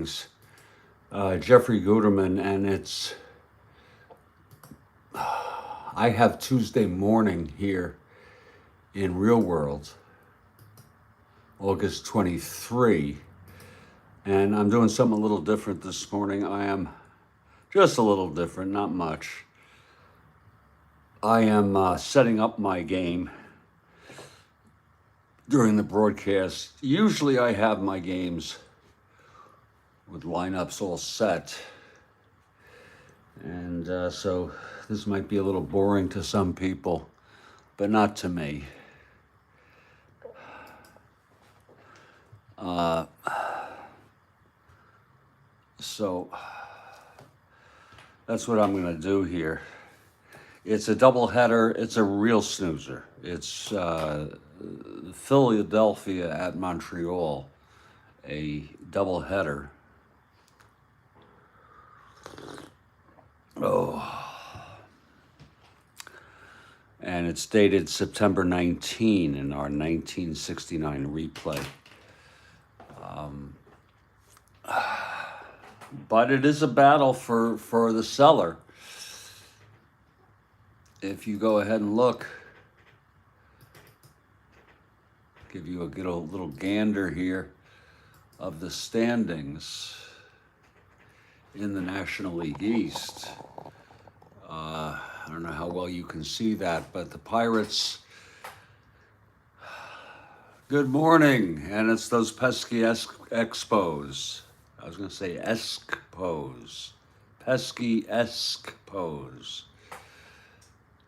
standings. Jeffrey Guterman, and it's, I have Tuesday morning here in Real World, August 23, and I'm doing something a little different this morning. I am just a little different, not much. I am setting up my game during the broadcast. Usually I have my games with lineups all set. And so this might be a little boring to some people, but not to me. So that's what I'm going to do here. It's a doubleheader. It's a real snoozer. It's Philadelphia at Montreal, a doubleheader. And it's dated September 19 in our 1969 replay. But it is a battle for the seller. If you go ahead and look, give you a good old little gander here of the standings in the National League East. I don't know how well you can see that, but the Pirates, good morning, and it's those pesky Expos. I was going to say Eskpos. Pesky Eskpos.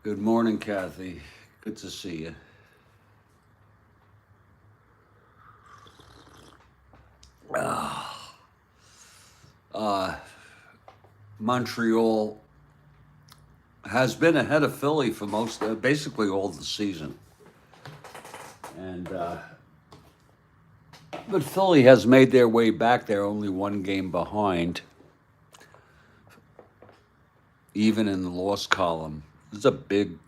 Good morning, Kathy. Good to see you. Montreal has been ahead of Philly for basically all the season. And but Philly has made their way back. They're only one game behind, even in the loss column. It's a big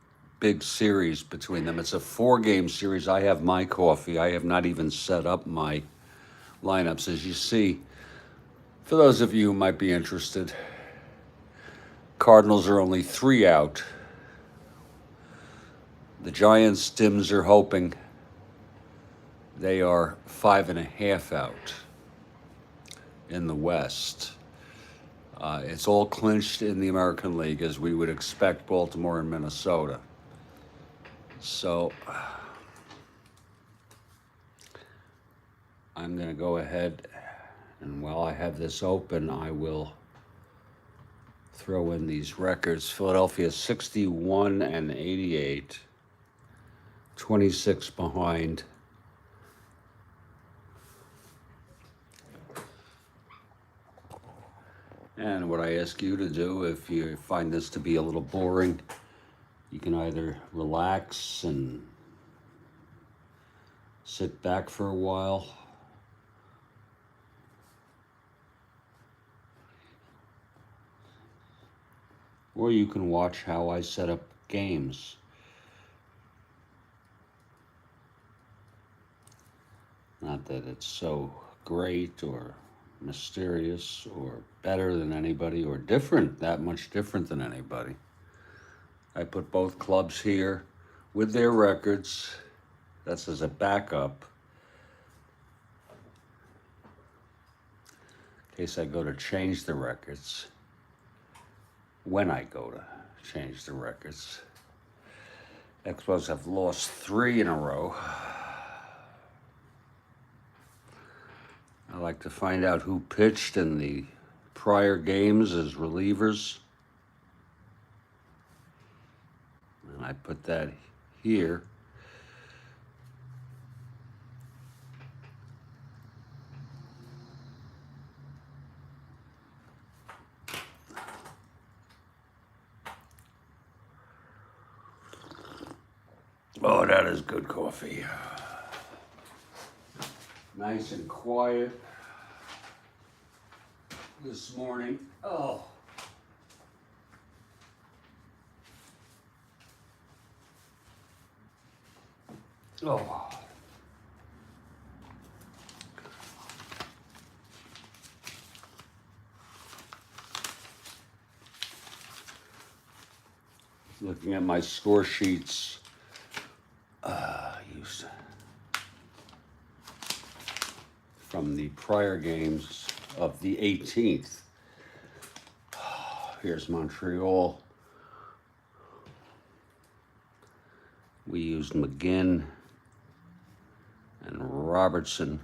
series between them. It's a 4-game series. I have my coffee. I have not even set up my lineups. As you see, for those of you who might be interested, Cardinals are only 3 out. The Giants, Stims are hoping they are 5.5 out in the West. It's all clinched in the American League, as we would expect, Baltimore and Minnesota. So I'm going to go ahead, and while I have this open, I will throw in these records. Philadelphia 61 and 88, 26 behind. And what I ask you to do, if you find this to be a little boring, you can either relax and sit back for a while, or you can watch how I set up games. Not that it's so great or mysterious or better than anybody or different, that much different than anybody. I put both clubs here with their records. That's as a backup in case I go to change the records. When I go to change the records. Expos have lost 3 in a row. I like to find out who pitched in the prior games as relievers. And I put that here. Oh, that is good coffee. Nice and quiet this morning. Oh. looking at my score sheets. Used from the prior games of the 18th. Here's Montreal. We used McGinn and Robertson.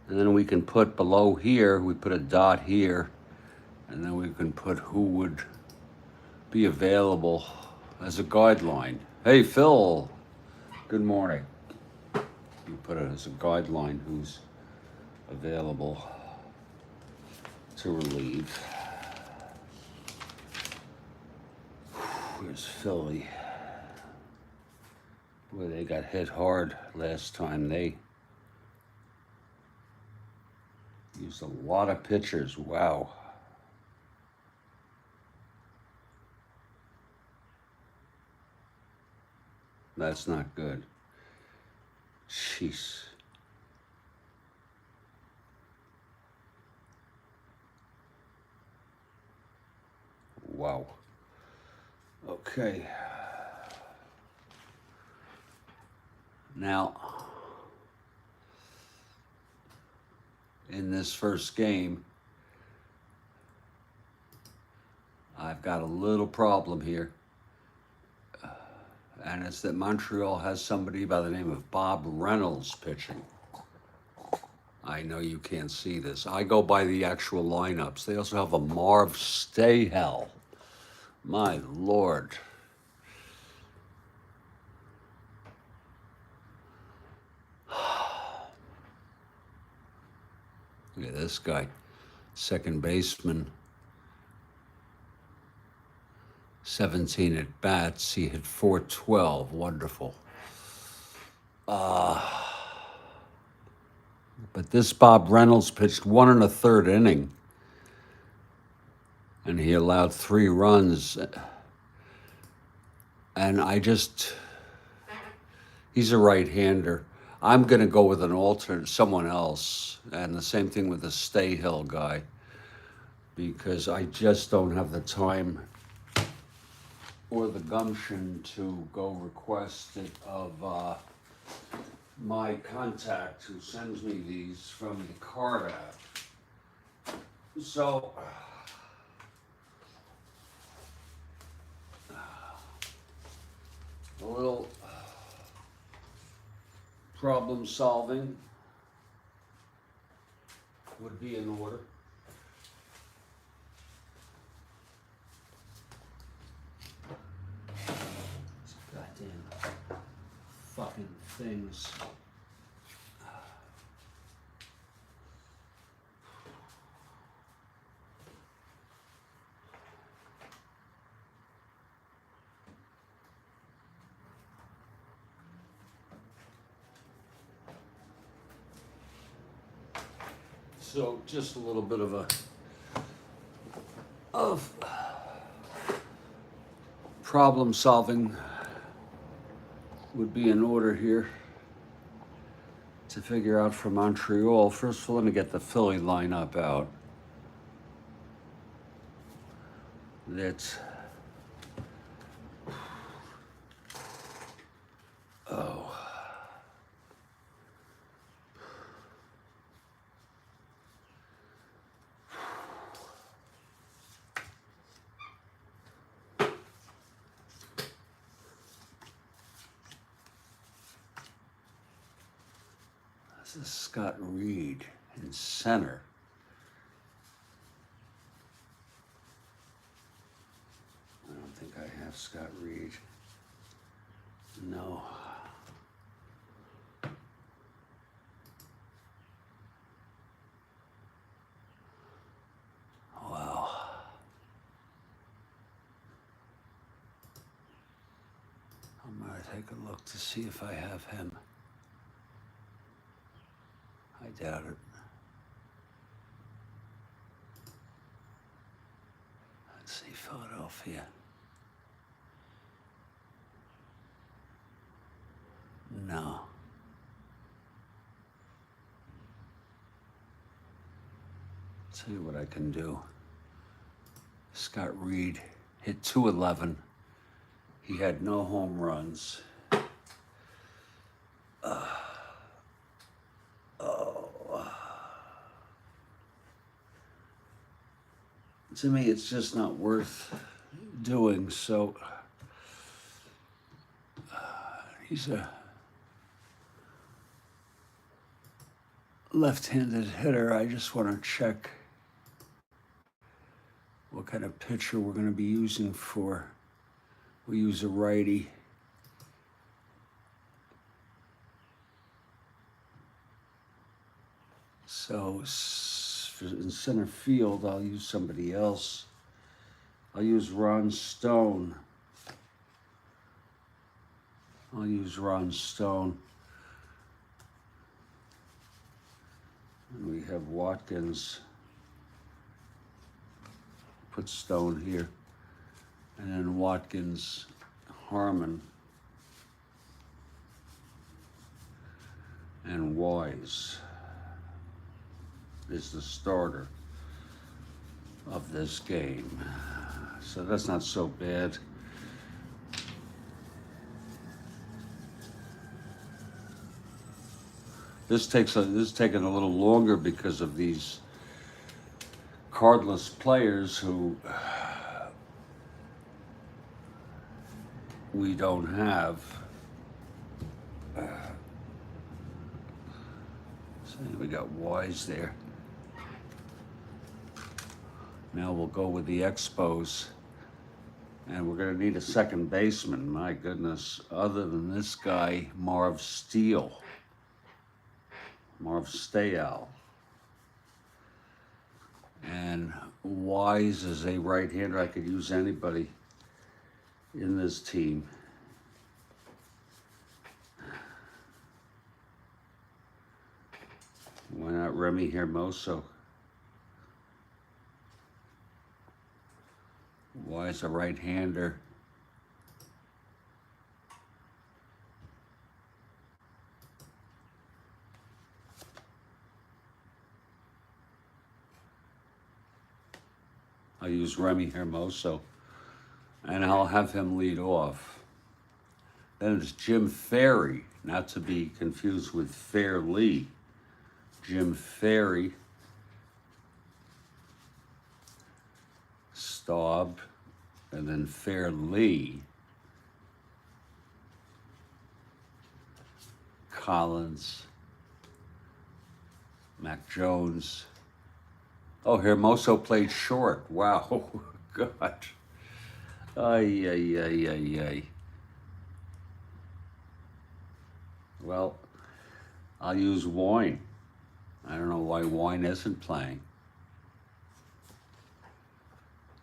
And then we can put below here, we put a dot here, and then we can put who would be available as a guideline. Hey, Phil, good morning. You put it as a guideline who's available to relieve. Here's Philly. Boy, they got hit hard last time. They used a lot of pitchers. Wow. That's not good. Jeez. Wow. Okay. Now, in this first game, I've got a little problem here. And it's that Montreal has somebody by the name of Bob Reynolds pitching. I know you can't see this. I go by the actual lineups. They also have a Marv Stahel. My Lord. Look at this guy, second baseman, 17 at bats. He hit .412. Wonderful. But this Bob Reynolds pitched 1 1/3 inning, and he allowed 3 runs. And he's a right-hander. I'm going to go with an alternate, someone else. And the same thing with the Stahel guy, because I just don't have the time or the gumption to go request it of my contact who sends me these from the card app. So, a little problem solving would be in order. These goddamn fucking things. So just a little bit of problem solving would be in order here to figure out for Montreal. First of all, let me get the Philly lineup out. That's this is Scott Reed in center. I don't think I have Scott Reed. No. Wow. I'm gonna take a look to see if I have him. I doubt it. Let's see, Philadelphia. No. Tell you what I can do. Scott Reed hit .211 He had no home runs. To me, it's just not worth doing. So he's a left-handed hitter. I just want to check what kind of pitcher we're going to be using for. We use a righty. So in center field, I'll use somebody else. I'll use Ron Stone. And we have Watkins. Put Stone here. And then Watkins, Harmon, and Wise is the starter of this game. So that's not so bad. This is taking a little longer because of these cardless players who we don't have. So we got Wise there. Now we'll go with the Expos. And we're going to need a second baseman. My goodness. Other than this guy, Marv Stayal. And Wise is a right-hander. I could use anybody in this team. Why not Remy Hermoso? Wise a right-hander. I'll use Remy Hermoso, and I'll have him lead off. Then it's Jim Ferry, not to be confused with Fairley. Jim Ferry, Staub, and then Fairley, Collins, Mac Jones. Oh, Hermoso played short. Wow, God. Ay. Well, I'll use Wine. I don't know why Wine isn't playing.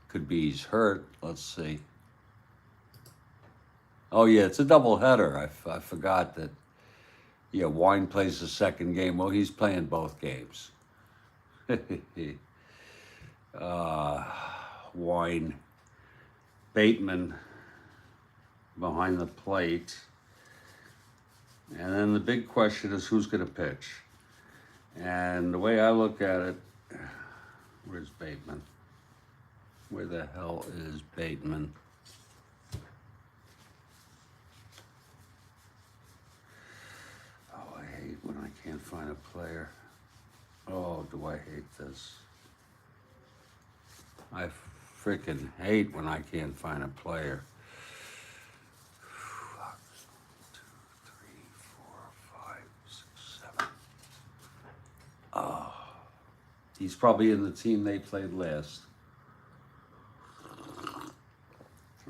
Could be he's hurt. Let's see. Oh, yeah, it's a doubleheader. I forgot that. Yeah, Wine plays the second game. Well, he's playing both games. Wine, Bateman behind the plate. And then the big question is who's going to pitch. And the way I look at it, where's Bateman? Where the hell is Bateman? Oh, I hate when I can't find a player. Oh, do I hate this. I freaking hate when I can't find a player. 1, 2, 3, 4, 5, 6, 7. Oh, he's probably in the team they played last.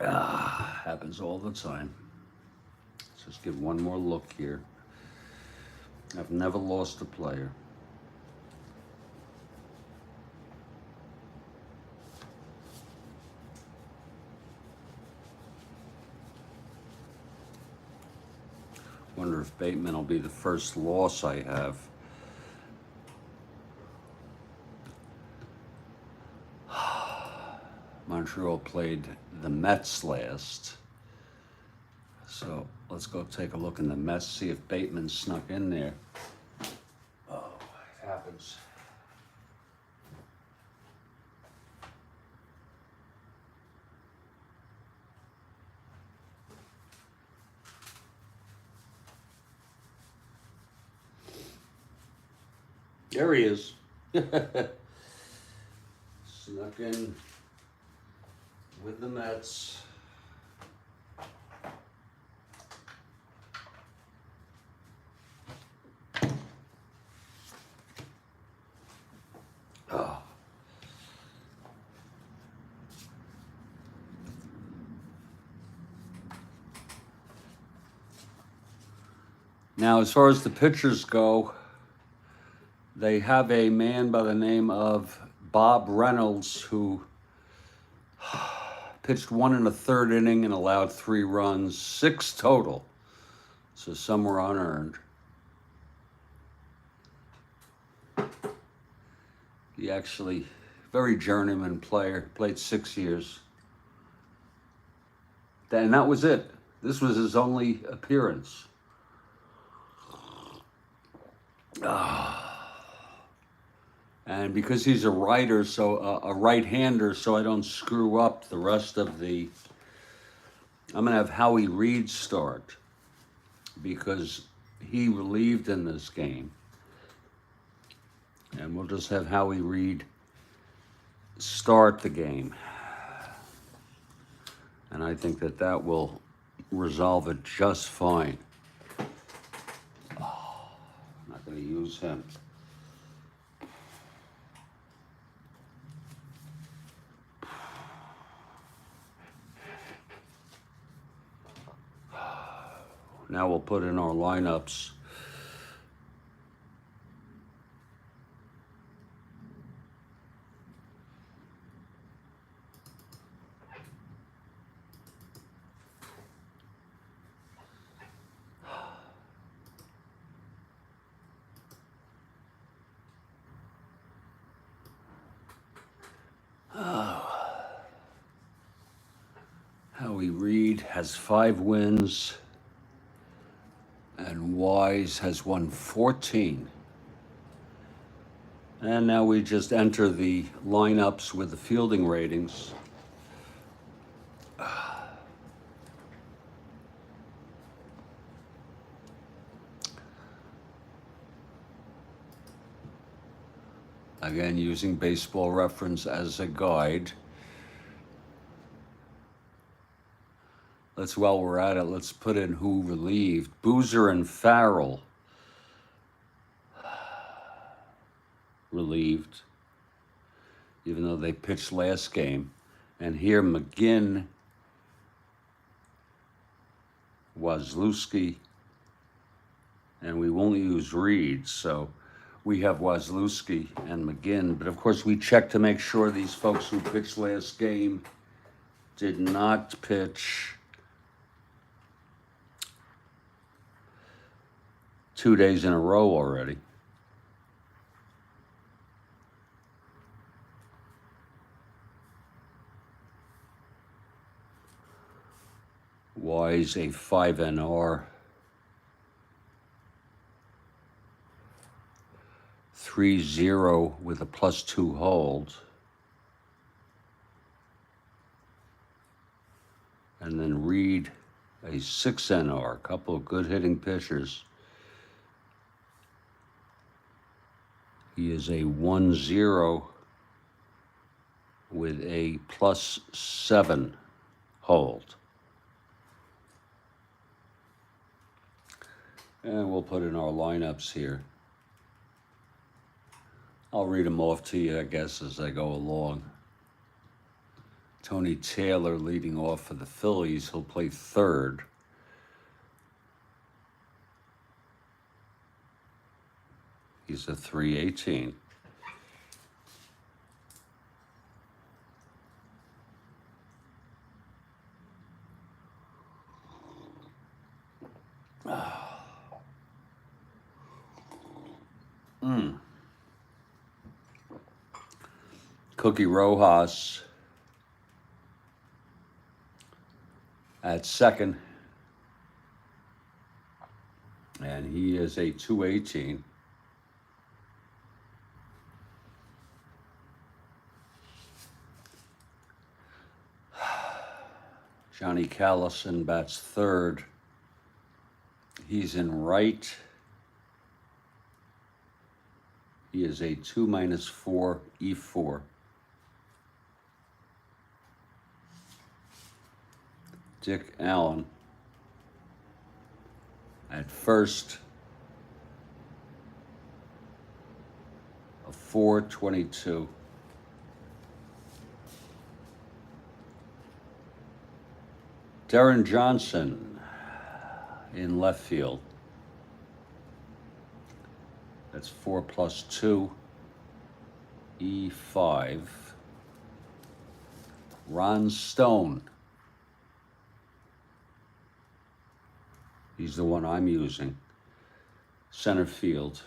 Happens all the time. Let's just give one more look here. I've never lost a player. Wonder if Bateman will be the first loss I have. Montreal played the Mets last. So let's go take a look in the Mets, see if Bateman snuck in there. Oh, it happens. There he is. Snuck in with the Mets. Oh. Now, as far as the pitchers go, they have a man by the name of Bob Reynolds who pitched 1 1/3 inning and allowed 3 runs, 6 total. So some were unearned. He actually, very journeyman player, played 6 years. And that was it. This was his only appearance. And because he's a writer, so a right-hander, so I don't screw up the rest of the, I'm gonna have Howie Reed start because he relieved in this game. And we'll just have Howie Reed start the game. And I think that that will resolve it just fine. Oh, I'm not gonna use him. Now we'll put in our lineups. Howie Reed has 5 wins, and Wise has won 14. And now we just enter the lineups with the fielding ratings. Again, using Baseball Reference as a guide. While we're at it, let's put in who relieved. Boozer and Farrell relieved, even though they pitched last game. And here McGinn, Wazlewski, and we won't use Reed, so we have Wazlewski and McGinn. But of course, we check to make sure these folks who pitched last game did not pitch 2 days in a row already. Wise a 5 NR, 3-0 with a +2 hold. And then Reed a 6 NR, a couple of good hitting pitchers. He is a 1-0 with a +7 hold. And we'll put in our lineups here. I'll read them off to you, I guess, as I go along. Tony Taylor leading off for the Phillies. He'll play third. He's a 318. Cookie Rojas at second, and he is a 218. Johnny Callison bats third. He's in right. He is a 2-4 E4. Dick Allen at first, a 4-22. Darren Johnson in left field. That's 4+2, E5. Ron Stone. He's the one I'm using. Center field.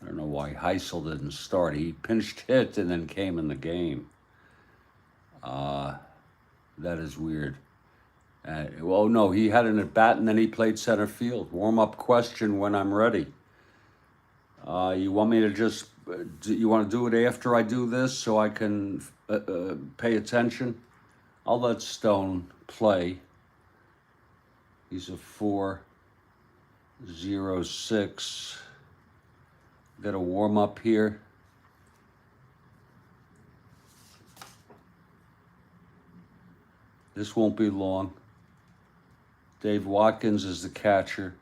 I don't know why Heisel didn't start. He pinched hit and then came in the game. That is weird. Well, no, he had an at-bat and then he played center field. Warm-up question when I'm ready. You want me to just, you want to do it after I do this so I can pay attention? I'll let Stone play. He's a 4-0-6. Got a warm-up here. This won't be long. Dave Watkins is the catcher.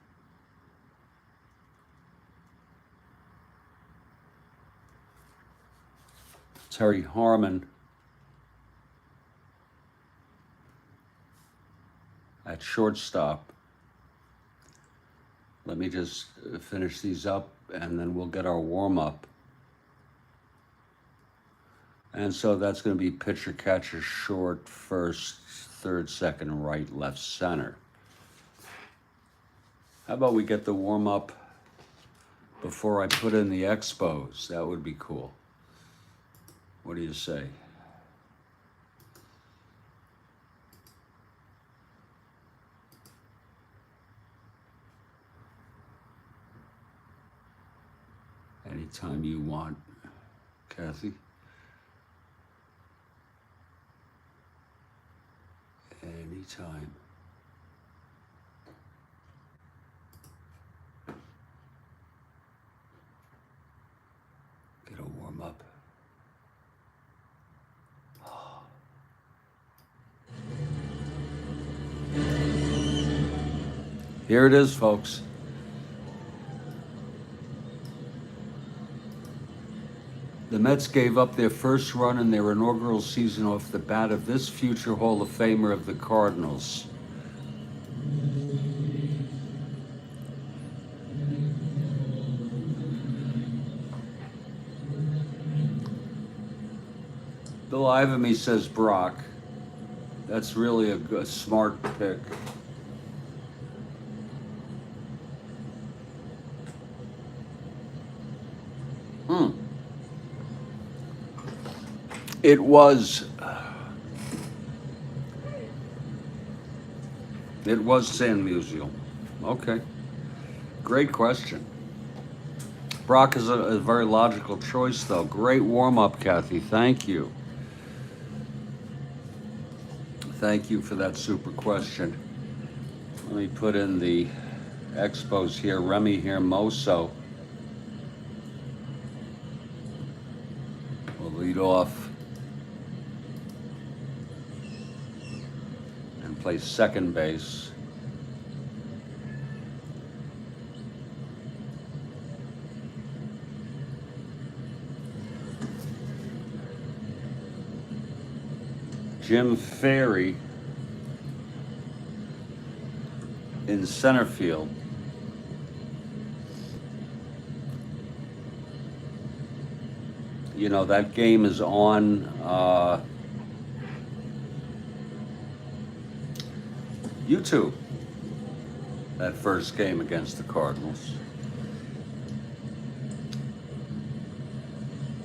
Terry Harmon at shortstop. Let me just finish these up and then we'll get our warm-up. And so that's going to be pitcher, catcher, short, first, third, second, right, left, center. How about we get the warm-up before I put in the expos? That would be cool. What do you say? Anytime you want, Kathy. Anytime. Get a warm up. Here it is, folks. The Mets gave up their first run in their inaugural season off the bat of this future Hall of Famer of the Cardinals. Bill Ivamy says Brock. That's really a smart pick. It was San Musial. Okay. Great question. Brock is a very logical choice, though. Great warm-up, Kathy. Thank you. Thank you for that super question. Let me put in the expos here. Remy Hermoso will lead off and play second base. Jim Ferry in center field. You know, that game is on YouTube, that first game against the Cardinals.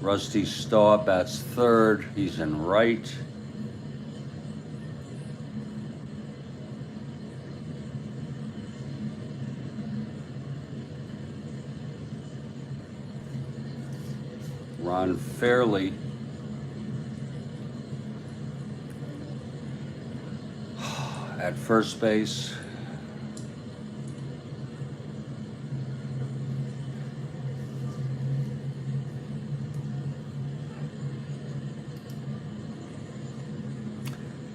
Rusty Staub bats third. He's in right. Ron Fairley at first base.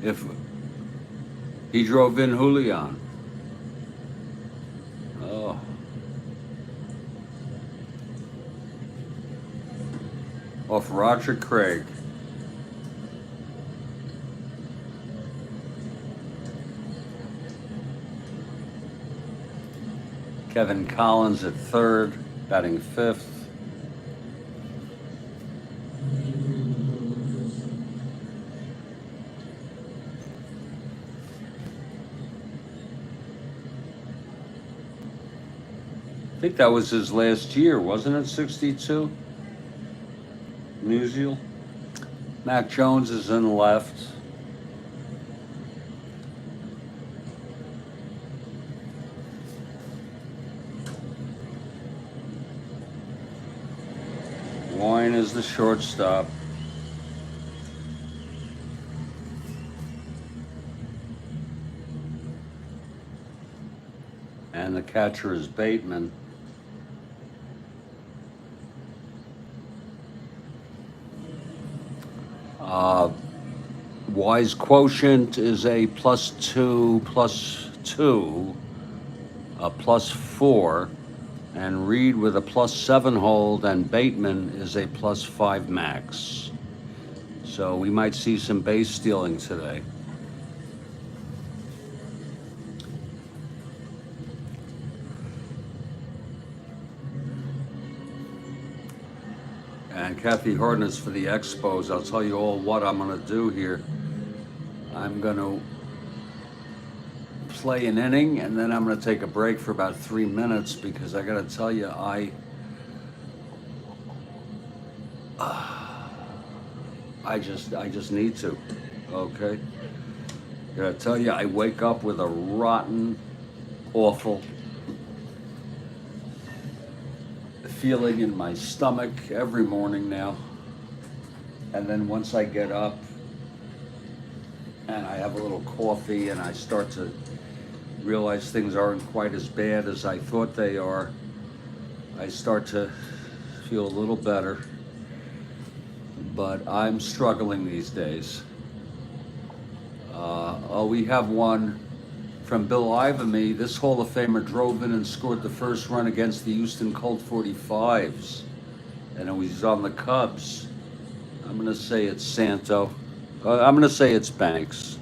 If he drove in Julian. Oh. Off Roger Craig. Kevin Collins at third, batting fifth. I think that was his last year, wasn't it? 62? Musial. Mac Jones is in left. Wine is the shortstop. And the catcher is Bateman. Wise quotient is a +2, +2, a +4, and Reed with a +7 hold, and Bateman is a +5 max. So we might see some base stealing today. And Kathy Hartness for the Expos. I'll tell you all what I'm going to do here. I'm going to play an inning, and then I'm going to take a break for about 3 minutes, because I got to tell you, I just need to. Okay. I got to tell you, I wake up with a rotten, awful feeling in my stomach every morning now. And then once I get up and I have a little coffee and I start to realize things aren't quite as bad as I thought they are, I start to feel a little better. But I'm struggling these days. We have one from Bill Ivamy. This Hall of Famer drove in and scored the first run against the Houston Colt 45s, and it was on the Cubs. I'm going to say it's Santo. I'm going to say it's Banks.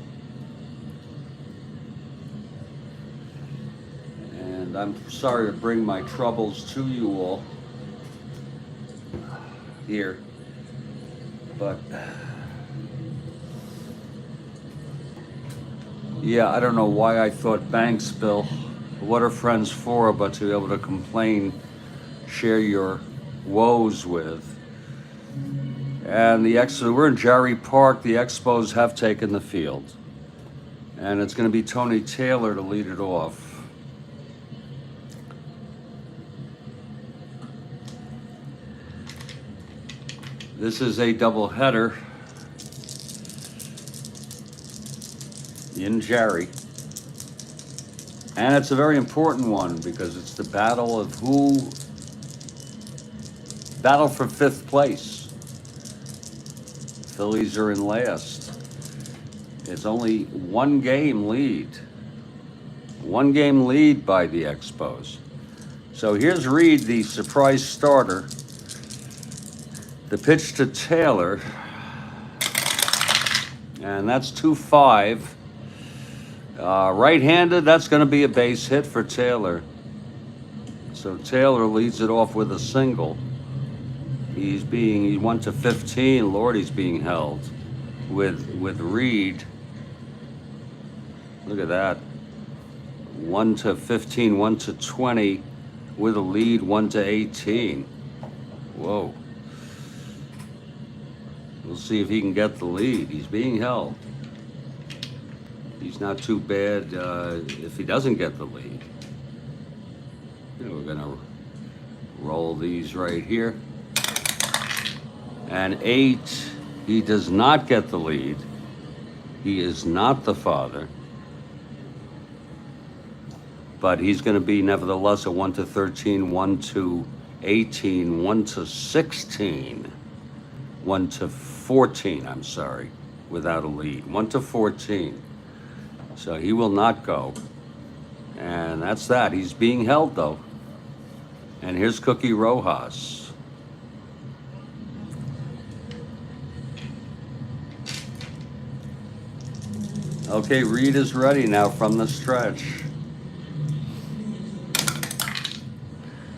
And I'm sorry to bring my troubles to you all here, but yeah, I don't know why I thought Banks, Bill. What are friends for but to be able to complain, share your woes with? And we're in Jerry Park. The Expos have taken the field. And it's going to be Tony Taylor to lead it off. This is a doubleheader in Jerry. And it's a very important one because it's the battle for fifth place. Phillies are in last. It's only one game lead by the Expos. So here's Reed, the surprise starter. The pitch to Taylor, and that's 2-5. Right-handed, that's going to be a base hit for Taylor. So Taylor leads it off with a single. He's 1-15. Lord, he's being held with Reed. Look at that. 1-15, 1-20 with a lead, 1-18. Whoa. We'll see if he can get the lead. He's being held. He's not too bad if he doesn't get the lead. We're going to roll these right here. And 8, he does not get the lead. He is not the father. But he's going to be nevertheless a 1-13, 1-18, 1-16, 1-14, I'm sorry. without a lead. 1-14. So he will not go. And that's that. He's being held, though. And here's Cookie Rojas. Okay, Reed is ready now from the stretch.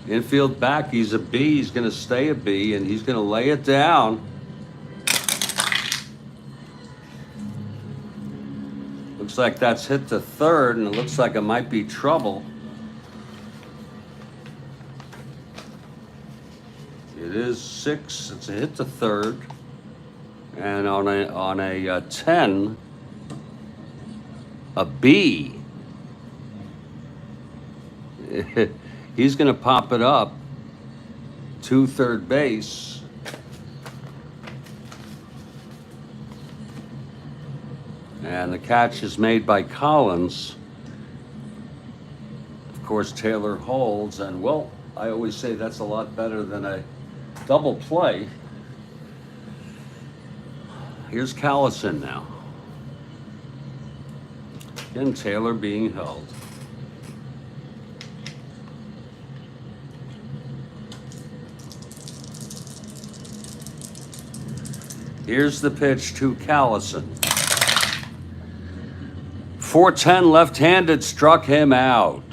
Infield back, he's a B. He's going to stay a B, and he's going to lay it down. Looks like that's hit to third, and it looks like it might be trouble. It is 6. It's a hit to third, and on a 10, a B. He's going to pop it up to third base. And the catch is made by Collins. Of course, Taylor holds, and well, I always say that's a lot better than a double play. Here's Callison now. And Taylor being held. Here's the pitch to Callison. 410 left-handed, struck him out.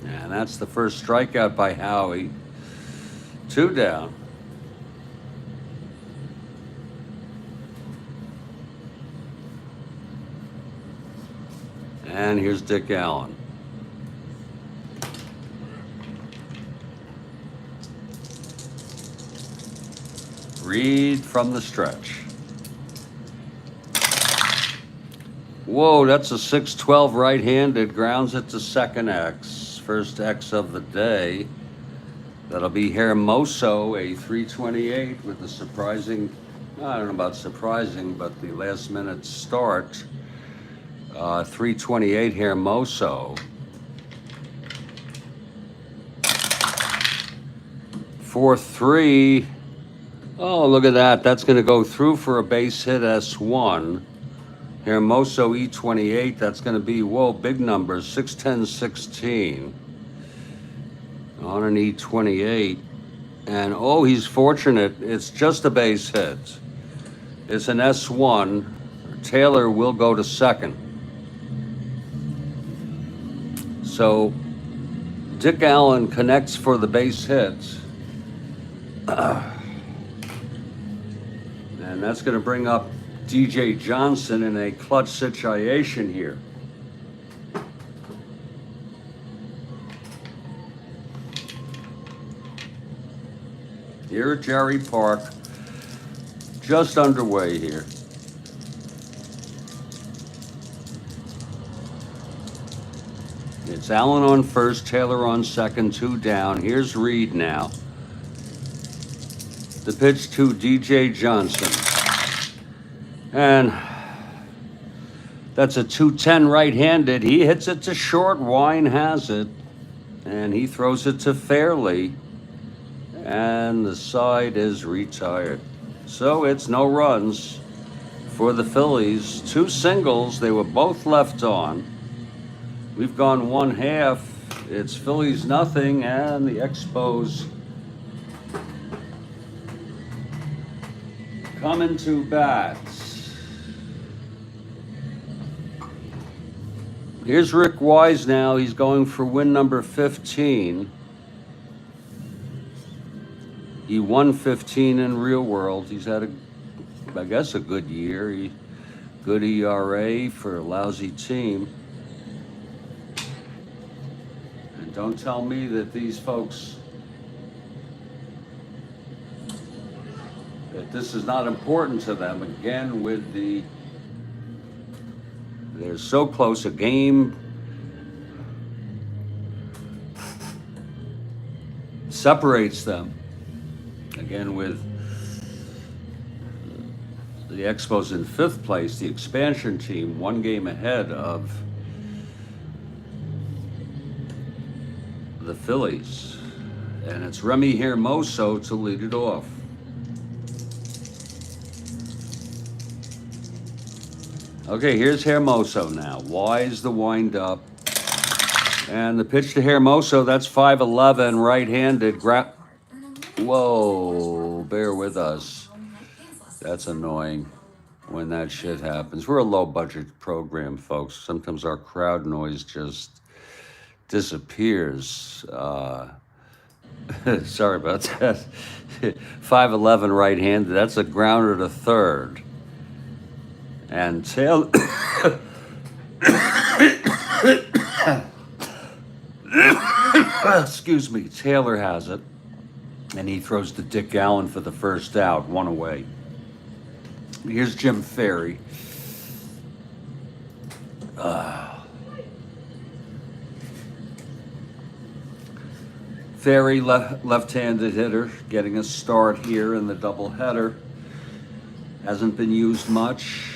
And that's the first strikeout by Howie. 2 down. And here's Dick Allen. Reed from the stretch. Whoa, that's a 6-12 right-handed. Grounds it to second X. First X of the day. That'll be Hermoso, a 328 with a surprising, I don't know about surprising, but the last-minute start. 328 Hermoso. 4-3. Oh, look at that. That's going to go through for a base hit, S1. Hermoso E28. That's going to be, whoa, big numbers. 6-10, 16. On an E28. And, oh, he's fortunate. It's just a base hit. It's an S1. Taylor will go to second. So Dick Allen connects for the base hit. And that's going to bring up DJ Johnson in a clutch situation here. Here at Jerry Park, just underway here. It's Allen on first, Taylor on second, 2 down. Here's Reed now. The pitch to DJ Johnson. And that's a 210 right-handed. He hits it to short. Wine has it. And he throws it to Fairley. And the side is retired. So it's no runs for the Phillies. 2 singles. They were both left on. We've gone 1/2. It's Phillies nothing, and the Expos coming to bat. Here's Rick Wise now. He's going for win number 15. He won 15 in real world. He's had I guess, a good year. Good ERA for a lousy team. And don't tell me that these folks, that this is not important to them. Again, with they're so close, a game separates them. Again, with the Expos in 5th place, the expansion team 1 game ahead of the Phillies. And it's Remy Hermoso to lead it off. Okay, here's Hermoso now. Wise the wind up. And the pitch to Hermoso, that's 5'11", right-handed. Whoa, bear with us. That's annoying when that shit happens. We're a low-budget program, folks. Sometimes our crowd noise just disappears. Sorry about that. 5'11", right-handed. That's a grounder to third. And Taylor... Excuse me. Taylor has it. And he throws to Dick Allen for the first out, one away. Here's Jim Ferry. Ferry, left-handed hitter, getting a start here in the doubleheader. Hasn't been used much.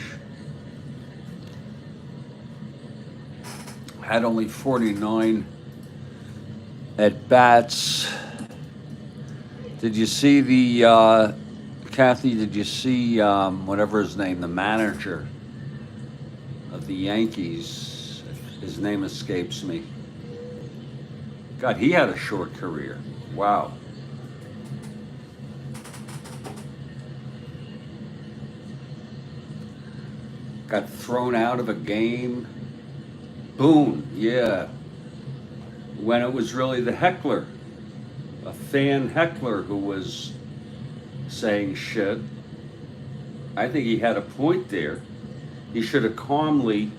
Had only 49 at bats. Did you see the, Kathy, did you see, whatever his name, the manager of the Yankees? His name escapes me. God, he had a short career. Wow. Got thrown out of a game. Boone, yeah. When it was really the heckler, a fan heckler who was saying shit. I think he had a point there. He should have calmly,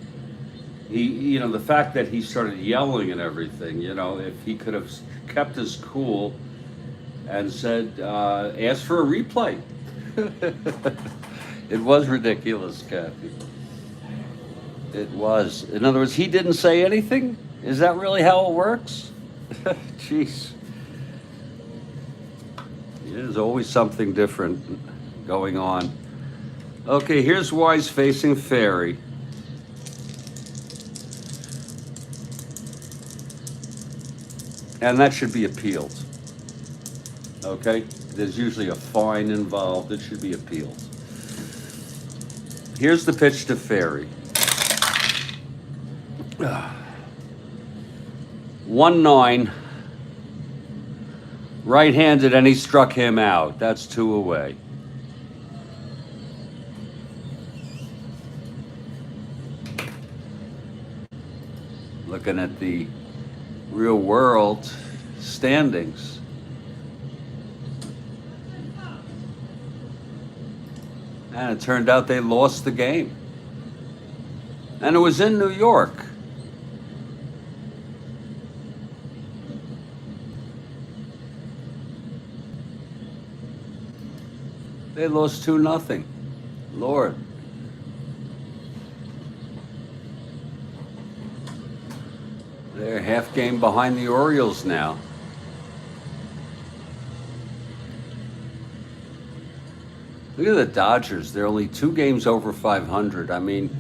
the fact that he started yelling and everything, if he could have kept his cool and said, ask for a replay. It was ridiculous, Kathy. It was. In other words, he didn't say anything? Is that really how it works? Jeez. There's always something different going on. Okay, here's Wise facing Ferry. And that should be appealed. Okay? There's usually a fine involved. It should be appealed. Here's the pitch to Ferry. 1-9. Right-handed, and he struck him out. That's 2 away. Looking at the real world standings. And it turned out they lost the game. And it was in New York. They lost 2-0. Lord. They're half game behind the Orioles now. Look at the Dodgers. They're only 2 games over 500. I mean,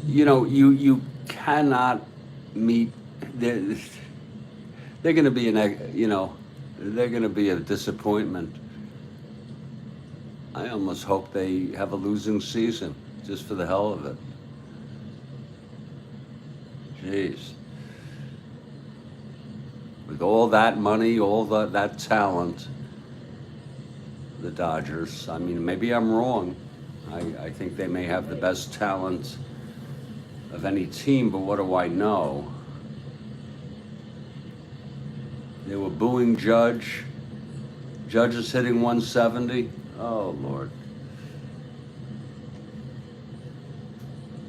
you cannot meet. They're going to be they're going to be a disappointment. I almost hope they have a losing season, just for the hell of it. Jeez. With all that money, all that talent, the Dodgers, I mean, maybe I'm wrong. I think they may have the best talent of any team, but what do I know? They were booing Judge. Judge is hitting 170. Oh, Lord.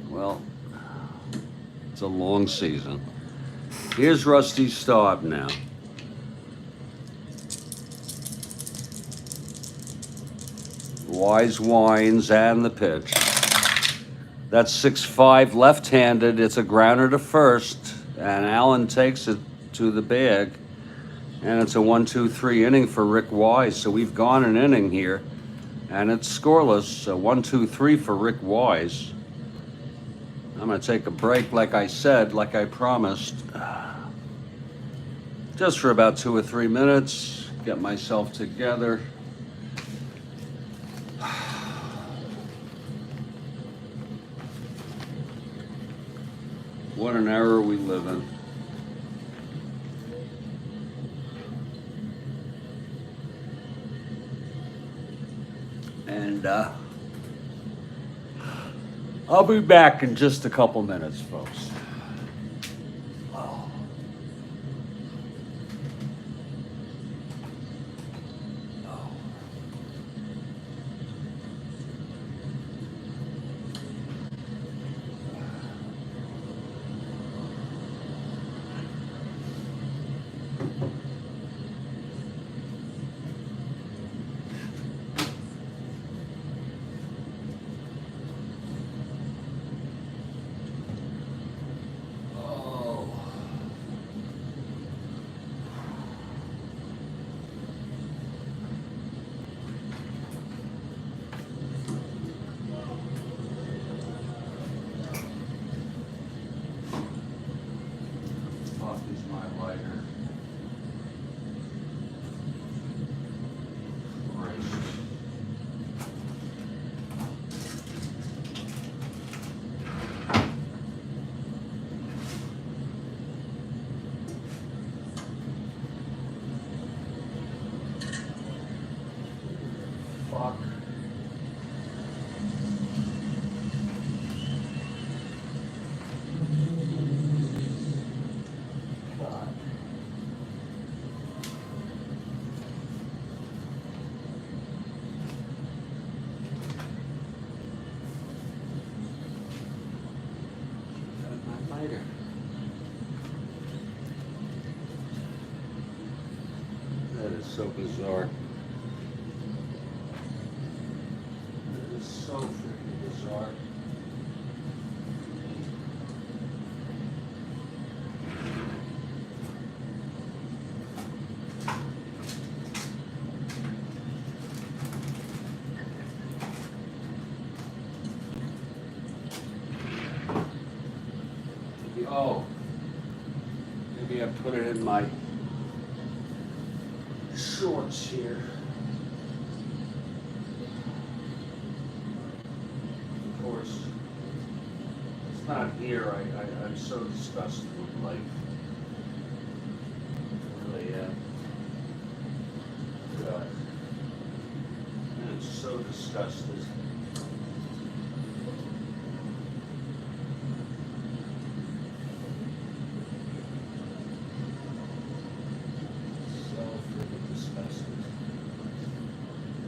Well, it's a long season. Here's Rusty Staub now. Wise winds and the pitch. That's 6-5 left-handed. It's a grounder to first, and Allen takes it to the bag. And it's a 1-2-3 inning for Rick Wise. So we've gone an inning here, and it's scoreless. 1-2-3 for Rick Wise. I'm going to take a break, like I said, like I promised. Just for about 2 or 3 minutes, get myself together. What an era we live in. And I'll be back in just a couple minutes, folks. Oh. Oh. Fuck is my lighter. Christ. Fuck. God. My lighter. That is so bizarre. That is so freaking bizarre. Oh, maybe I put it in my shorts here. Of course, it's not here. I'm so disgusted with life. Really am. God. I'm so disgusted. So freaking disgusted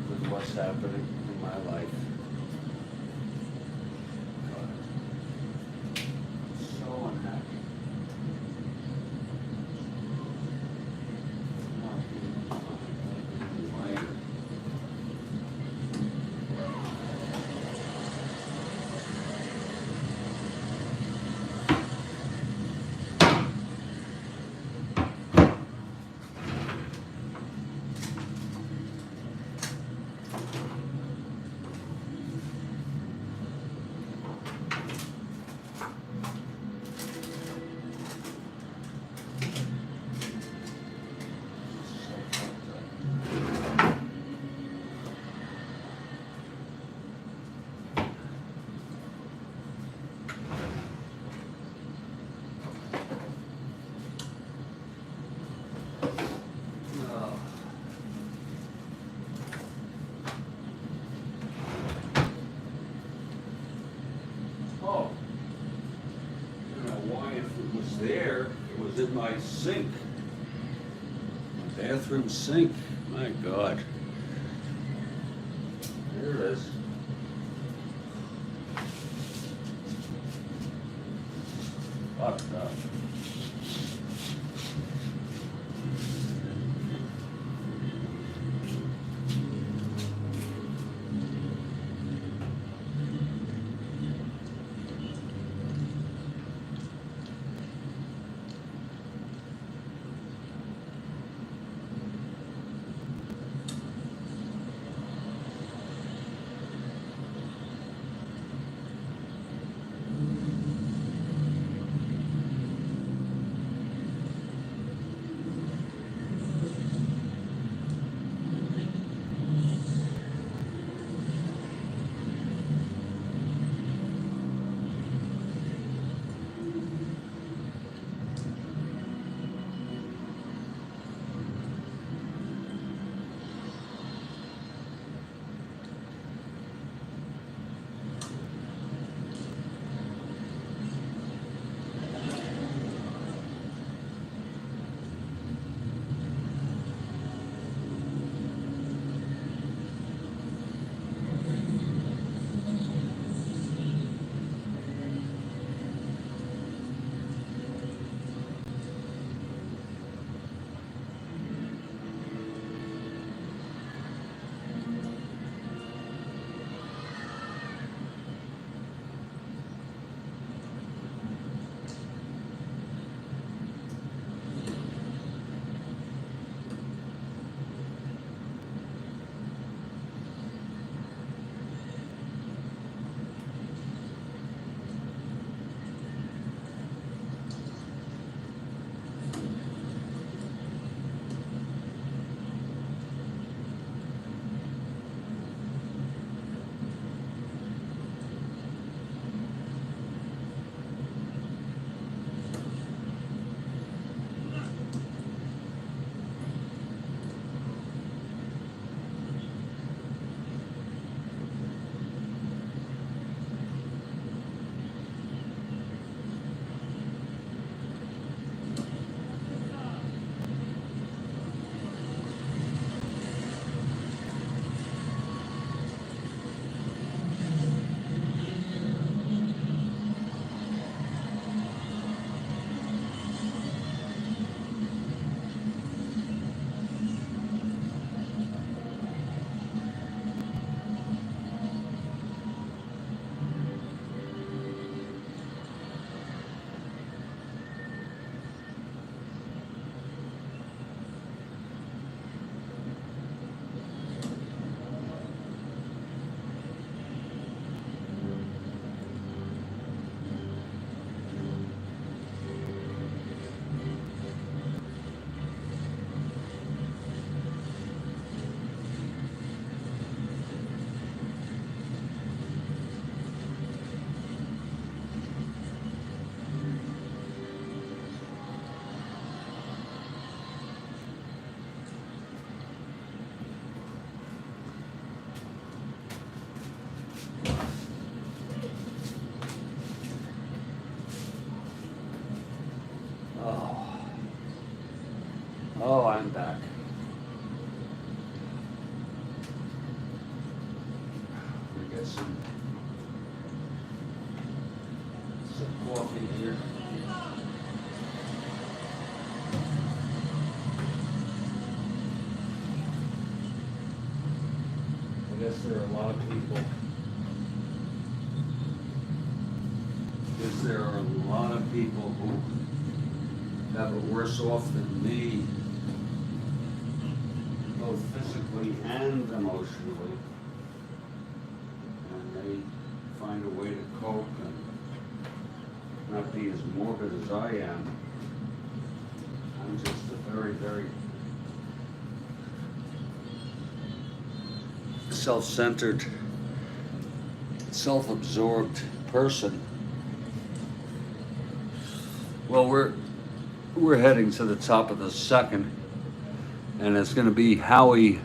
with what's happening in my life. God. So unhappy. Oh, I don't know why if it was there, it was in my sink. My bathroom sink. My God. There it is. Fucked up. get some coffee here. I guess there are a lot of people. There are a lot of people who have it worse off than me, both physically and emotionally, and they find a way to cope and not be as morbid as I am. I'm just a very, very self-centered, self-absorbed person. Well, we're heading to the top of the second, and it's going to be Howie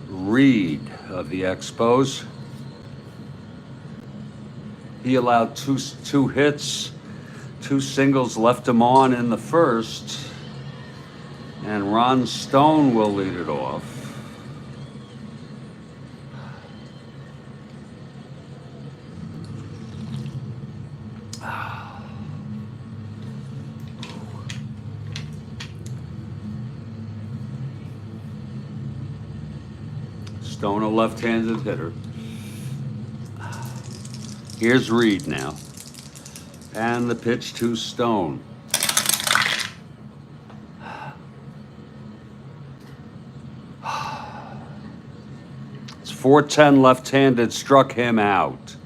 Reed of the Expos. He allowed two hits, two singles, left him on in the first, and Ron Stone will lead it off. Stone, a left-handed hitter. Here's Reed now. And the pitch to Stone. It's 410 left-handed, struck him out.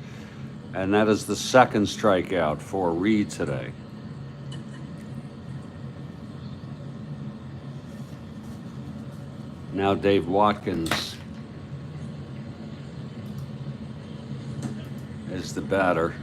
And that is the second strikeout for Reed today. Now Dave Watkins is the batter.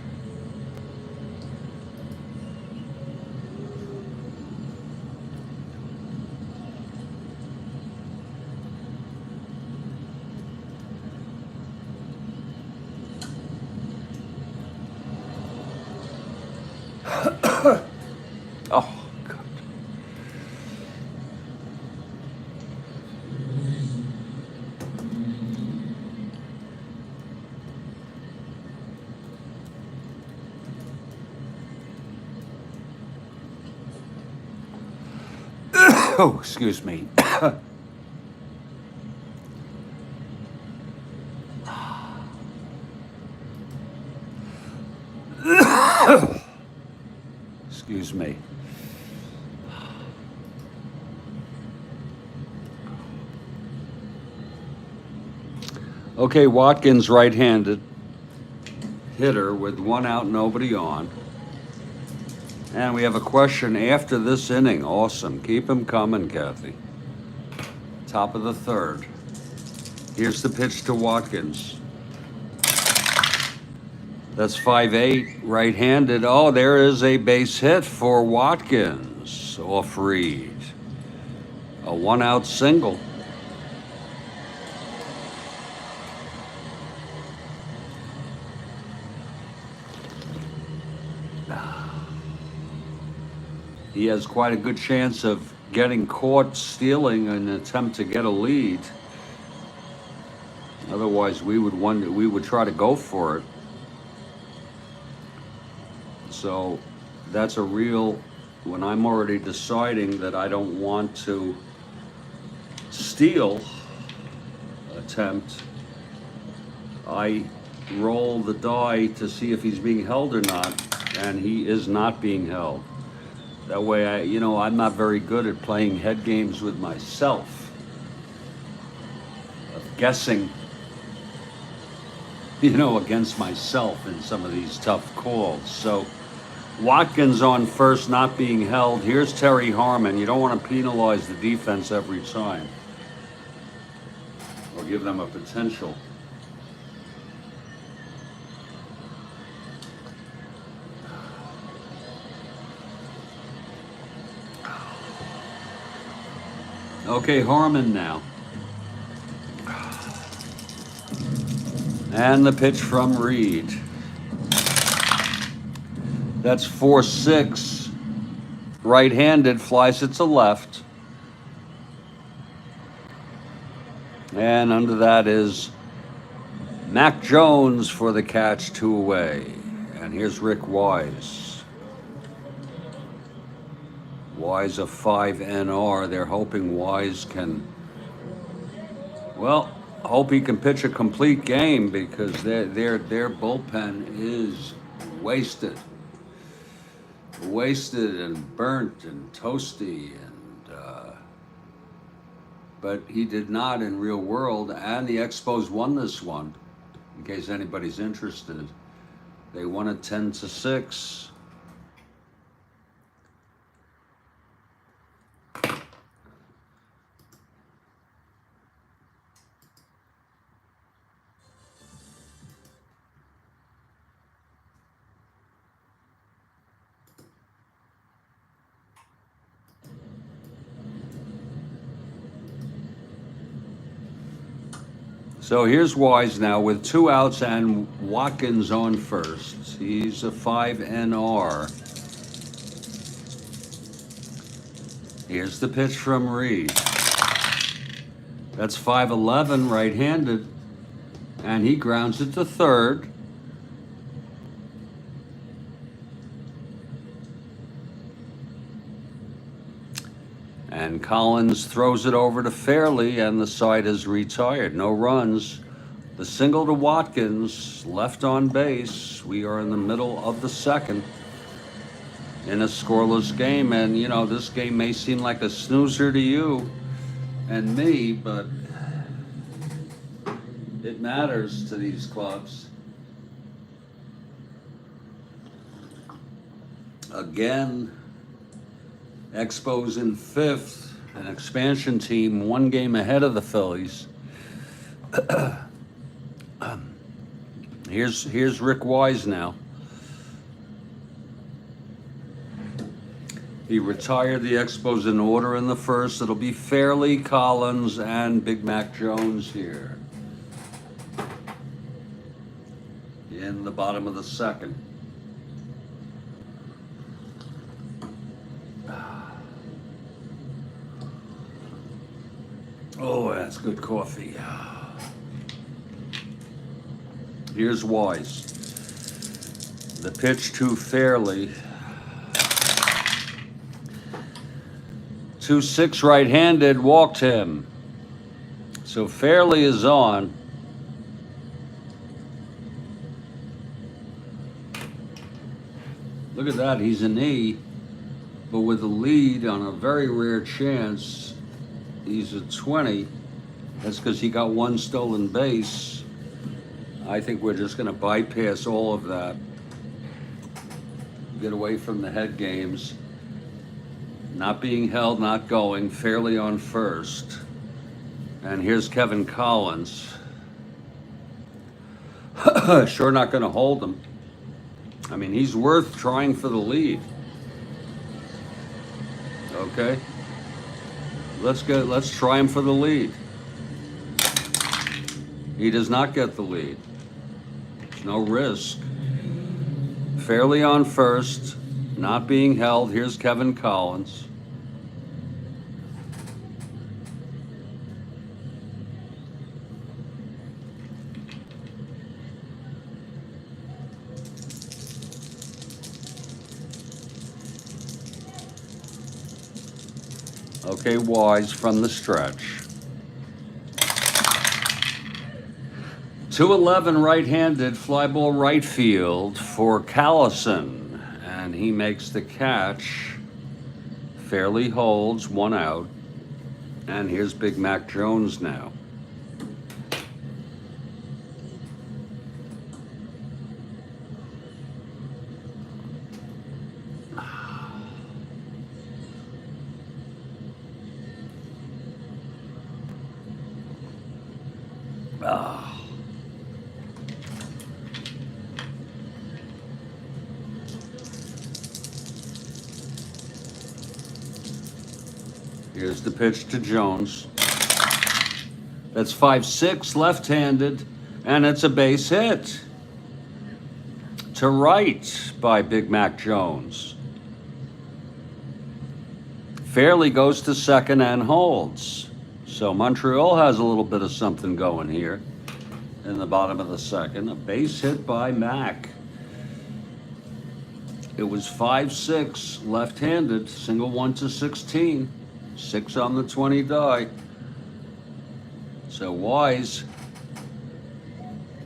Oh, God. Oh, excuse me. Excuse me. Okay, Watkins, right-handed hitter with one out, nobody on. And we have a question after this inning. Awesome. Keep him coming, Kathy. Top of the third. Here's the pitch to Watkins. That's 5-8, right-handed. Oh, there is a base hit for Watkins off Reed. A one-out single. He has quite a good chance of getting caught stealing an attempt to get a lead. Otherwise, we would try to go for it. So that's a real, when I'm already deciding that I don't want to steal attempt, I roll the die to see if he's being held or not, and he is not being held. That way, I'm not very good at playing head games with myself, of guessing, against myself in some of these tough calls. So Watkins on first, not being held. Here's Terry Harmon. You don't want to penalize the defense every time, or give them a potential. Okay, Harmon now. And the pitch from Reed. That's 4-6. Right-handed, flies it to left. And under that is Mac Jones for the catch, 2 away. And here's Rick Wise. Wise a 5 NR. They're hoping Wise can, well, hope he can pitch a complete game because their bullpen is wasted. Wasted and burnt and toasty, and but he did not in real world, and the Expos won this one, in case anybody's interested. They won it 10-6. So here's Wise now with 2 outs and Watkins on first. He's a 5 NR. Here's the pitch from Reed. That's 5'11", right-handed, and he grounds it to third. And Collins throws it over to Fairley, and the side is retired. No runs. The single to Watkins, left on base. We are in the middle of the second in a scoreless game. And, you know, this game may seem like a snoozer to you and me, but it matters to these clubs. Again, Expos in 5th, an expansion team, 1 game ahead of the Phillies. Here's Rick Wise now. He retired the Expos in order in the first. It'll be Fairley, Collins, and Big Mac Jones here in the bottom of the second. Oh, that's good coffee. Here's Wise. The pitch to Fairley. 2-6 right-handed, walked him. So Fairley is on. Look at that, he's an E, but with a lead on a very rare chance. He's a 20. That's because he got 1 stolen base. I think we're just going to bypass all of that. Get away from the head games. Not being held, not going. Fairly on first. And here's Kevin Collins. Sure not going to hold him. I mean, he's worth trying for the lead. Okay? Let's try him for the lead. He does not get the lead. There's no risk. Fairly on first, not being held. Here's Kevin Collins. Okay, Wise from the stretch. 2-11 right-handed, fly ball right field for Callison, and he makes the catch. Fairly holds, 1 out, and here's Big Mac Jones now. Here's the pitch to Jones. That's 5-6 left-handed, and it's a base hit to right by Big Mac Jones. Fairley goes to second and holds. So Montreal has a little bit of something going here. in the bottom of the second. A base hit by Mac. It was 5-6, left-handed, single 1 to 16, 6 on the 20 die. So Wise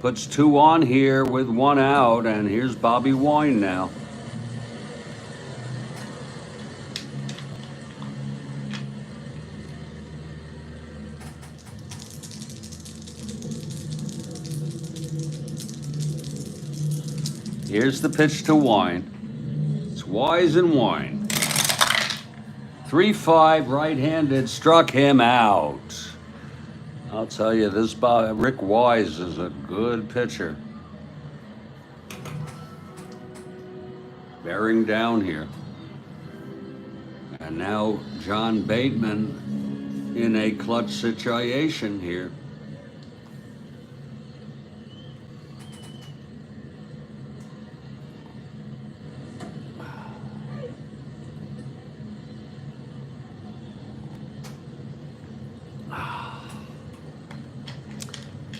puts 2 on here with 1 out, and here's Bobby Wine now. Here's the pitch to Wine. It's Wise and Wine. 3-5, right-handed, struck him out. I'll tell you, this Rick Wise is a good pitcher. Bearing down here. And now John Bateman in a clutch situation here.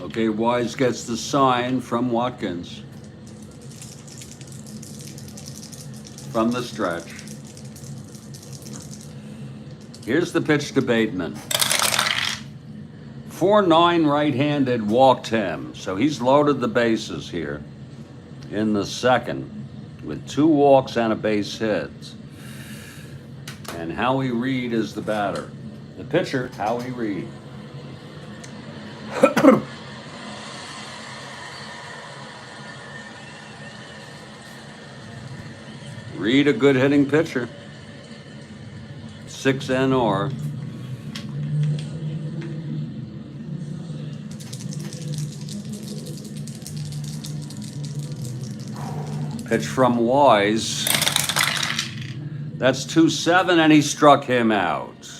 Okay, Wise gets the sign from Watkins. From the stretch. Here's the pitch to Bateman. 4-9 right-handed, walked him. So he's loaded the bases here in the second with 2 walks and a base hit. And Howie Reed is the batter. The pitcher, Howie Reed. Reed, a good hitting pitcher. 6 NR. Pitch from Wise. That's 2-7, and he struck him out.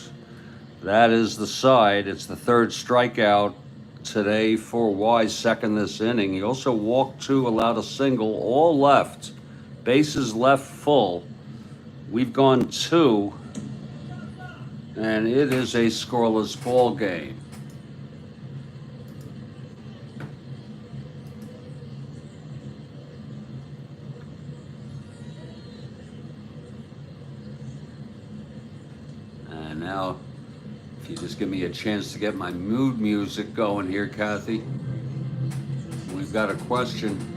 That is the side. It's the 3rd strikeout today for Wise, second this inning. He also walked 2, allowed a single, all left. Bases left full. We've gone 2, and it is a scoreless ball game. And now, if you just give me a chance to get my mood music going here, Kathy, we've got a question.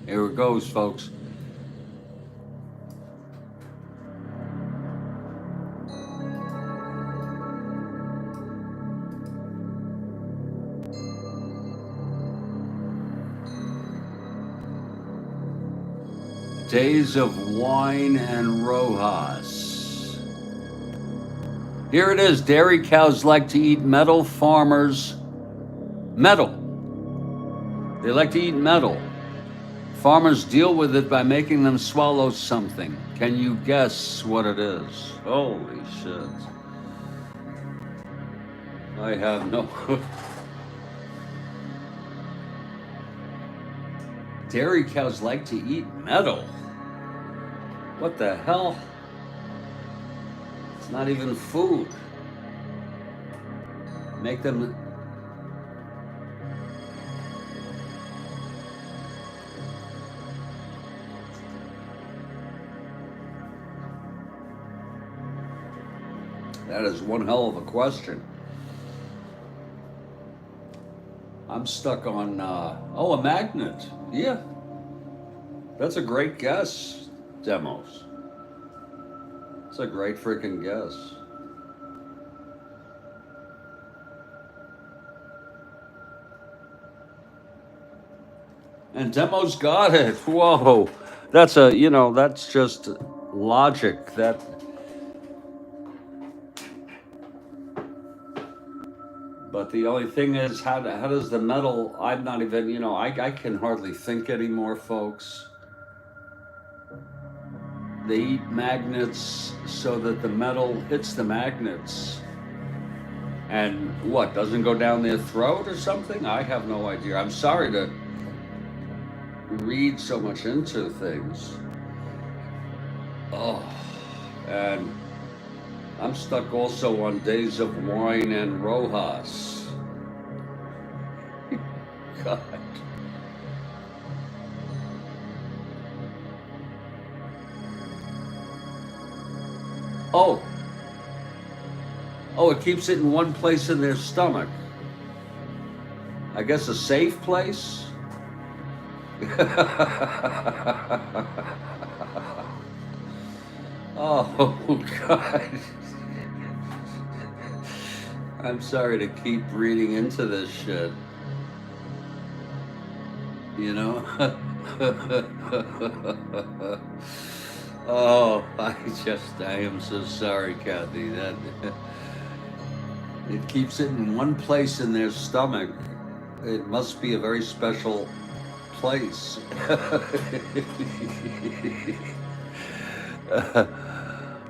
Here it goes, folks. Days of Wine and Rojas. Here it is. Dairy cows like to eat metal. Farmers, metal. They like to eat metal. Farmers deal with it by making them swallow something. Can you guess what it is? Holy shit. I have no clue. Dairy cows like to eat metal. What the hell? It's not even food. Make them... That is one hell of a question. I'm stuck on, a magnet. Yeah. That's a great guess, Demos. It's a great freaking guess. And Demos got it. Whoa. That's that's just logic. But the only thing is, how does the metal, I'm not even, I can hardly think anymore, folks. They eat magnets so that the metal hits the magnets. And what, doesn't go down their throat or something? I have no idea. I'm sorry to read so much into things. Oh, and I'm stuck also on days of wine and Rojas. God. Oh, it keeps it in one place in their stomach. I guess a safe place? Oh, God. I'm sorry to keep reading into this shit. You know? Oh, I am so sorry, Kathy. That it keeps it in one place in their stomach. It must be a very special place.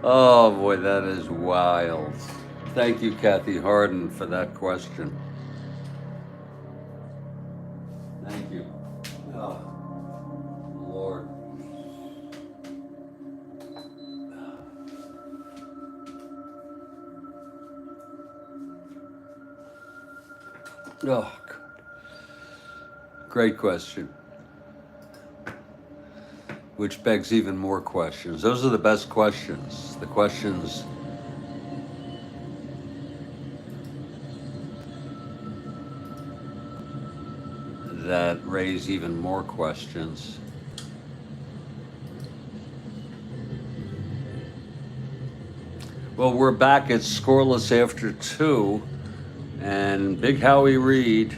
Oh boy, that is wild. Thank you, Kathy Harden, for that question. Thank you. Oh, Lord. Oh, great question. Which begs even more questions. Those are the best questions. The questions that raise even more questions. Well, we're back at scoreless after 2, and Big Howie Reed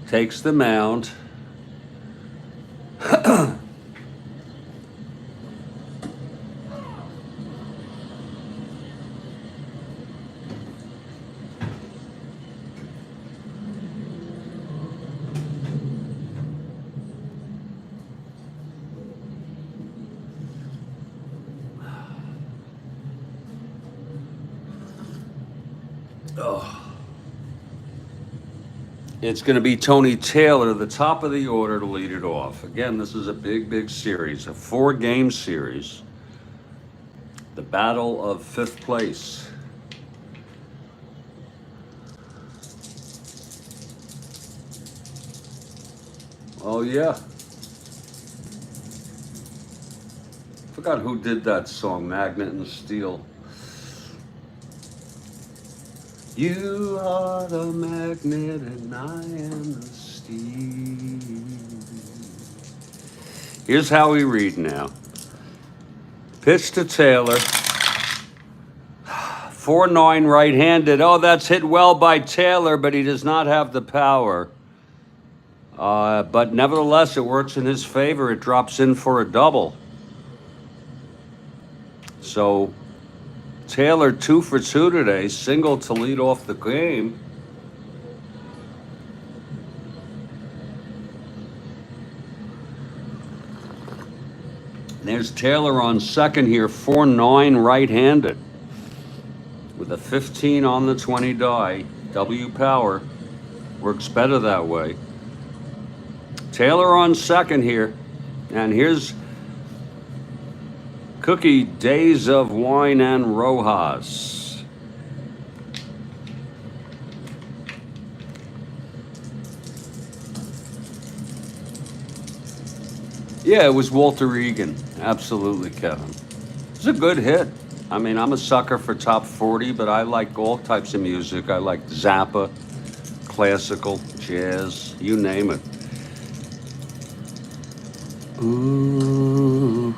takes the mound. It's going to be Tony Taylor, the top of the order, to lead it off. Again, this is a big series, a 4-game series. The battle of 5th place. Oh, yeah. Forgot who did that song, Magnet and Steel. You are the magnet and I am the steel. Here's how we read now. Pitch to Taylor. 4-9 right-handed. Oh, that's hit well by Taylor, but he does not have the power. But nevertheless, it works in his favor. It drops in for a double. So Taylor 2 for 2 today, single to lead off the game. There's Taylor on second here, 4-9 right-handed. With a 15 on the 20 die. W power. Works better that way. Taylor on second here. And here's Cookie, Days of Wine and Rojas. Yeah, it was Walter Egan. Absolutely, Kevin. It's a good hit. I mean, I'm a sucker for top 40, but I like all types of music. I like Zappa, classical, jazz, you name it. Ooh.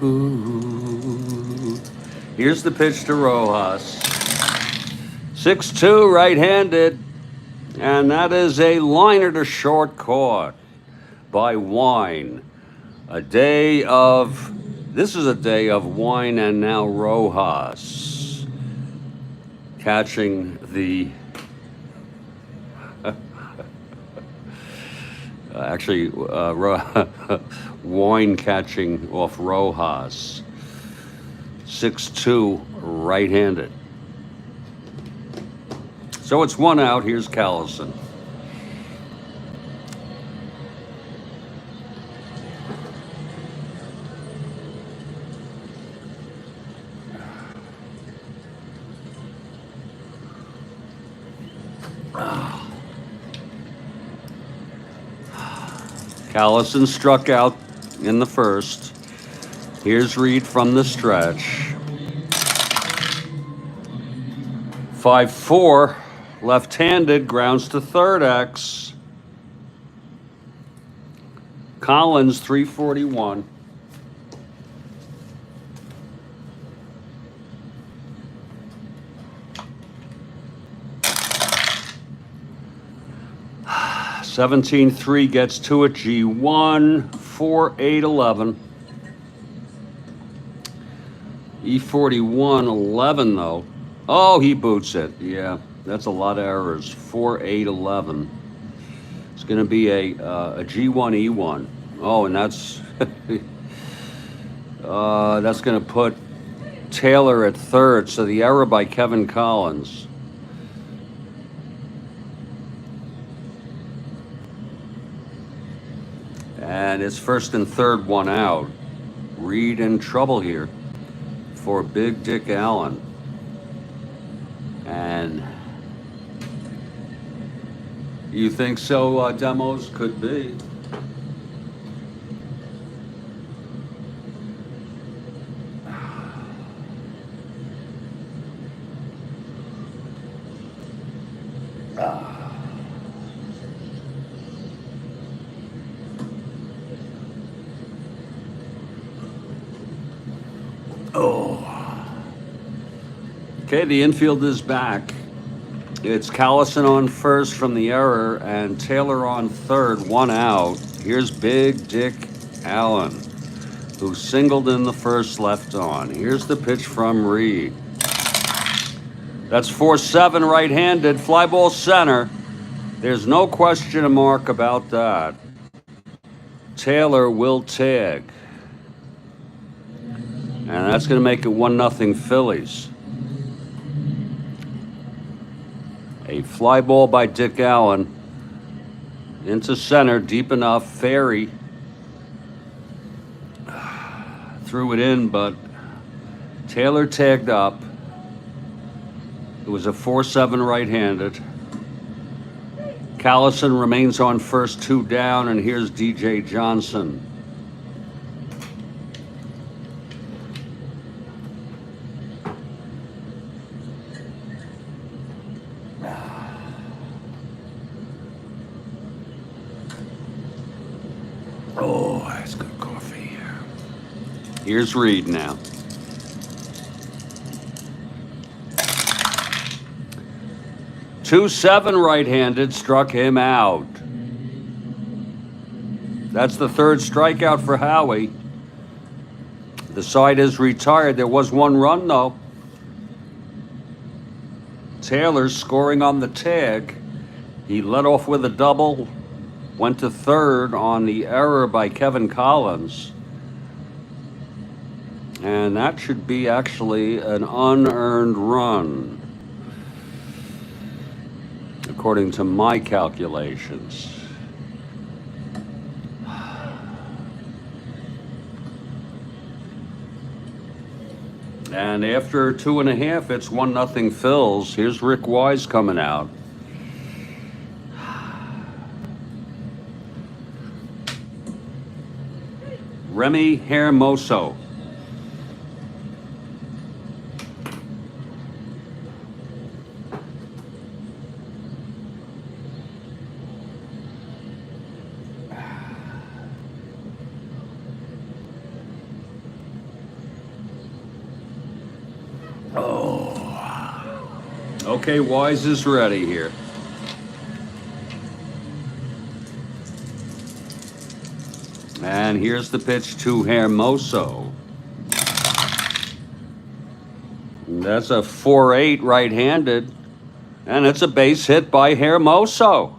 Here's the pitch to Rojas. 6-2 right-handed. And that is a liner to short caught by Wine. This is a day of Wine and now Rojas. Catching the Wine catching off Rojas. 6-2 right-handed. So it's 1 out. Here's Callison. Callison struck out in the first. Here's Reed from the stretch. 5-4, left-handed, grounds to third X. Collins, 341. $17-3 gets to it. G1, 4-8-11. E41, 11 though. Oh, he boots it. Yeah, that's a lot of errors. 4-8-11. It's going to be a G1, E1. Oh, and that's that's going to put Taylor at third. So the error by Kevin Collins. And it's first and third, 1 out. Reed in trouble here for Big Dick Allen. And you think so, Demos? Could be. Okay, the infield is back. It's Callison on first from the error and Taylor on third, 1 out. Here's Big Dick Allen, who singled in the first, left on. Here's the pitch from Reed. That's 4-7 right-handed, fly ball center. There's no question mark about that. Taylor will tag. And that's going to make it 1-0 Phillies. A fly ball by Dick Allen into center, deep enough. Ferry threw it in, but Taylor tagged up. It was a 4-7 right-handed. Callison remains on first, 2 down, and here's DJ Johnson. Oh, that's good coffee. Here's Reed now. .27 right-handed, struck him out. That's the third strikeout for Howie. The side is retired. There was 1 run though. Taylor scoring on the tag. He led off with a double. Went to third on the error by Kevin Collins. And that should be actually an unearned run, according to my calculations. And after 2.5, it's 1-0 Phils. Here's Rick Wise coming out. Remy Hermoso. Okay, Wise is ready here. And here's the pitch to Hermoso. That's a 4-8 right-handed, and it's a base hit by Hermoso.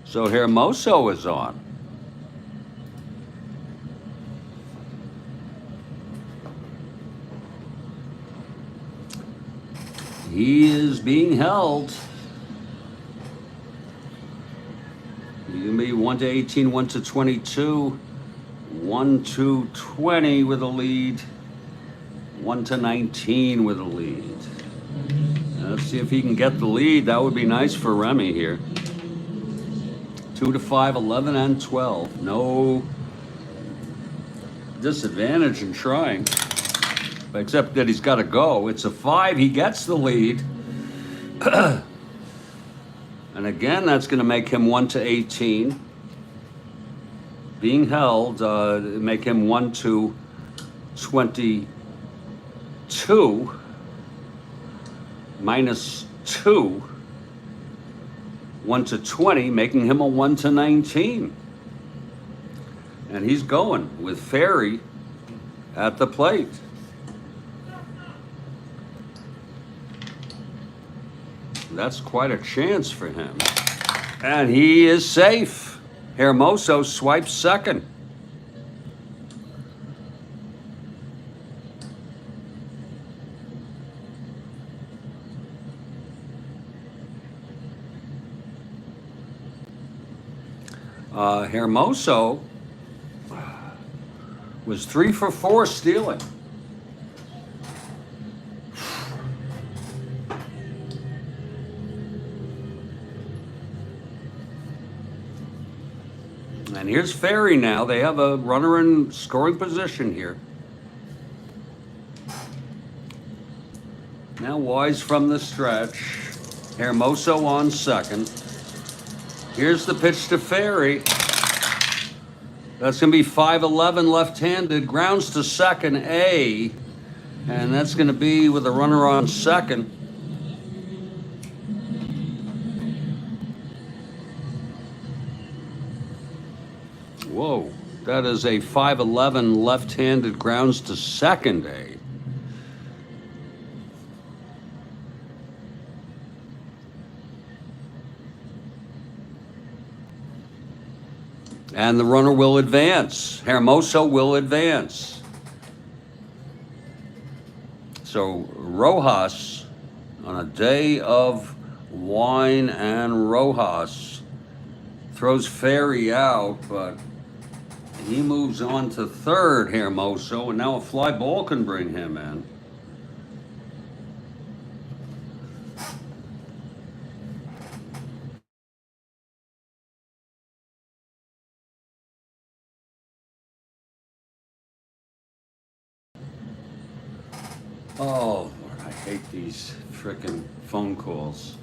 So Hermoso is on. He is being held. You can be 1 to 18, 1 to 22, 1 to 20 with a lead, 1 to 19 with a lead. Let's see if he can get the lead. That would be nice for Remy here. 2 to 5, 11 and 12. No disadvantage in trying, except that he's got to go. It's a 5. He gets the lead. And again, that's going to make him 1 to 18. Being held, make him 1 to 22. Minus 2. 1 to 20, making him a 1 to 19. And he's going with Ferry at the plate. That's quite a chance for him. And he is safe. Hermoso swipes second. Hermoso was 3 for 4 stealing. And here's Ferry now. They have a runner in scoring position here. Now Wise from the stretch. Hermoso on second. Here's the pitch to Ferry. That's going to be 5-11 left-handed. Grounds to second, A. And that's going to be with a runner on second. Whoa, that is a 5-11 left-handed grounds to second, A. And the runner will advance. Hermoso will advance. So Rojas, on a day of wine and Rojas, throws Ferry out, but he moves on to third, Hermoso, and now a fly ball can bring him in. Oh, Lord, I hate these frickin' phone calls.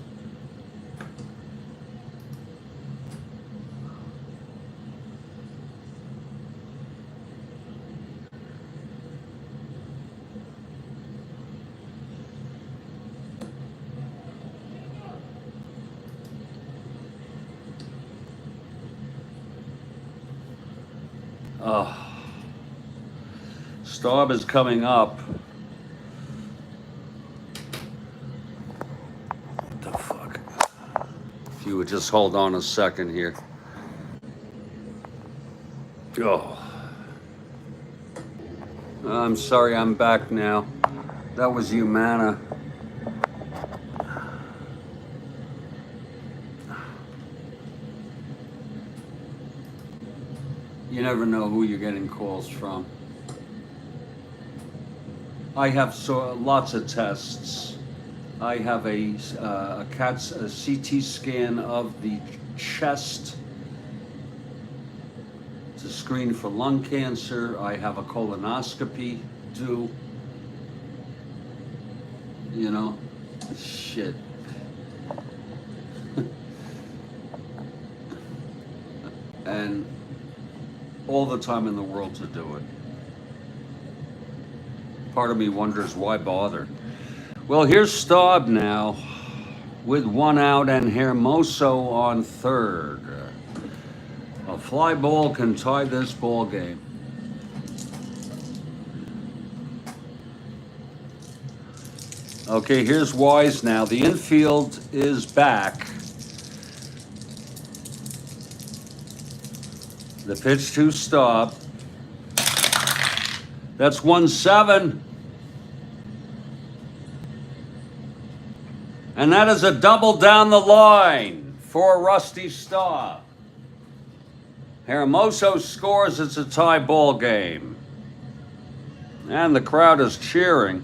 Oh. Staub is coming up. What the fuck? If you would just hold on a second here. Oh. I'm sorry, I'm back now. That was Humana. You never know who you're getting calls from. I have lots of tests. I have a CT scan of the chest to screen for lung cancer. I have a colonoscopy due. You know, shit. And all the time in the world to do it. Part of me wonders why bother. Well, here's Staub now with 1 out and Hermoso on third. A fly ball can tie this ball game. Okay, here's Wise now. The infield is back. The pitch to Staub. That's 1-7. And that is a double down the line for Rusty Staub. Hermoso scores, it's a tie ball game. And the crowd is cheering.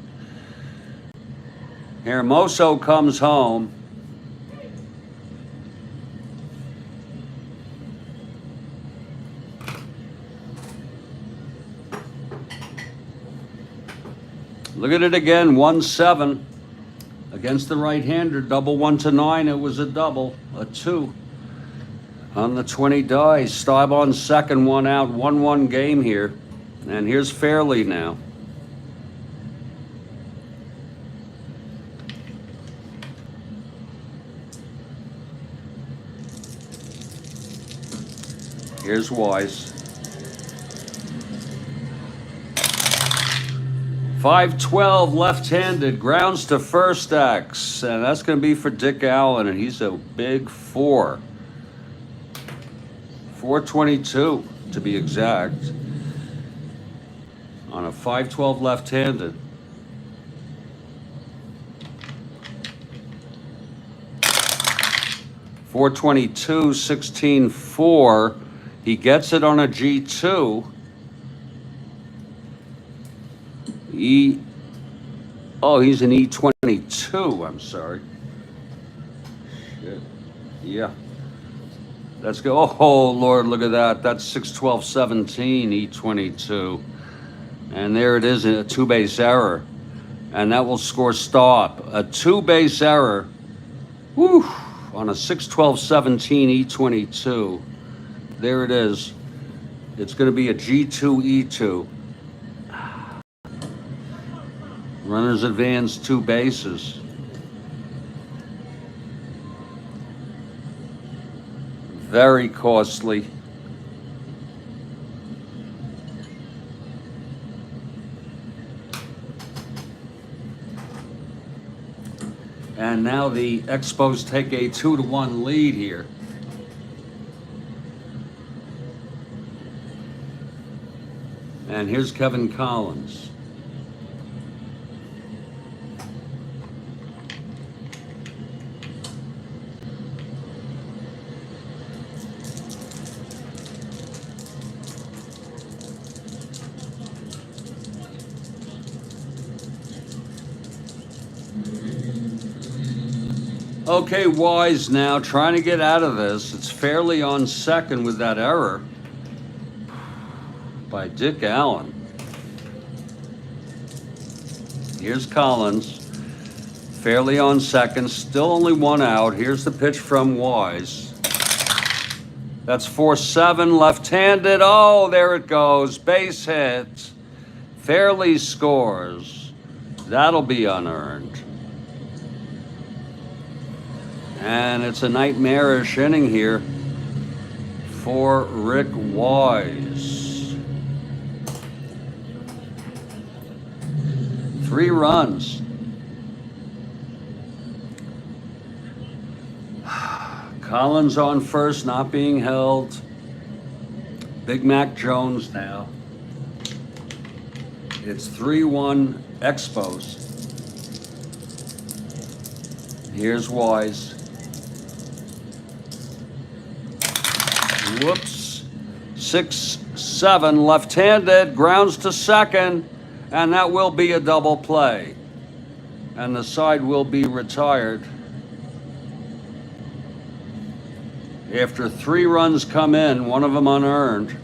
Hermoso comes home. Look at it again, 1-7 against the right-hander. Double 1 to 9, it was a double, a 2. On the 20 dice, Staub on second, 1 out, 1-1 game here. And here's Fairley now. Here's Wise. 5-12 left-handed, grounds to first X, and that's going to be for Dick Allen, and he's a big 4. 422 to be exact, on a 5-12 left-handed. .422, 16-4. He gets it on a G2. Oh, he's an E22, I'm sorry. Shit. Yeah. Let's go. Oh, Lord, look at that. That's 6-12-17, E22. And there it is, a 2-base error. And that will score Staub. A 2-base error. Whew. On a 6-12-17 E22. There it is. It's going to be a G2 E2. Runners advance 2 bases. Very costly. And now the Expos take a 2-1 lead here. And here's Kevin Collins. Okay, Wise now trying to get out of this. It's Fairley on second with that error by Dick Allen. Here's Collins. Fairley on second, still only 1 out. Here's the pitch from Wise. That's 4-7 left-handed. Oh, there it goes. Base hit. Fairley scores. That'll be unearned. And it's a nightmarish inning here for Rick Wise. 3 runs. Collins on first, not being held. Big Mac Jones now. It's 3-1 Expos. Here's Wise. Whoops. 6-7 left-handed, grounds to second, and that will be a double play. And the side will be retired. After 3 runs come in, 1 of them unearned,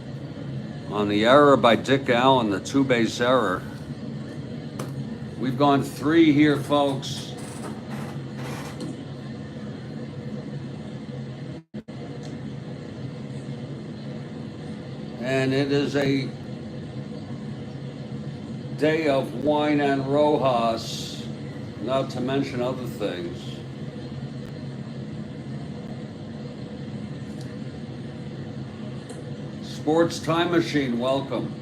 on the error by Dick Allen, the 2-base error. We've gone 3 here, folks. And it is a day of wine and Rojas, not to mention other things. Sports Time Machine, welcome.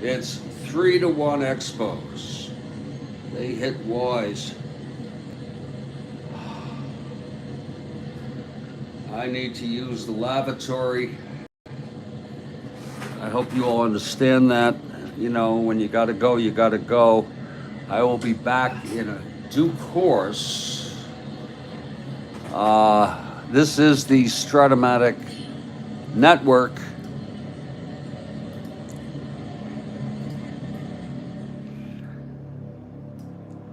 It's 3-1 Expos. They hit Wise. I need to use the lavatory. I hope you all understand that. You know, when you gotta go, you gotta go. I will be back in due course, this is the Strat-O-Matic network.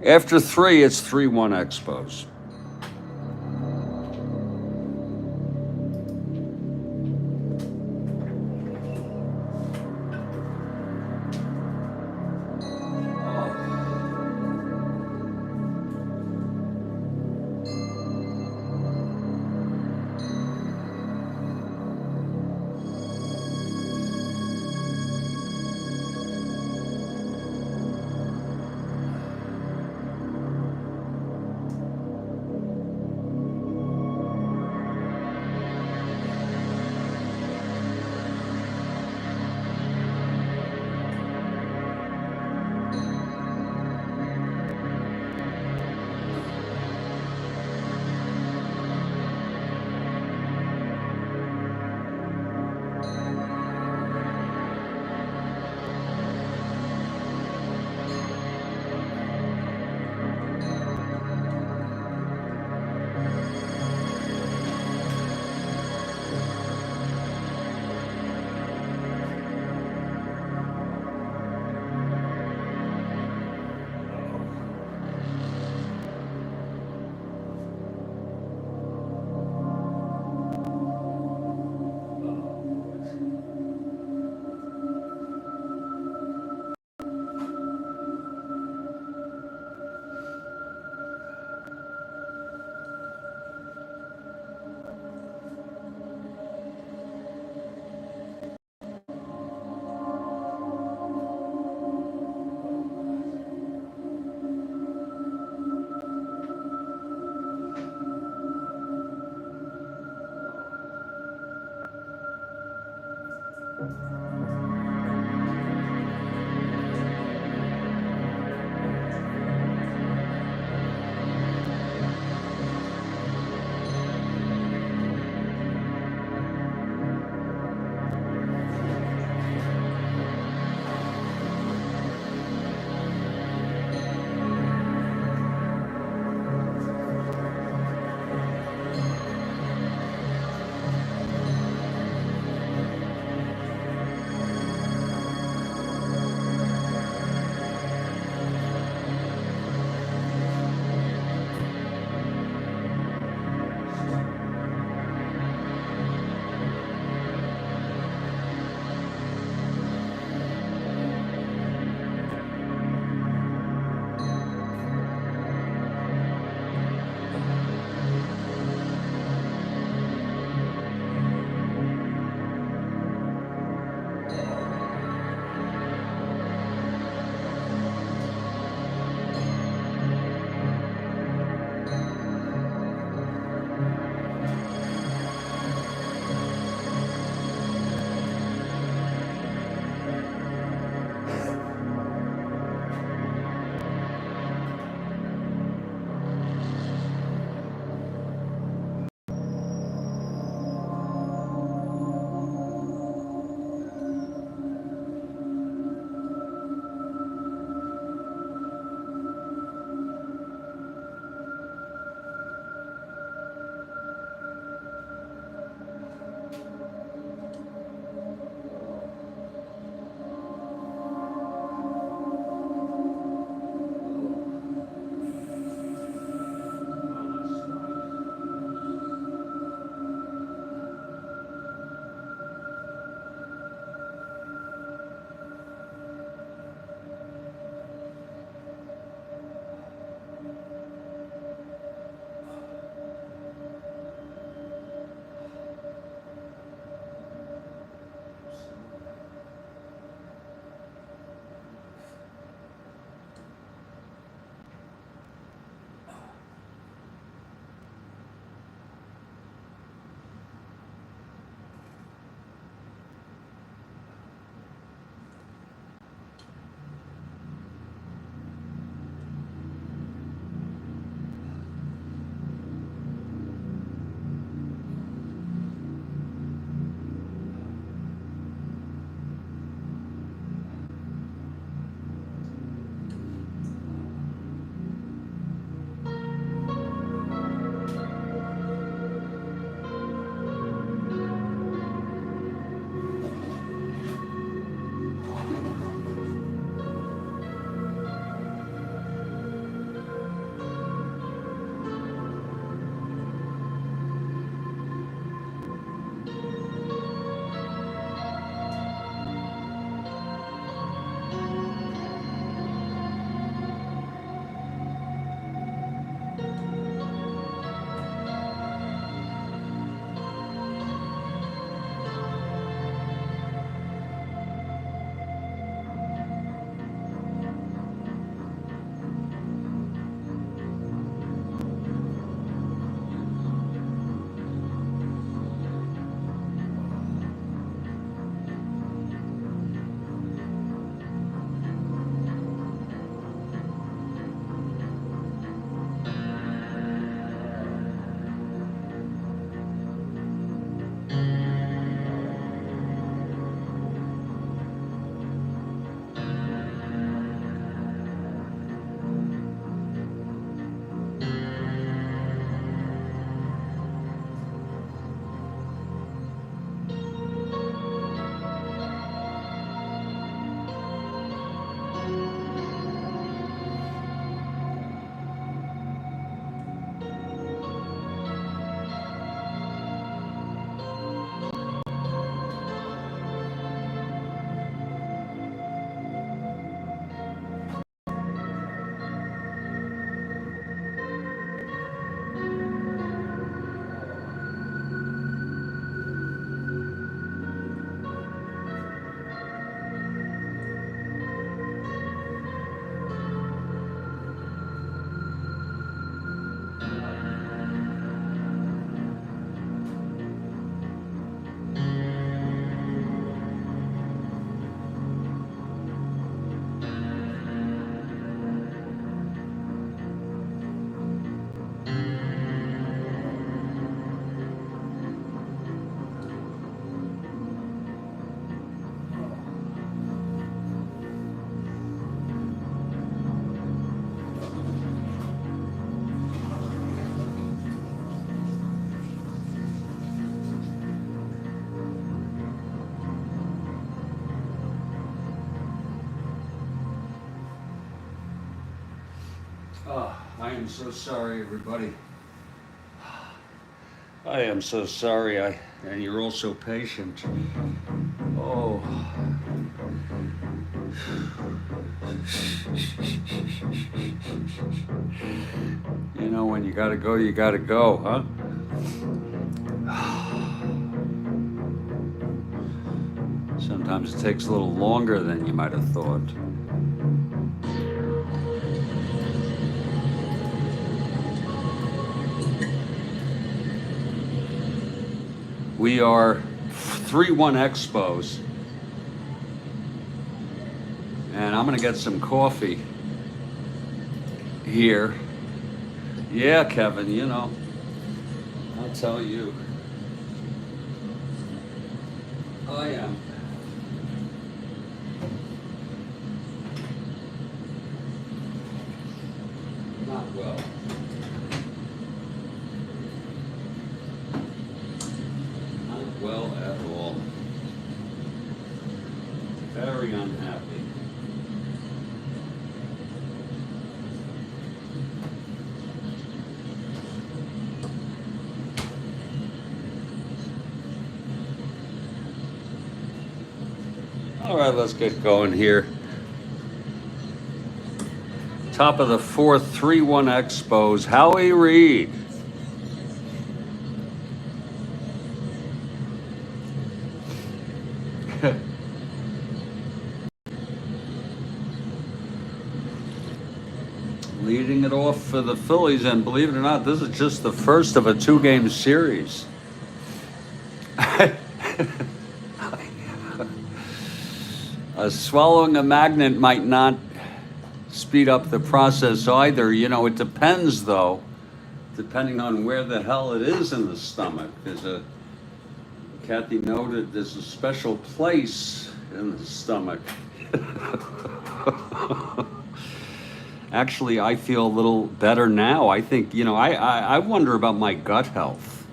After 3, it's 3-1 Expos. I am so sorry, everybody. I am so sorry. And you're all so patient. Oh. You know, when you gotta go, you gotta go, huh? Sometimes it takes a little longer than you might have thought. We are 3-1 Expos. And I'm gonna get some coffee here. Yeah, Kevin, you know, I'll tell you. I am. Not well. Not well at all. Very unhappy. All right, let's get going here. Top of the fourth, 3-1 Expos. Howie Reed. Leading it off for the Phillies, and believe it or not, this is just the first of a 2-game series. Swallowing a magnet might not speed up the process either. You know, it depends, though, depending on where the hell it is in the stomach. Kathy noted there's a special place in the stomach. Actually, I feel a little better now. I think, you know, I wonder about my gut health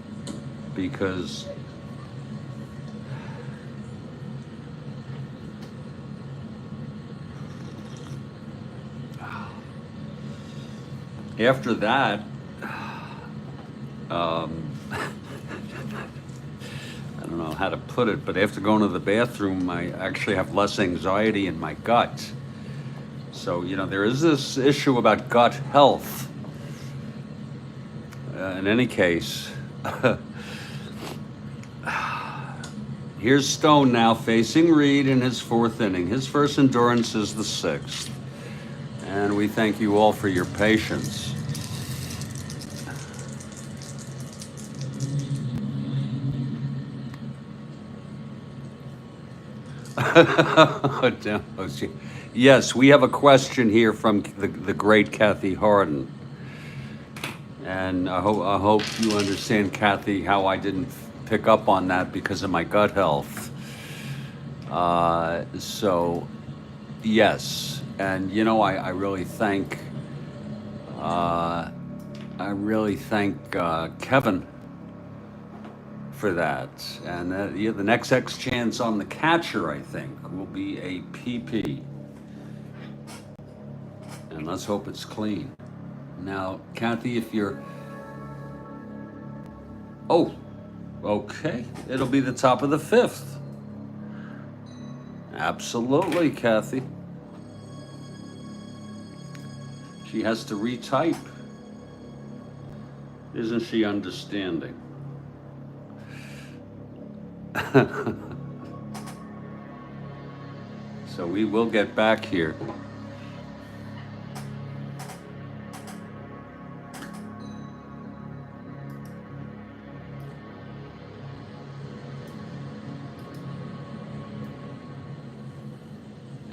because after that, I don't know how to put it, but after going to the bathroom, I actually have less anxiety in my gut. So, you know, there is this issue about gut health. In any case, here's Stone now facing Reed in his fourth inning. His first endurance is the sixth. And we thank you all for your patience. Yes, we have a question here from the great Kathy Harden. And I hope you understand, Kathy, how I didn't pick up on that because of my gut health. So, yes. And, you know, I really thank Kevin for that. And the next X chance on the catcher, I think, will be a PP. And let's hope it's clean. Now, Kathy, if you're... Oh, okay. It'll be the top of the fifth. Absolutely, Kathy. She has to retype. Isn't she understanding? So we will get back here.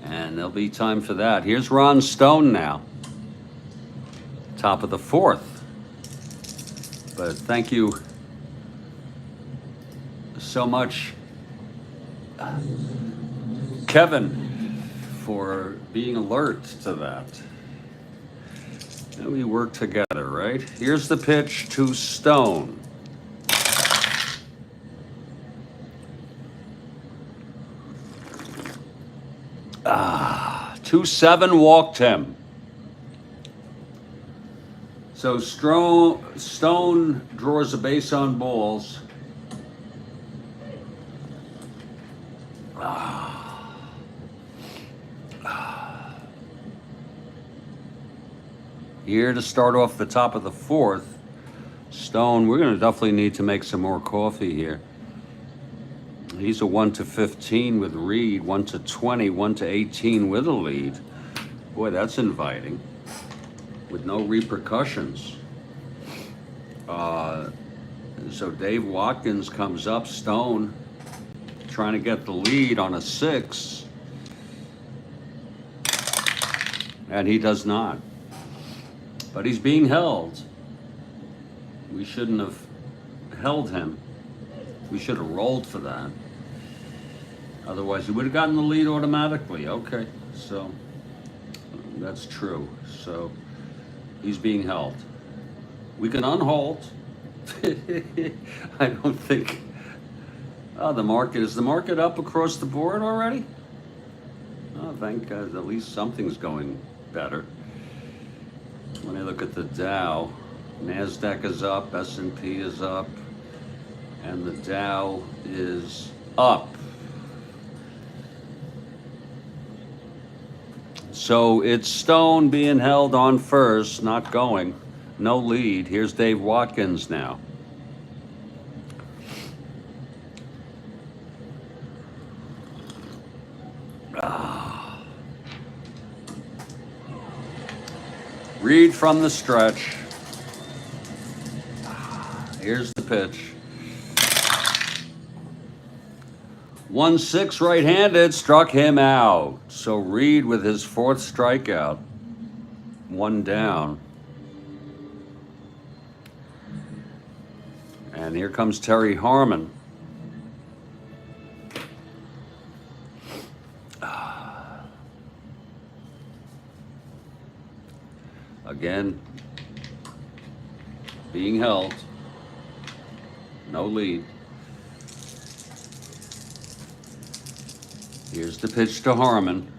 And there'll be time for that. Here's Ron Stone now. Top of the fourth. But thank you so much, Kevin, for being alert to that. And we work together, right? Here's the pitch to Stone. Ah, 2-7 walked him. So Stone draws a base on balls. Here to start off the top of the fourth. Stone, we're going to definitely need to make some more coffee here. He's a 1-15 with Reed, 1-20, 1-18 with a lead. Boy, that's inviting. With no repercussions. So Dave Watkins comes up, Stone, trying to get the lead on a 6. And he does not. But he's being held. We shouldn't have held him. We should have rolled for that. Otherwise, he would have gotten the lead automatically. Okay, so that's true. So he's being held. We can unhold. I don't think. Oh, is the market up across the board already? Oh, thank God. At least something's going better. When I look at the Dow, NASDAQ is up, S&P is up, and the Dow is up. So it's Stone being held on first, not going. No lead. Here's Dave Watkins now. Reed from the stretch. Here's the pitch. 1-6 right-handed, struck him out. So Reed with his 4th strikeout. 1 down. And here comes Terry Harmon. Again, being held. No lead. Here's the pitch to Harmon.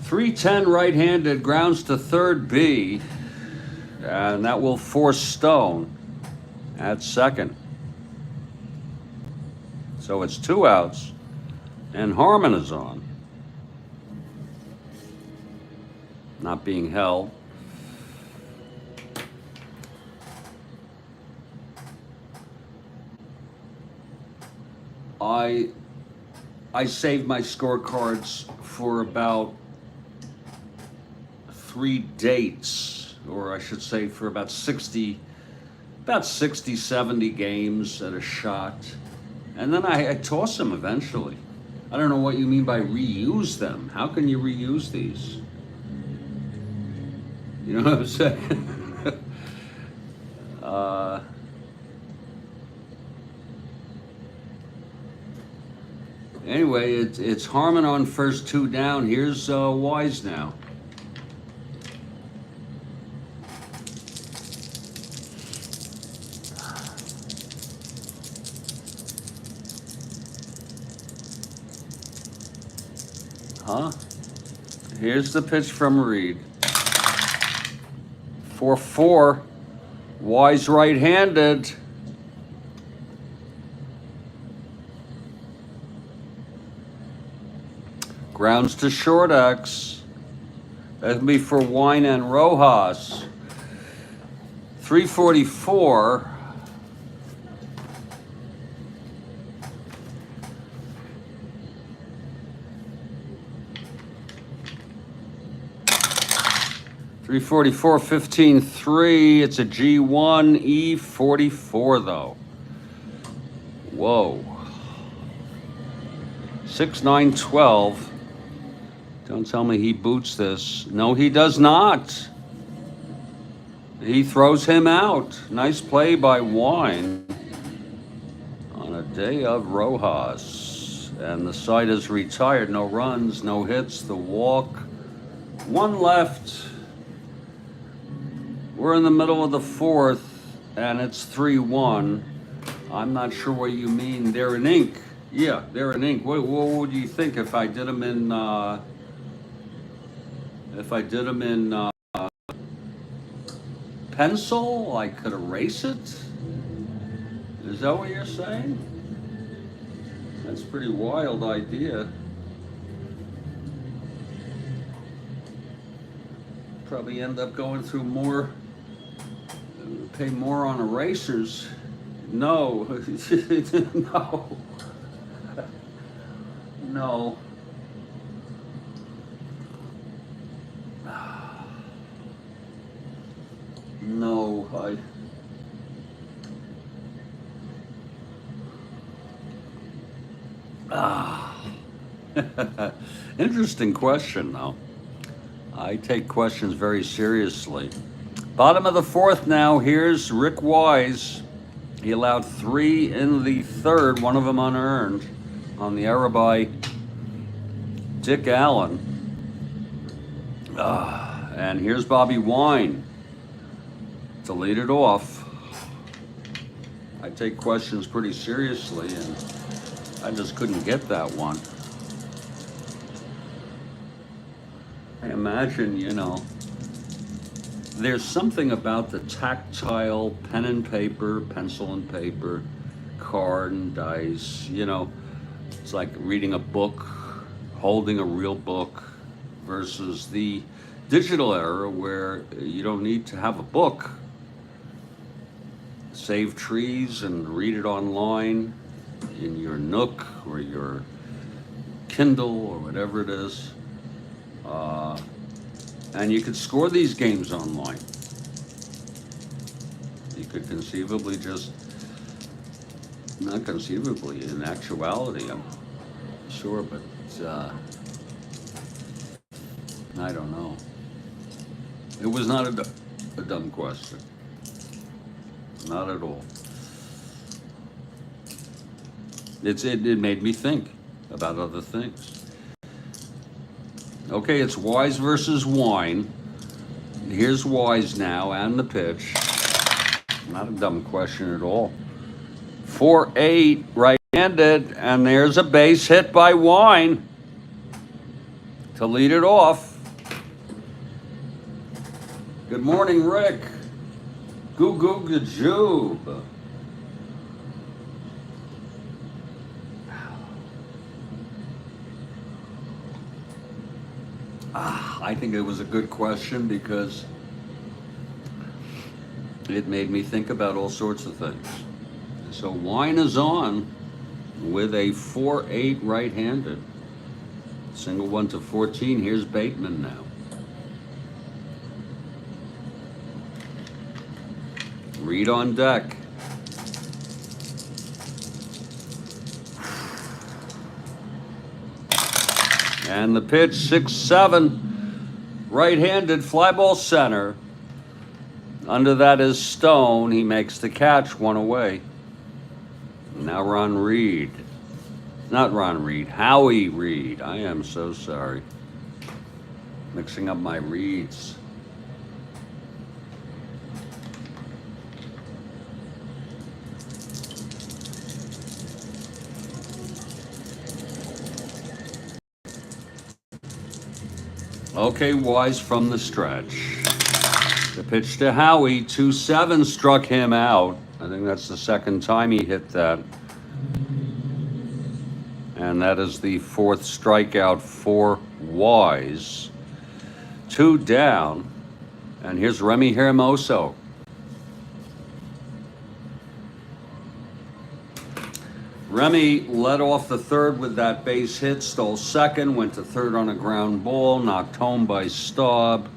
3-10 right-handed, grounds to third B, and that will force Stone at second. So it's 2 outs, and Harmon is on. Not being held. I saved my scorecards for about 3 dates, or I should say for about 60, 70 games at a shot. And then I toss them eventually. I don't know what you mean by reuse them. How can you reuse these? You know what I'm saying? Anyway, it's Harmon on first, 2 down. Here's Wise now. Here's the pitch from Reed. 4-4. Wise right-handed. Grounds to short X. That'll be for Wine and Rojas. 344. .344, 15-3. It's a G1 E44 though. Whoa. 6-9-12. Don't tell me he boots this. No, he does not. He throws him out. Nice play by Wine on a day of Rojas. And the side is retired. No runs, no hits, the walk. 1 left. We're in the middle of the 4th, and it's 3-1. I'm not sure what you mean. They're in ink. Yeah, they're in ink. What would you think if I did them in pencil, I could erase it. Is that what you're saying? That's a pretty wild idea. Probably end up going through more, pay more on erasers. No, no, no. No, Interesting question, though. I take questions very seriously. Bottom of the fourth now. Here's Rick Wise. He allowed 3 in the third, one of them unearned, on the error by Dick Allen. And here's Bobby Wine to lead it off. I take questions pretty seriously, and I just couldn't get that one. I imagine, there's something about the tactile pen and paper, pencil and paper, card and dice, it's like reading a book, holding a real book, versus the digital era where you don't need to have a book. Save trees and read it online in your Nook or your Kindle or whatever it is. And you could score these games online. You could conceivably not conceivably, in actuality, I'm sure, but I don't know. It was not a dumb question. Not at all. It made me think about other things. Okay, it's Wise versus Wine. Here's Wise now and the pitch. Not a dumb question at all. 4-8, right-handed, and there's a base hit by Wine to lead it off. Good morning, Rick. Goo goo gajoob. I think it was a good question because it made me think about all sorts of things. So Wine is on with a 4-8 right-handed. Single 1 to 14. Here's Bateman now. Read on deck. And the pitch, 6-7, right-handed, fly ball center. Under that is Stone. He makes the catch, 1 away. Now Ron Reed. Not Ron Reed, Howie Reed. I am so sorry. Mixing up my reads. Okay, Wise from the stretch. The pitch to Howie, 2-7 struck him out. I think that's the second time he hit that. And that is the 4th strikeout for Wise. 2 down. And here's Remy Hermoso. Remy led off the third with that base hit, stole second, went to third on a ground ball, knocked home by Staub,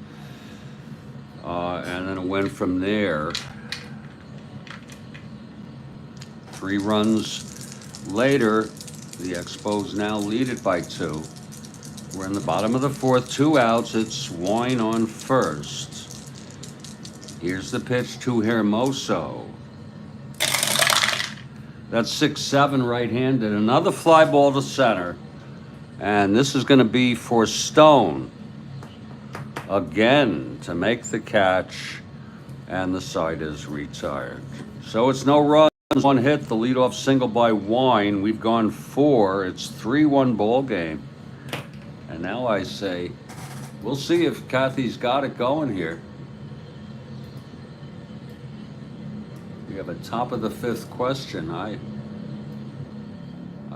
and then it went from there. 3 runs later, the Expos now lead it by 2. We're in the bottom of the 4th, 2 outs. It's Wine on first. Here's the pitch to Hermoso. That's 6-7 right-handed. Another fly ball to center. And this is going to be for Stone. Again to make the catch. And the side is retired. So it's no runs, 1 hit. The leadoff single by Wine. We've gone 4. It's 3-1 ball game. And now I say, we'll see if Kathy's got it going here. have a top of the fifth question. I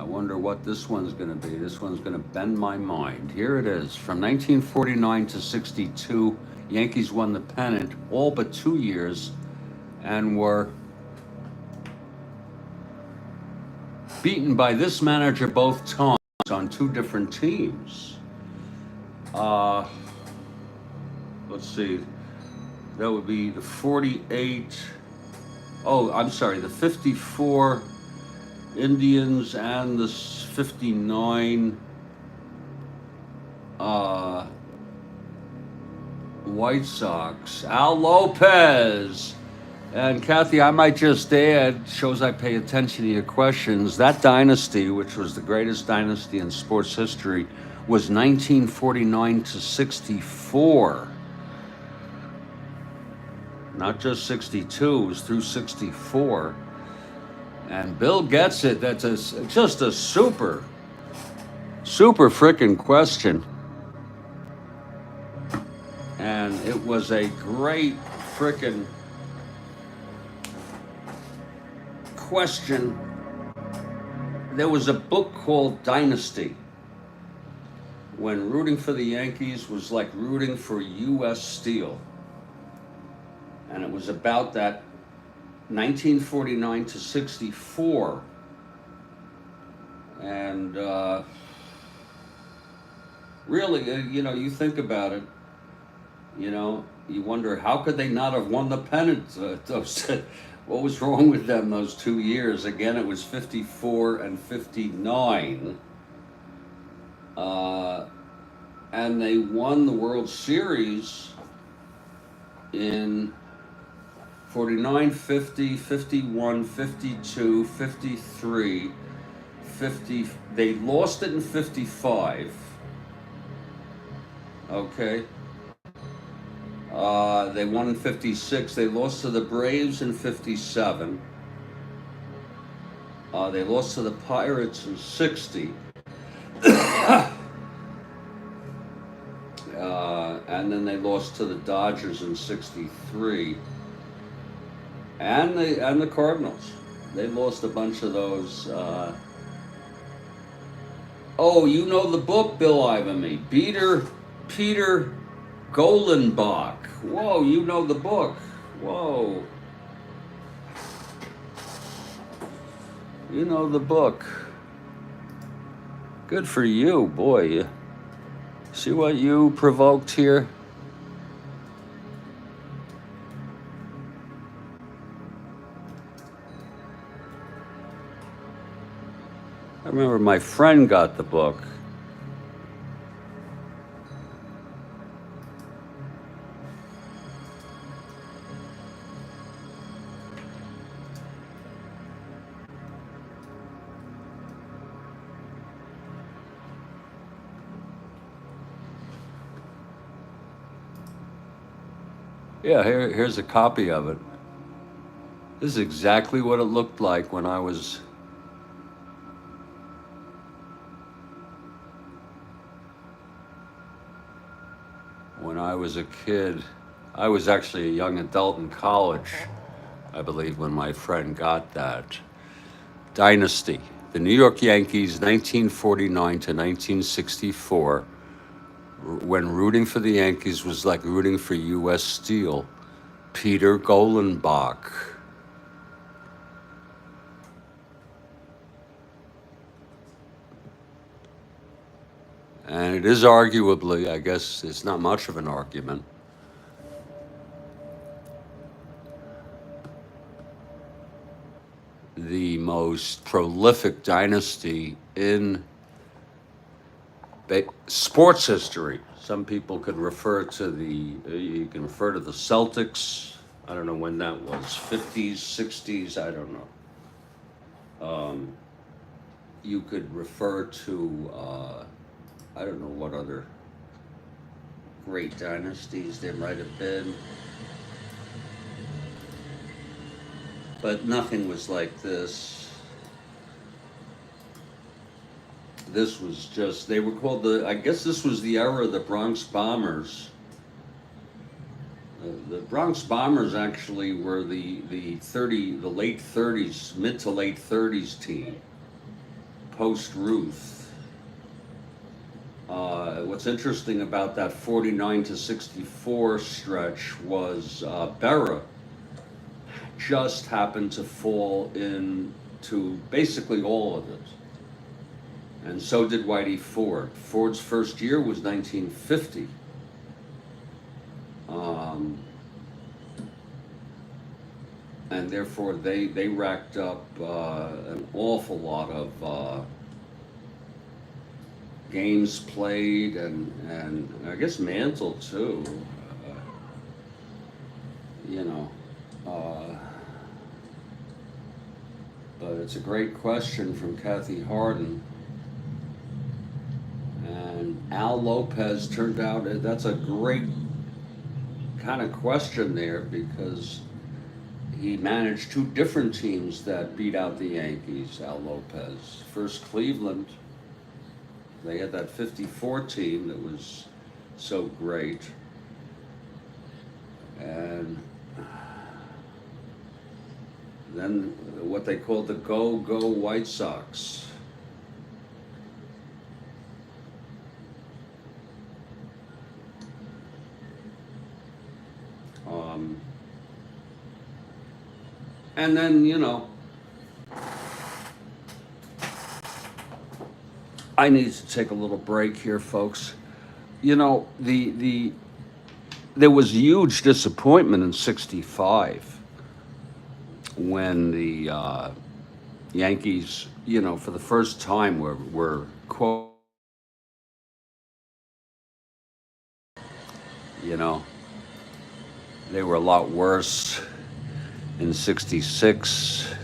wonder what this one's going to be. This one's going to bend my mind. Here it is. From 1949 to 62, Yankees won the pennant all but 2 years and were beaten by this manager both times on two different teams. Let's see. That would be the 48. Oh, I'm sorry, the 54 Indians and the 59 White Sox. Al Lopez. And Kathy, I might just add, shows I pay attention to your questions, that dynasty, which was the greatest dynasty in sports history, was 1949 to 64. Not just 62, it was through 64. And Bill gets it. That's just a super frickin' question. And it was a great frickin' question. There was a book called Dynasty, when rooting for the Yankees was like rooting for U.S. Steel. And it was about that 1949 to 64. And really, you think about it, you wonder how could they not have won the pennant? What was wrong with them those 2 years? Again, it was 54 and 59. And they won the World Series in 49, 50, 51, 52, 53, 50. They lost it in 55. Okay. They won in 56. They lost to the Braves in 57. They lost to the Pirates in 60. And then they lost to the Dodgers in 63. And the Cardinals. They lost a bunch of those. Oh, you know the book, Bill Ivamy. Peter Golenbach. Whoa, you know the book. Whoa. You know the book. Good for you, boy. See what you provoked here? I remember my friend got the book. Yeah, here's a copy of it. This is exactly what it looked like when I was a kid. I was actually a young adult in college, I believe, when my friend got that. Dynasty. The New York Yankees, 1949 to 1964. When rooting for the Yankees was like rooting for U.S. Steel. Peter Golenbach. And it is arguably, I guess it's not much of an argument, the most prolific dynasty in sports history. Some people could refer to you can refer to the Celtics. I don't know when that was, 50s, 60s, I don't know. You could refer to, I don't know what other great dynasties there might have been. But nothing was like this. This was just, they were called I guess this was the era of the Bronx Bombers. The Bronx Bombers actually were the late 30s, mid to late 30s team, post Ruth. What's interesting about that 49 to 64 stretch was Berra just happened to fall into basically all of it. And so did Whitey Ford. Ford's first year was 1950. And therefore they racked up an awful lot of games played, and I guess Mantle too. You know, but it's a great question from Kathy Harden. And Al Lopez turned out, that's a great kind of question there, because he managed two different teams that beat out the Yankees, Al Lopez. First Cleveland, they had that 54 team that was so great. And then what they called the Go White Sox. And then, you know, I need to take a little break here, folks. You know, there was huge disappointment in '65 when the Yankees, you know, for the first time were quote, you know, they were a lot worse in '66,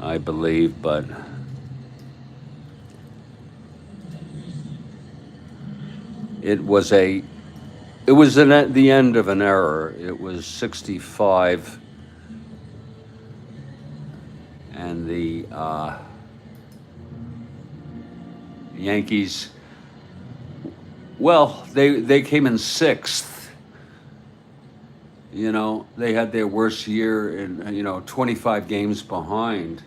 I believe, but it was the end of an era. It was '65, and the Yankees, well, they came in sixth. You know, they had their worst year in, you know, 25 games behind.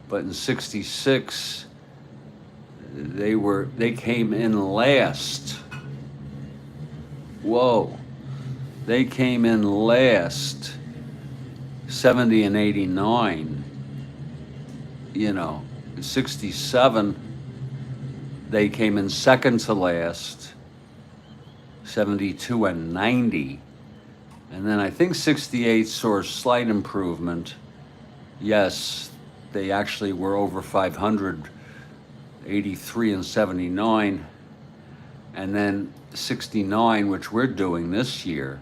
But in '66, they came in last. Whoa. They came in last, 70 and 89. You know, in '67, they came in second to last, 72 and 90. And then I think '68 saw a slight improvement. Yes, they actually were over 500, 83 and 79. And then '69, which we're doing this year,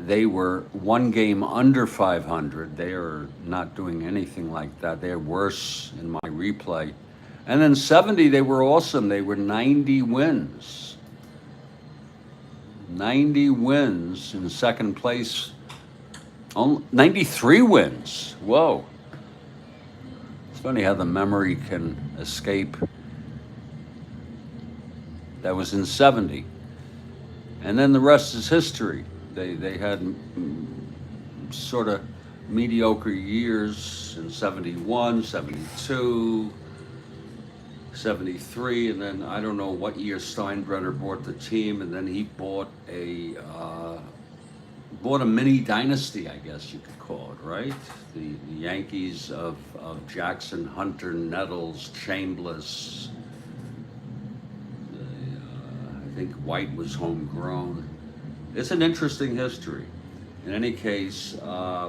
they were one game under 500. They are not doing anything like that. They're worse in my replay. And then '70, they were awesome. They were 90 wins. 90 wins in second place. 93 wins. Whoa. It's funny how the memory can escape. That was in '70. And then the rest is history. They had sort of mediocre years in '71, '72, '73, and then I don't know what year Steinbrenner bought the team, and then he bought a mini dynasty, I guess you could call it, right? The Yankees of Jackson, Hunter, Nettles, Chambliss. I think White was homegrown. It's an interesting history. In any case,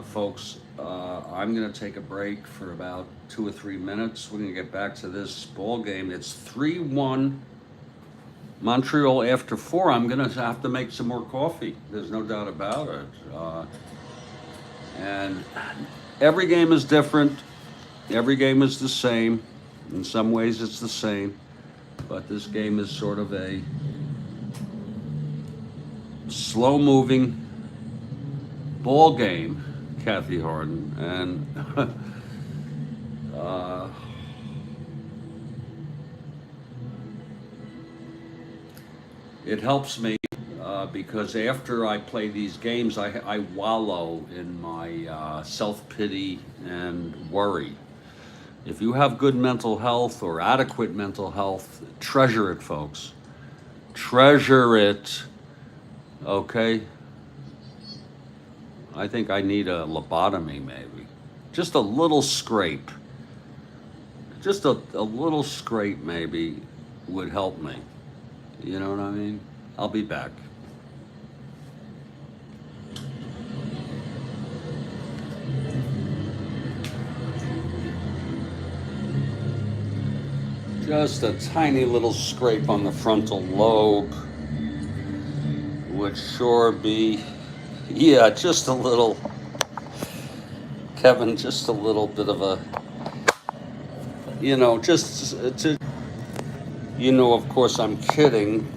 folks, I'm going to take a break for about 2 or 3 minutes. We're going to get back to this ball game. It's 3-1 Montreal after 4. I'm going to have to make some more coffee. There's no doubt about it. And every game is different. Every game is the same. In some ways, it's the same. But this game is sort of a slow-moving ball game, Kathy Harden, and It helps me because after I play these games, I wallow in my self-pity and worry. If you have good mental health or adequate mental health, treasure it, folks. Treasure it, okay? I think I need a lobotomy, maybe. Just a little scrape. Just a little scrape, maybe, would help me. You know what I mean? I'll be back. Just a tiny little scrape on the frontal lobe would sure be, yeah, just a little, Kevin, just a little bit of a, just to, of course I'm kidding,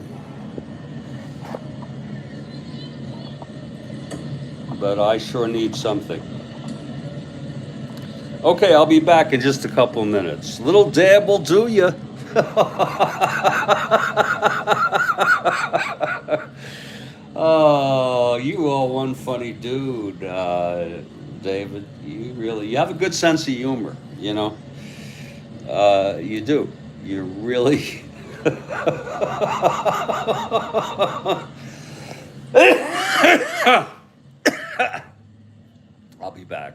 but I sure need something. Okay, I'll be back in just a couple of minutes. Little dab will do ya. Oh, you are one funny dude, David. You have a good sense of humor, you do. You really. I'll be back.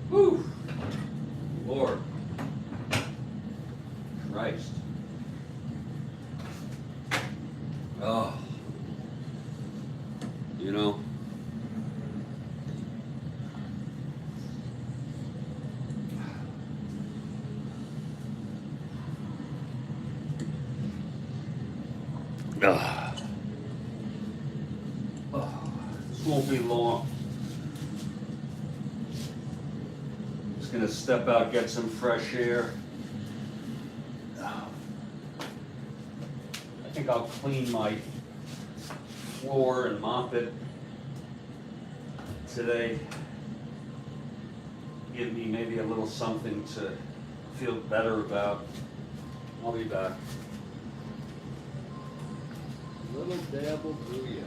Whew. Lord. Christ. Oh. You know. Oh. This won't be long. Just gonna step out, get some fresh air. I think I'll clean my floor and mop it today. Give me maybe a little something to feel better about. I'll be back. Little dab will do ya.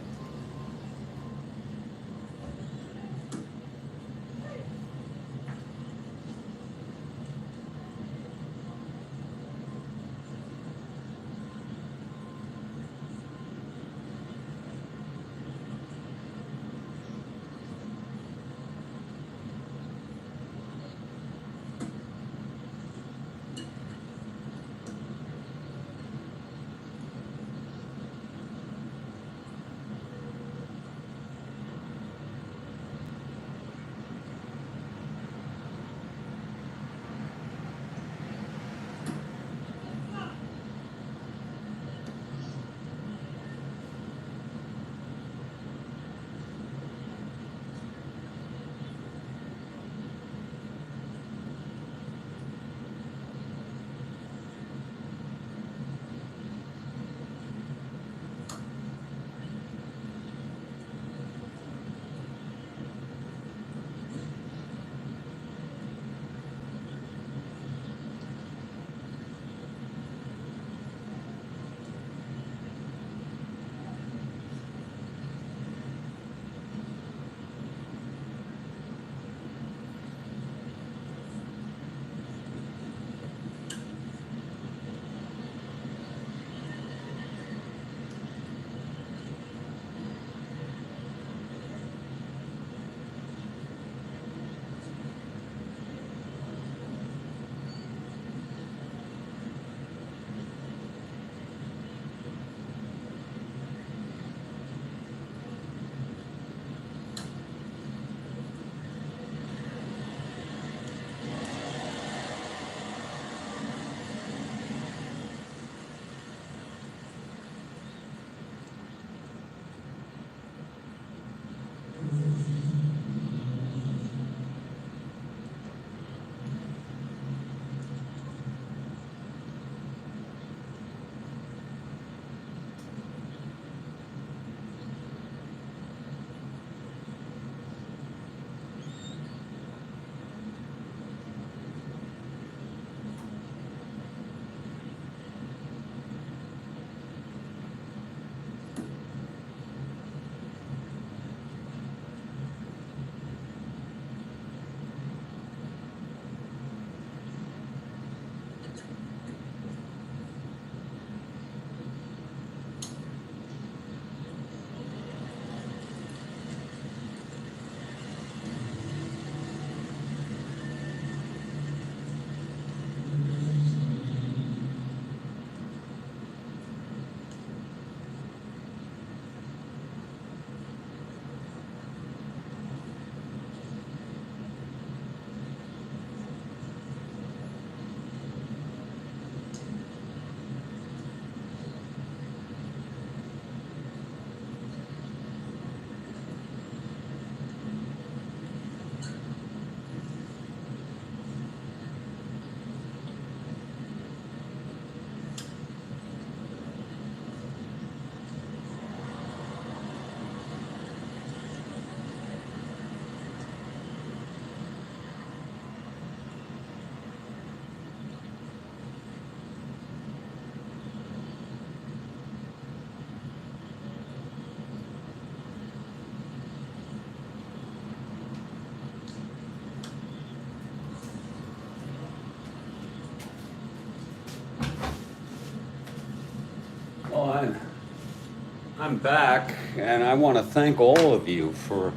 I'm back, and I want to thank all of you for,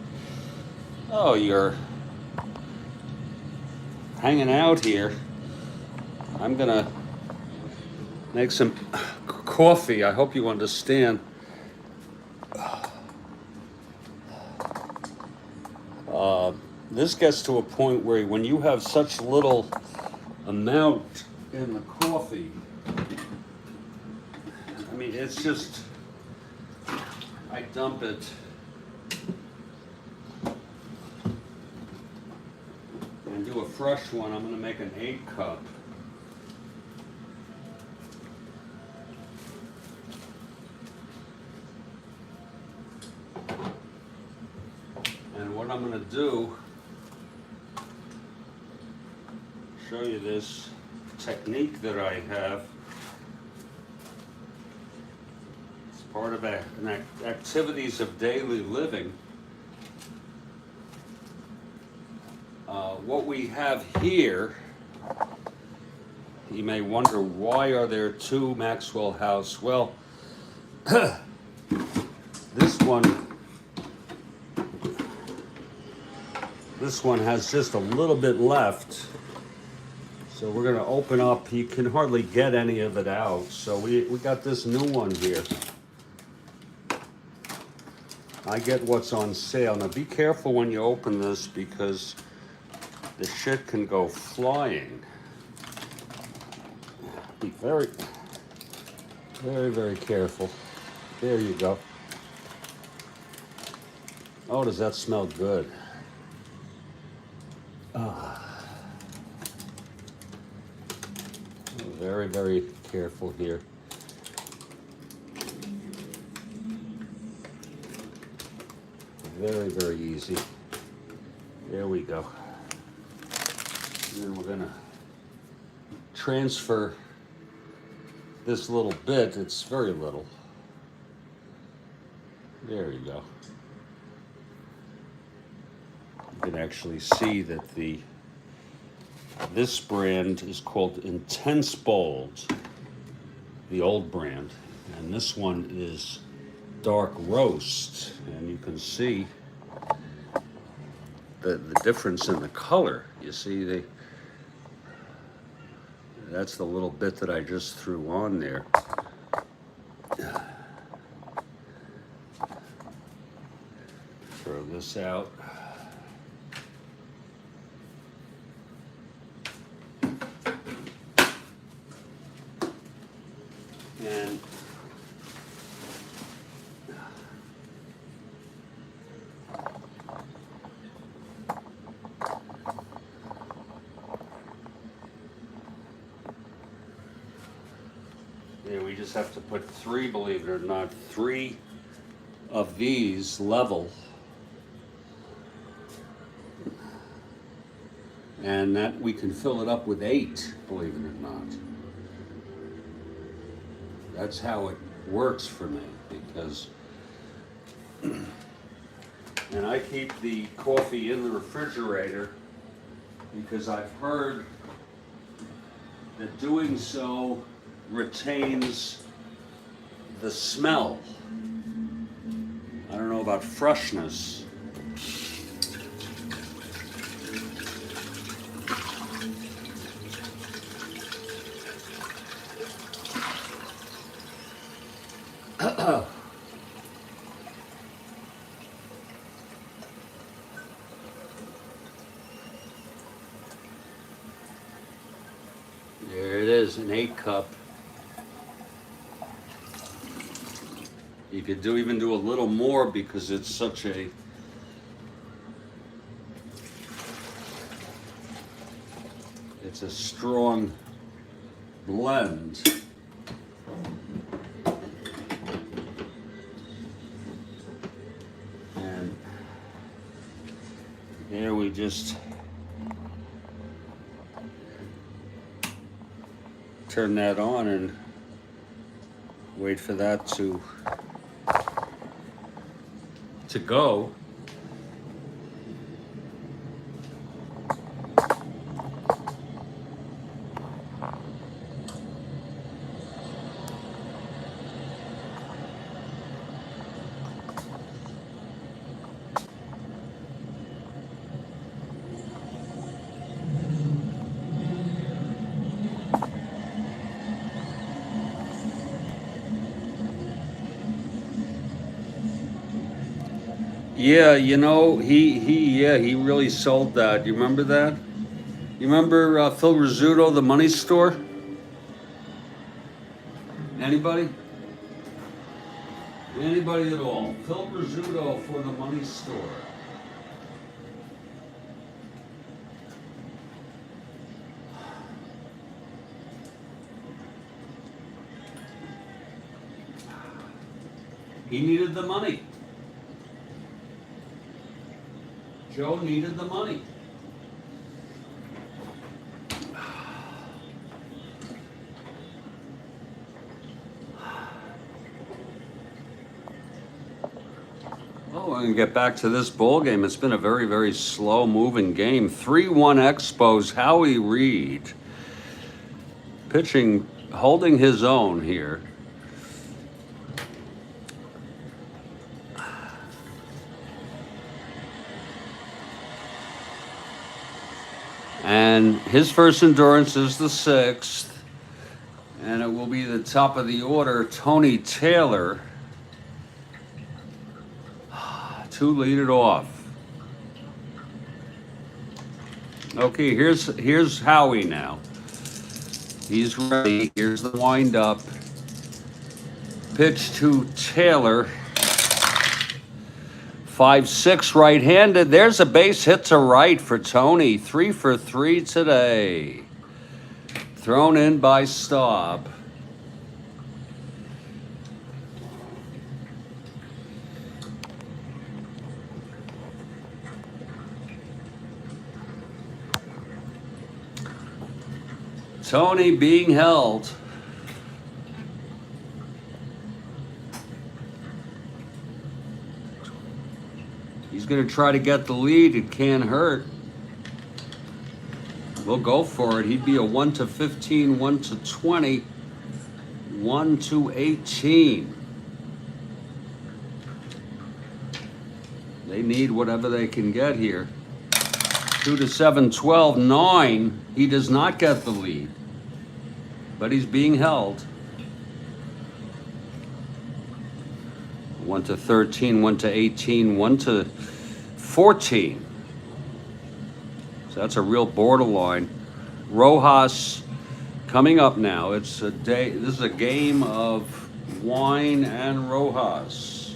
your hanging out here. I'm gonna make some coffee. I hope you understand. This gets to a point where when you have such little amount in the coffee, I mean, it's just, I dump it and do a fresh one. I'm gonna make an 8-cup. And what I'm gonna do, show you this technique that I have. It's part of activities of daily living. What we have here, you may wonder, why are there two Maxwell House? Well, this one has just a little bit left. So we're gonna open up. You can hardly get any of it out. So we got this new one here. I get what's on sale. Now be careful when you open this because the shit can go flying. Be very, very, very careful. There you go. Oh, does that smell good? Very, very careful here. Very, very easy. There we go. And then we're gonna transfer this little bit. It's very little. There you go. You can actually see that this brand is called Intense Bold, the old brand, and this one is Dark Roast, and you can see the difference in the color. You see, that's the little bit that I just threw on there. Throw this out. And yeah, we just have to put 3, believe it or not, 3 of these level. And that we can fill it up with 8, believe it or not. That's how it works for me, because, and I keep the coffee in the refrigerator because I've heard that doing so retains the smell. I don't know about freshness. There it is, an 8-cup. You could even do a little more because it's such a strong blend. And here we just turn that on and wait for that to go. Yeah, you know, he really sold that. You remember that? You remember Phil Rizzuto, the money store? Anybody? Anybody at all? Phil Rizzuto for the money store. He needed the money. Joe needed the money. Oh, I'm going to get back to this bowl game. It's been a very, very slow moving game. 3-1 Expos, Howie Reed pitching, holding his own here. And his first endurance is the 6th. And it will be the top of the order, Tony Taylor, to lead it off. Okay, here's Howie now. He's ready. Here's the windup. Pitch to Taylor. 5-6 right-handed. There's a base hit to right for Tony. 3 for 3 today. Thrown in by Staub. Tony being held. He's going to try to get the lead. It can't hurt. We'll go for it. He'd be a 1 to 15, 1 to 20, 1 to 18. They need whatever they can get here. 2 to 7, 12, 9. He does not get the lead, but he's being held. 1 to 13, 1 to 18, 1 to 14. So that's a real borderline. Rojas coming up now. It's a day. This is a game of Wine and Rojas.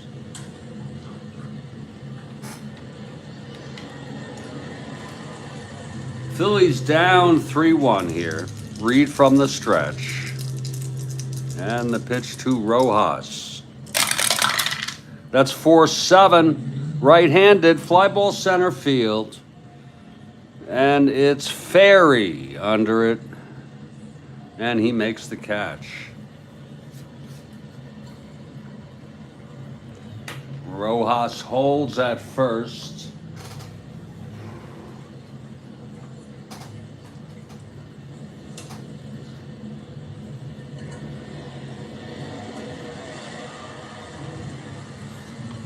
Phillies down 3-1 here. Reed from the stretch. And the pitch to Rojas. That's 4-7. Right-handed. Fly ball center field. And it's Ferry under it. And he makes the catch. Rojas holds at first.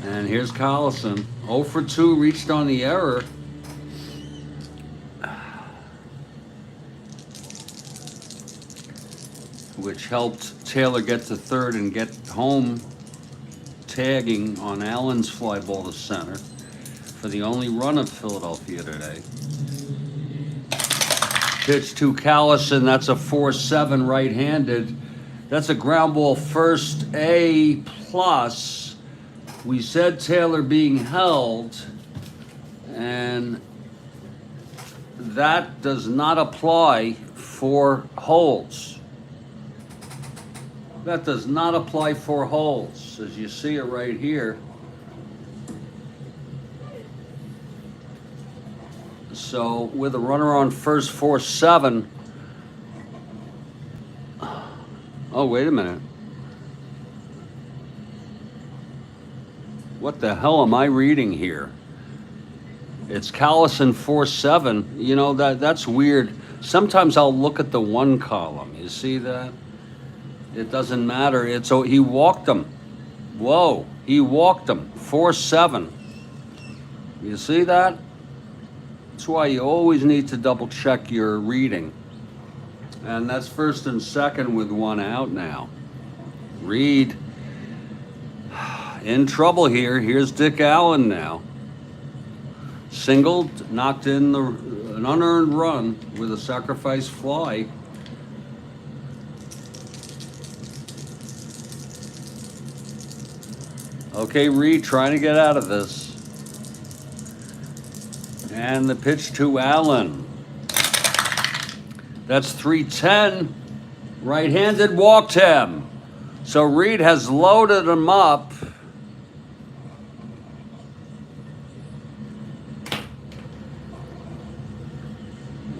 And here's Collison. 0 for 2, reached on the error. Which helped Taylor get to third and get home, tagging on Allen's fly ball to center for the only run of Philadelphia today. Pitch to Collison. That's a 4-7 right-handed. That's a ground ball first, A+. We said Taylor being held, and that does not apply for holds. That does not apply for holds, as you see it right here. So with a runner on first, 4-7. Oh, wait a minute. What the hell am I reading here? It's Collison 4-7. You know, that's weird. Sometimes I'll look at the one column. You see that? It doesn't matter. He walked him. Whoa, he walked him. 4-7. You see that? That's why you always need to double check your reading. And that's first and second with one out now. Reed in trouble here. Here's Dick Allen now. Singled, knocked in an unearned run with a sacrifice fly. Okay, Reed trying to get out of this. And the pitch to Allen. That's 310. Right-handed, walked him. So Reed has loaded him up.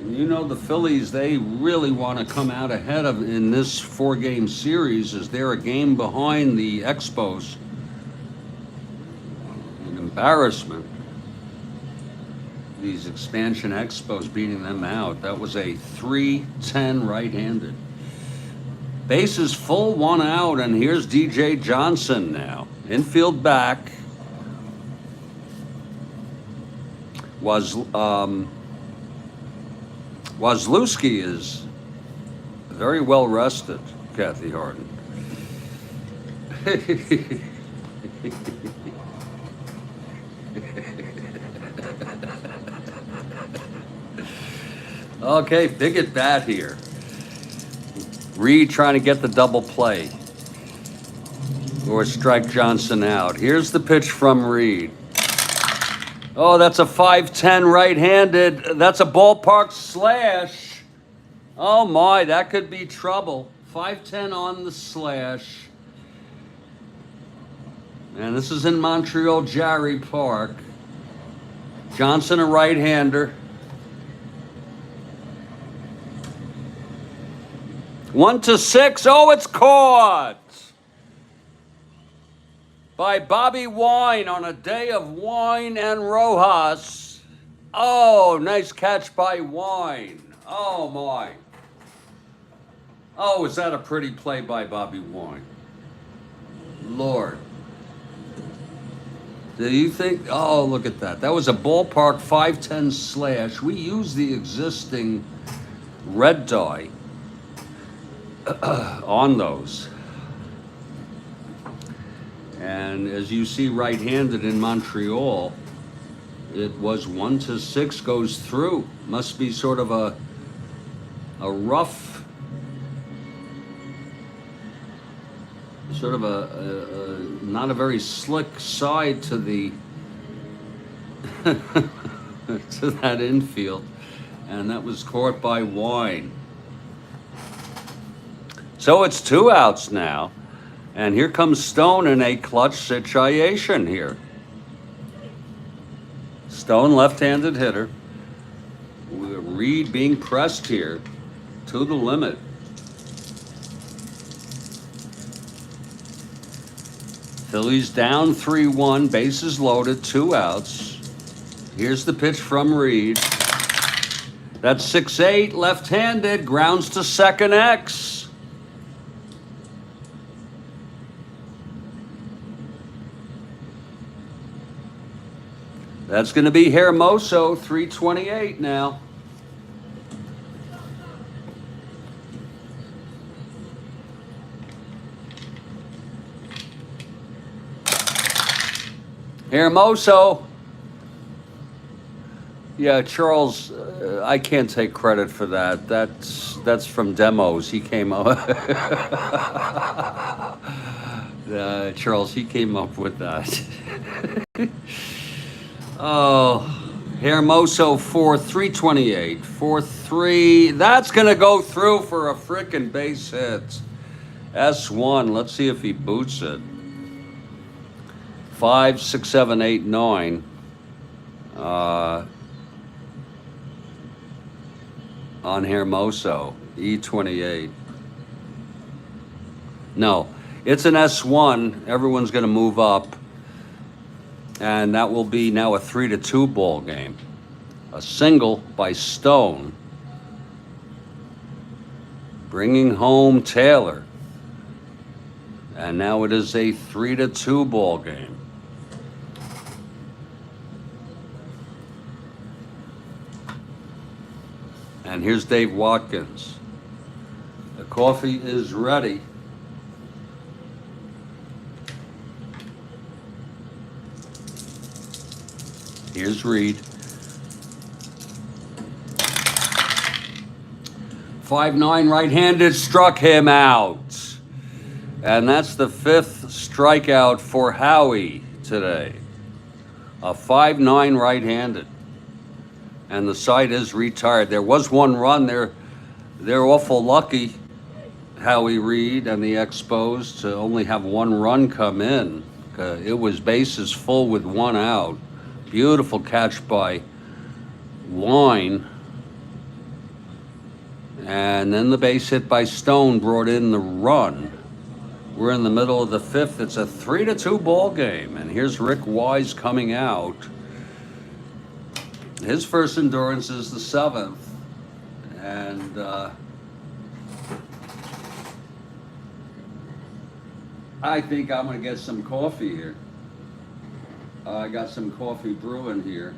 You know, the Phillies, they really want to come out ahead in this 4-game series, as they're a game behind the Expos. An embarrassment. These expansion Expos beating them out. That was a 3-10 right-handed. Bases full, 1 out, and here's DJ Johnson now. Infield back. Wazlewski is very well rested, Kathy Harden. Okay, big at bat here. Reed trying to get the double play or strike Johnson out. Here's the pitch from Reed. Oh, that's a 5-10 right-handed. That's a ballpark slash. Oh my, that could be trouble. 5-10 on the slash. And this is in Montreal, Jarry Park. Johnson, a right-hander. 1-6. Oh, it's caught by Bobby Wine on a day of Wine and Rojas. Oh, nice catch by Wine. Oh, my. Oh, is that a pretty play by Bobby Wine? Lord. Do you think? Oh, look at that. That was a ballpark 5-10 slash. We use the existing red dye on those. And as you see, right-handed in Montreal, it was 1-6, goes through. Must be sort of a rough, sort of a not a very slick side to the to that infield, and that was caught by Wine. So it's 2 outs now. And here comes Stone in a clutch situation here. Stone, left-handed hitter. Reed being pressed here to the limit. Phillies down 3-1, bases loaded, 2 outs. Here's the pitch from Reed. That's 6-8, left-handed, grounds to second X. That's going to be Hermoso, 328 now. Hermoso. Yeah, Charles, I can't take credit for that. That's from demos. He came up. Charles, he came up with that. Oh, Hermoso 328, 4-3. That's going to go through for a frickin' base hit. S1, let's see if he boots it. 5, 6, 7, 8, 9. On Hermoso, E28. No, it's an S1. Everyone's going to move up. And that will be now a 3-2 ball game. A single by Stone, bringing home Taylor. And now it is a 3-2 ball game. And here's Dave Watkins. The coffee is ready. Here's Reed. 5-9 right-handed struck him out. And that's the 5th strikeout for Howie today. A 5-9 right-handed. And the side is retired. There was one run there. They're awful lucky, Howie Reed and the Expos, to only have one run come in. It was bases full with one out. Beautiful catch by Wine. And then the base hit by Stone brought in the run. We're in the middle of the 5th. It's a 3-2 ball game. And here's Rick Wise coming out. His first endurance is the 7th. And I think I'm going to get some coffee here. I got some coffee brewing here.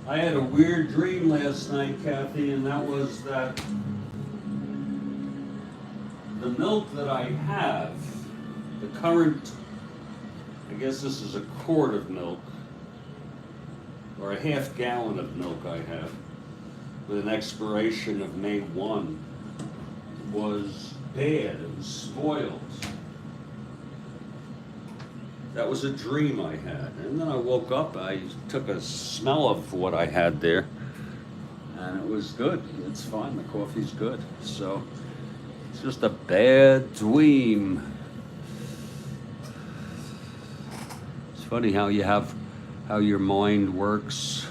I had a weird dream last night, Kathy, and that was that the milk that I have, the current, I guess this is a quart of milk, or a half gallon of milk I have, with an expiration of May 1, was bad, it was spoiled. That was a dream I had. And then I woke up, I took a smell of what I had there, and it was good. It's fine, the coffee's good. So, it's just a bad dream. It's funny how your mind works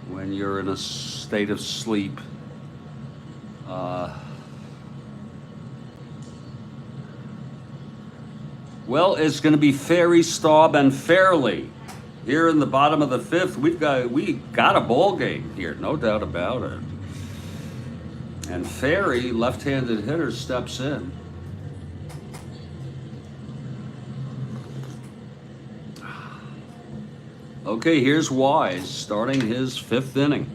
when you're in a state of sleep. Well, it's going to be Ferry, Staub, and Fairley. Here in the bottom of the 5th, we got a ball game here, no doubt about it. And Ferry, left-handed hitter, steps in. Okay, here's Wise starting his 5th inning.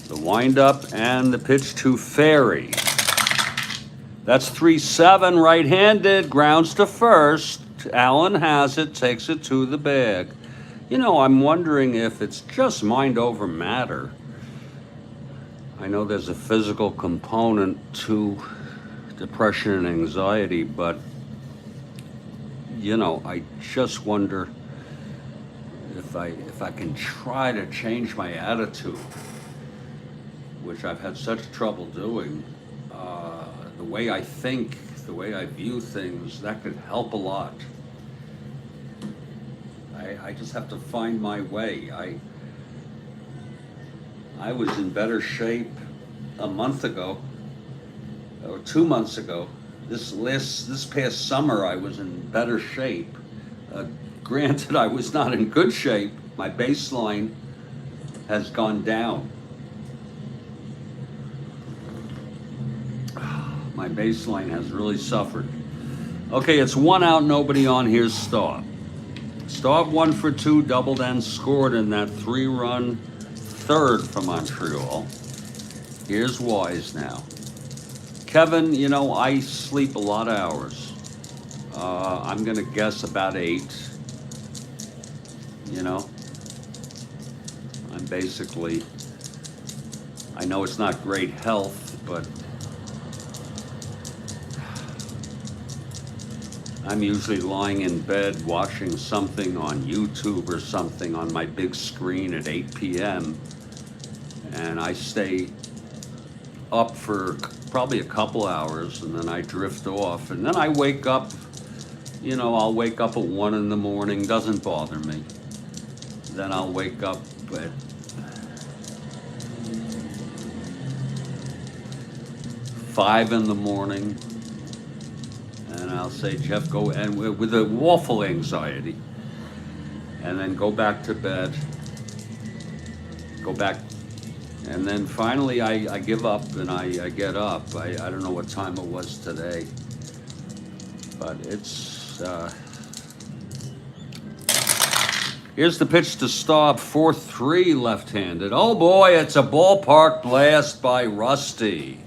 The windup and the pitch to Ferry. That's 3-7 right-handed, grounds to first. Allen has it, takes it to the bag. You know, I'm wondering if it's just mind over matter. I know there's a physical component to depression and anxiety, but, you know, I just wonder if I can try to change my attitude, which I've had such trouble doing. The way I think, the way I view things, that could help a lot. I just have to find my way. I was in better shape a month ago, or 2 months ago. This past summer, I was in better shape. Granted, I was not in good shape. My baseline has gone down. My baseline has really suffered. Okay, it's 1 out, nobody on. Here's Staub. Staub 1 for 2, doubled and scored in that 3-run 3rd for Montreal. Here's Wise now. Kevin, you know, I sleep a lot of hours. I'm gonna guess about 8. You know, I'm basically, I know it's not great health, but I'm usually lying in bed watching something on YouTube or something on my big screen at 8 p.m. and I stay up for probably a couple hours and then I drift off and then I wake up, you know, I'll wake up at 1 in the morning, doesn't bother me. Then I'll wake up at 5 in the morning. And I'll say, Jeff, go, and with an awful anxiety, and then go back to bed, go back And then finally I give up and I get up. I don't know what time it was today, but it's, here's the pitch to Staub, 4-3 left-handed. Oh boy, it's a ballpark blast by Rusty.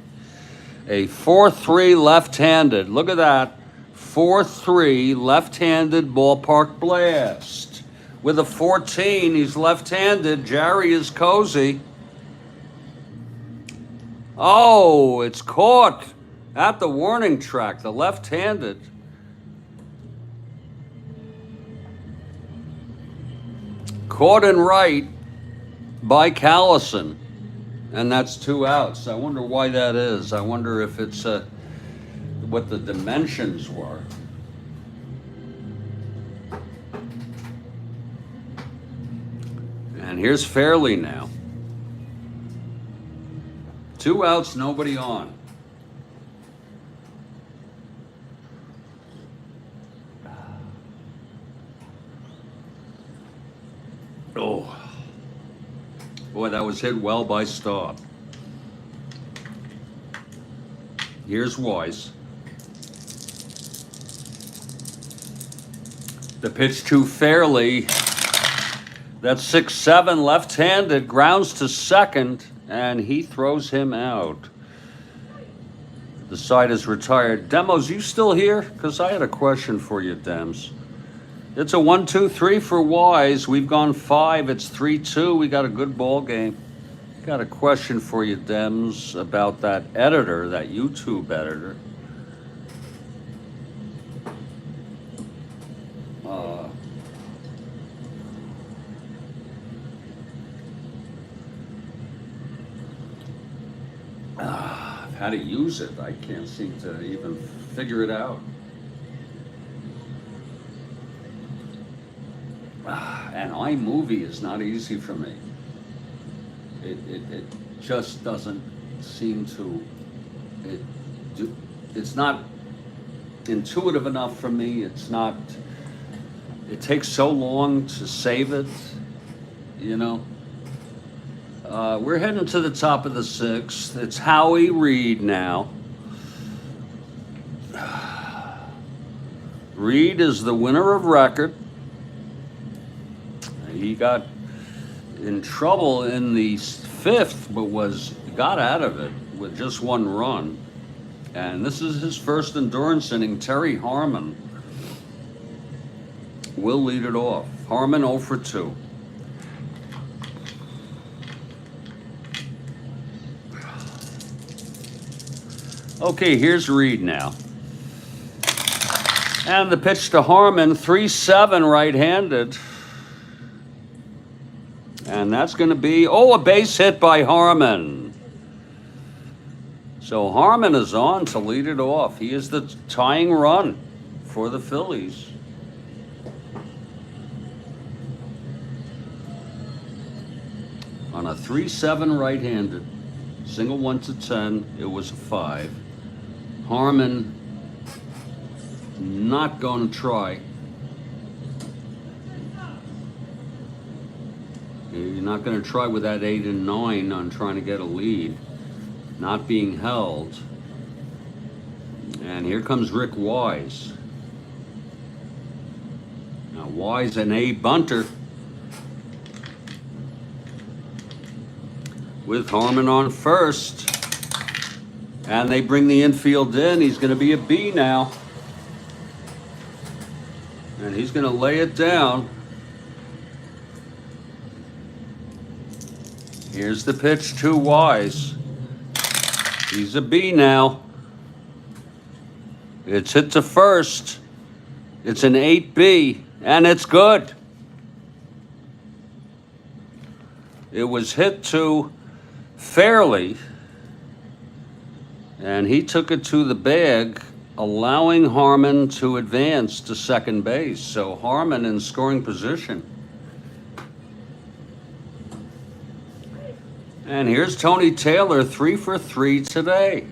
A 4-3 left-handed, look at that. 4-3 left-handed ballpark blast. With a 14, he's left-handed. Jerry is cozy. Oh, it's caught at the warning track, the left-handed. Caught in right by Callison, and that's 2 outs. I wonder why that is. I wonder if it's what the dimensions were. And here's Fairley now. 2 outs, nobody on. Oh, boy, that was hit well by Staub. Here's Wise. The pitch to Fairley. That's 6-7 left-handed, grounds to second, and he throws him out. The side is retired. Demos, you still here? Because I had a question for you, Dems. It's a 1-2-3 for Wise. We've gone 5. It's 3-2. We got a good ball game. Got a question for you, Dems, about that editor, that YouTube editor. How to use it, I can't seem to even figure it out. And iMovie is not easy for me. It just doesn't seem to, it's not intuitive enough for me. It's not, it takes so long to save it, you know. We're heading to the top of the 6th. It's Howie Reed now. Reed is the winner of record. He got in trouble in the 5th, but got out of it with just 1 run. And this is his first endurance inning. Terry Harmon will lead it off. Harmon 0 for 2. Okay, here's Reed now. And the pitch to Harmon, 3-7 right-handed. And that's going to be, a base hit by Harmon. So Harmon is on to lead it off. He is the tying run for the Phillies. On a 3-7 right-handed, single 1 to 10, it was a 5. Harmon not going to try. You're not going to try with that 8 and 9 on trying to get a lead. Not being held. And here comes Rick Wise. Now Wise and A bunter. With Harmon on first. And they bring the infield in. He's going to be a B now. And he's going to lay it down. Here's the pitch to Wise. He's a B now. It's hit to first. It's an 8B, and it's good. It was hit to Fairley, and he took it to the bag, allowing Harmon to advance to second base. So Harmon in scoring position. And here's Tony Taylor, 3 for 3 today.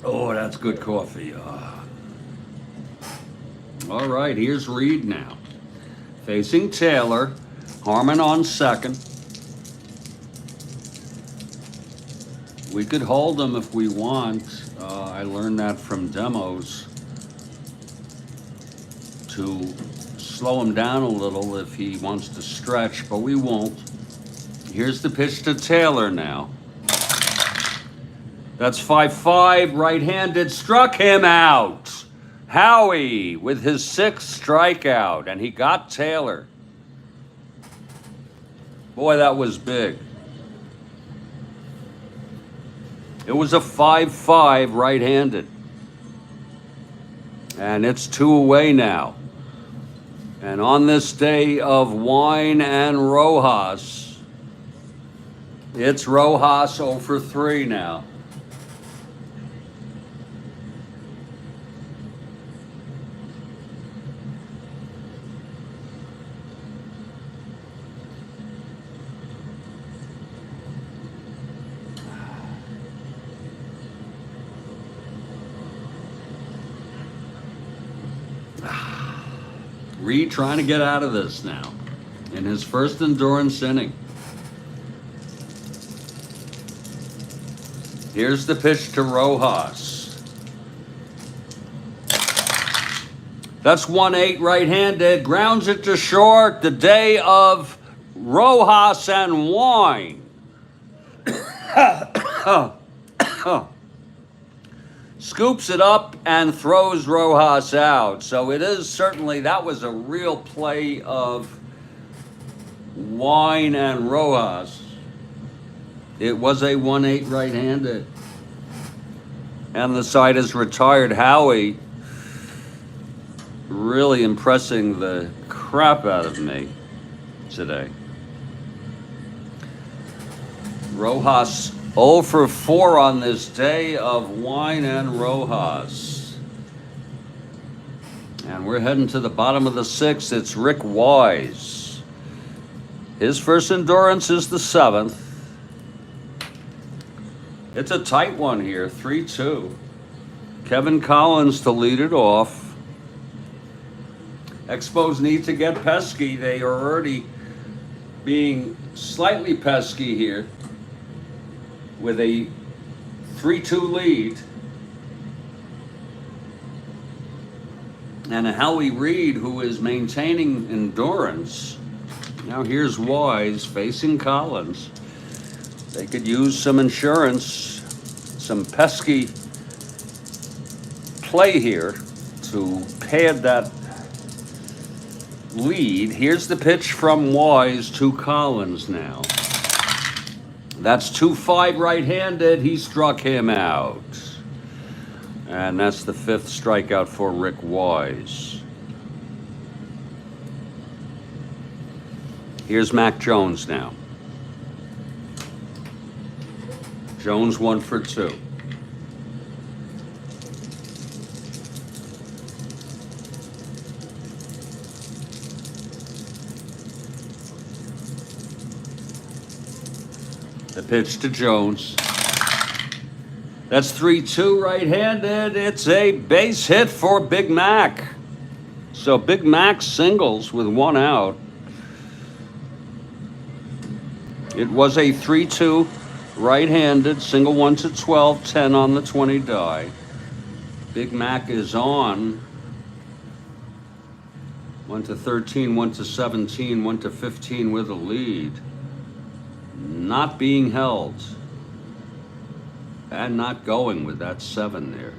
Oh, that's good coffee. All right, here's Reed now. Facing Taylor. Harmon on second. We could hold him if we want. I learned that from demos. To slow him down a little if he wants to stretch, but we won't. Here's the pitch to Taylor now. That's 5-5, right-handed, struck him out. Howie with his 6th strikeout, and he got Taylor. Boy, that was big. It was a 5-5 right-handed. And it's 2 away now. And on this day of wine and Rojas, it's Rojas 0 for 3 now. Reed trying to get out of this now in his first endurance inning. Here's the pitch to Rojas. That's 1-8 right-handed, grounds it to short. The day of Rojas and wine. Scoops it up and throws Rojas out. So it is certainly, that was a real play of wine and Rojas. It was a 1-8 right-handed. And the side is retired. Howie really impressing the crap out of me today. Rojas 0 for 4 on this day of wine and Rojas. And we're heading to the bottom of the 6th. It's Rick Wise. His first endurance is the 7th. It's a tight one here, 3-2. Kevin Collins to lead it off. Expos need to get pesky. They are already being slightly pesky here with a 3-2 lead. And a Howie Reed who is maintaining endurance. Now here's Wise facing Collins. They could use some insurance, some pesky play here to pad that lead. Here's the pitch from Wise to Collins now. That's 2-5 right-handed. He struck him out. And that's the 5th strikeout for Rick Wise. Here's Mac Jones now. Jones 1 for 2. The pitch to Jones. That's 3-2 right-handed. It's a base hit for Big Mac. So Big Mac singles with 1 out. It was a 3-2 right-handed, single 1 to 12, 10 on the 20 die. Big Mac is on 1 to 13, 1 to 17, 1 to 15 with a lead. Not being held. And not going with that 7 there.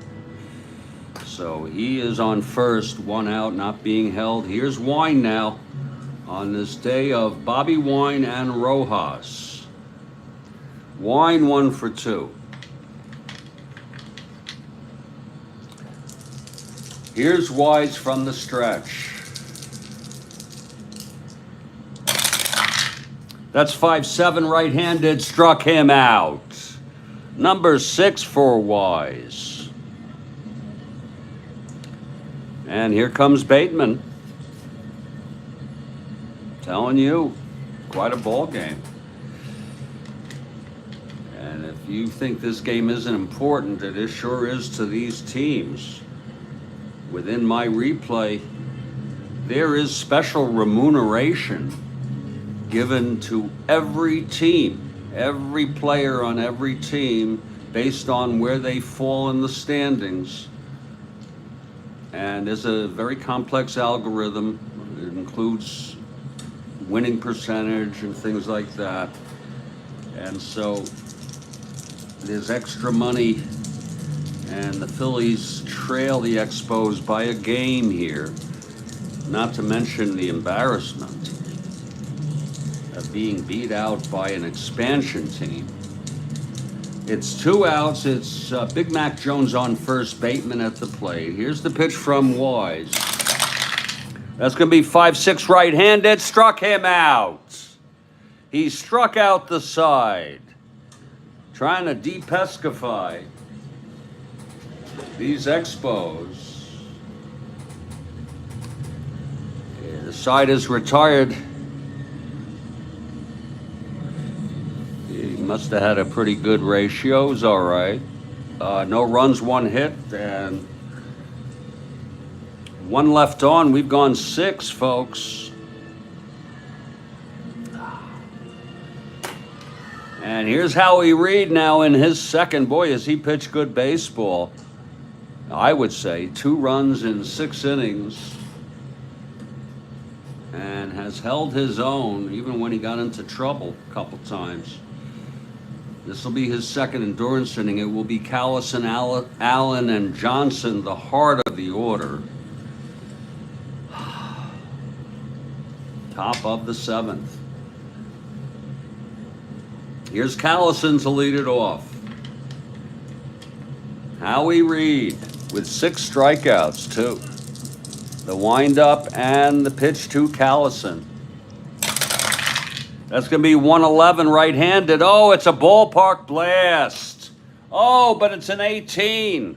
So he is on first, 1 out, not being held. Here's Wine now on this day of Bobby Wine and Rojas. Wine 1 for 2. Here's Wise from the stretch. That's 5-7 right-handed, struck him out. Number 6 for Wise. And here comes Bateman. Telling you, quite a ball game. And if you think this game isn't important, it sure is to these teams. Within my replay, there is special remuneration given to every team, every player on every team, based on where they fall in the standings. And there's a very complex algorithm. It includes winning percentage and things like that. And so there's extra money, and the Phillies trail the Expos by a game here, not to mention the embarrassment of being beat out by an expansion team. It's 2 outs. It's Big Mac Jones on first, Bateman at the plate. Here's the pitch from Wise. That's going to be 5-6 right-handed. Struck him out. He struck out the side, trying to de-pescify these Expos. The side is retired. He must have had a pretty good ratios, all right. No runs, 1 hit, and 1 left on. We've gone 6, folks. And here's Howie Reed now in his second. Boy, has he pitched good baseball. I would say 2 runs in 6 innings, and has held his own even when he got into trouble a couple times. This will be his second endurance inning. It will be Callison, Allen, and Johnson, the heart of the order. Top of the 7th. Here's Callison to lead it off. Howie Reed with 6 strikeouts, too. The windup and the pitch to Callison. That's going to be 111 right-handed. Oh, it's a ballpark blast. Oh, but it's an 18.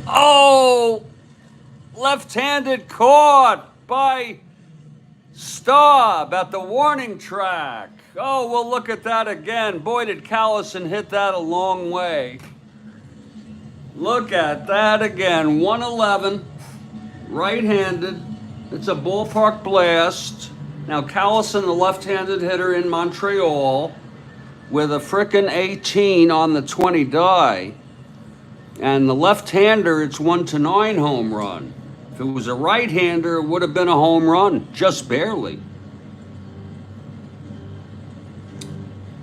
Oh, left-handed caught by Staub at the warning track. Oh, we'll look at that again. Boy, did Callison hit that a long way. Look at that again. 111, right-handed. It's a ballpark blast. Now, Callison, the left-handed hitter in Montreal, with a frickin' 18 on the 20 die. And the left-hander, it's 1-9 home run. If it was a right-hander, it would have been a home run, just barely.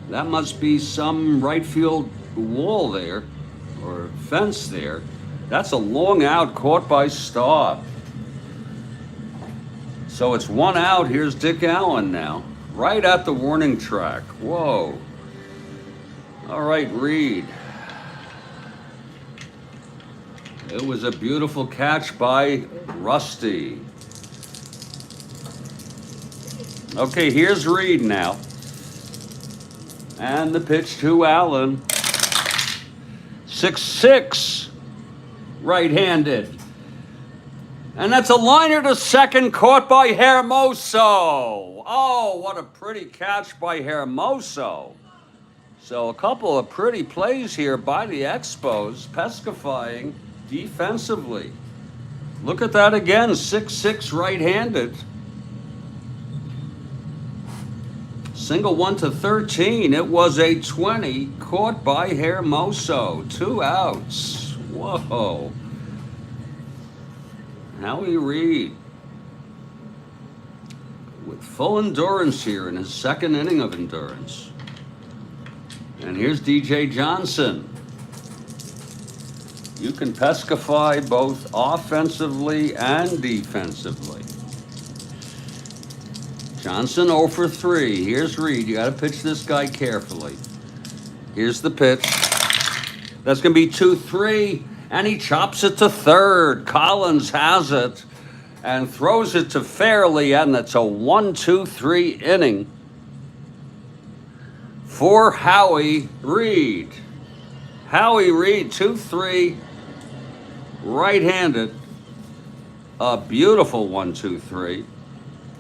That must be some right field wall there, or fence there. That's a long out caught by Staub. So it's 1 out. Here's Dick Allen now, right at the warning track. Whoa. All right, Reed. It was a beautiful catch by Rusty. Okay, here's Reed now. And the pitch to Allen. 6-6, right-handed. And that's a liner to second, caught by Hermoso. Oh, what a pretty catch by Hermoso. So a couple of pretty plays here by the Expos, pescifying defensively. Look at that again, 6-6 right-handed. Single 1-13. It was a 20 caught by Hermoso. 2 outs. Whoa. Howie Reed with full endurance here in his second inning of endurance. And here's DJ Johnson. You can pescify both offensively and defensively. Johnson 0 for 3. Here's Reed. You got to pitch this guy carefully. Here's the pitch. That's going to be 2-3, and he chops it to third. Collins has it and throws it to Fairley, and that's a 1-2-3 inning for Howie Reed. Howie Reed, 2-3, right-handed. A beautiful 1-2-3.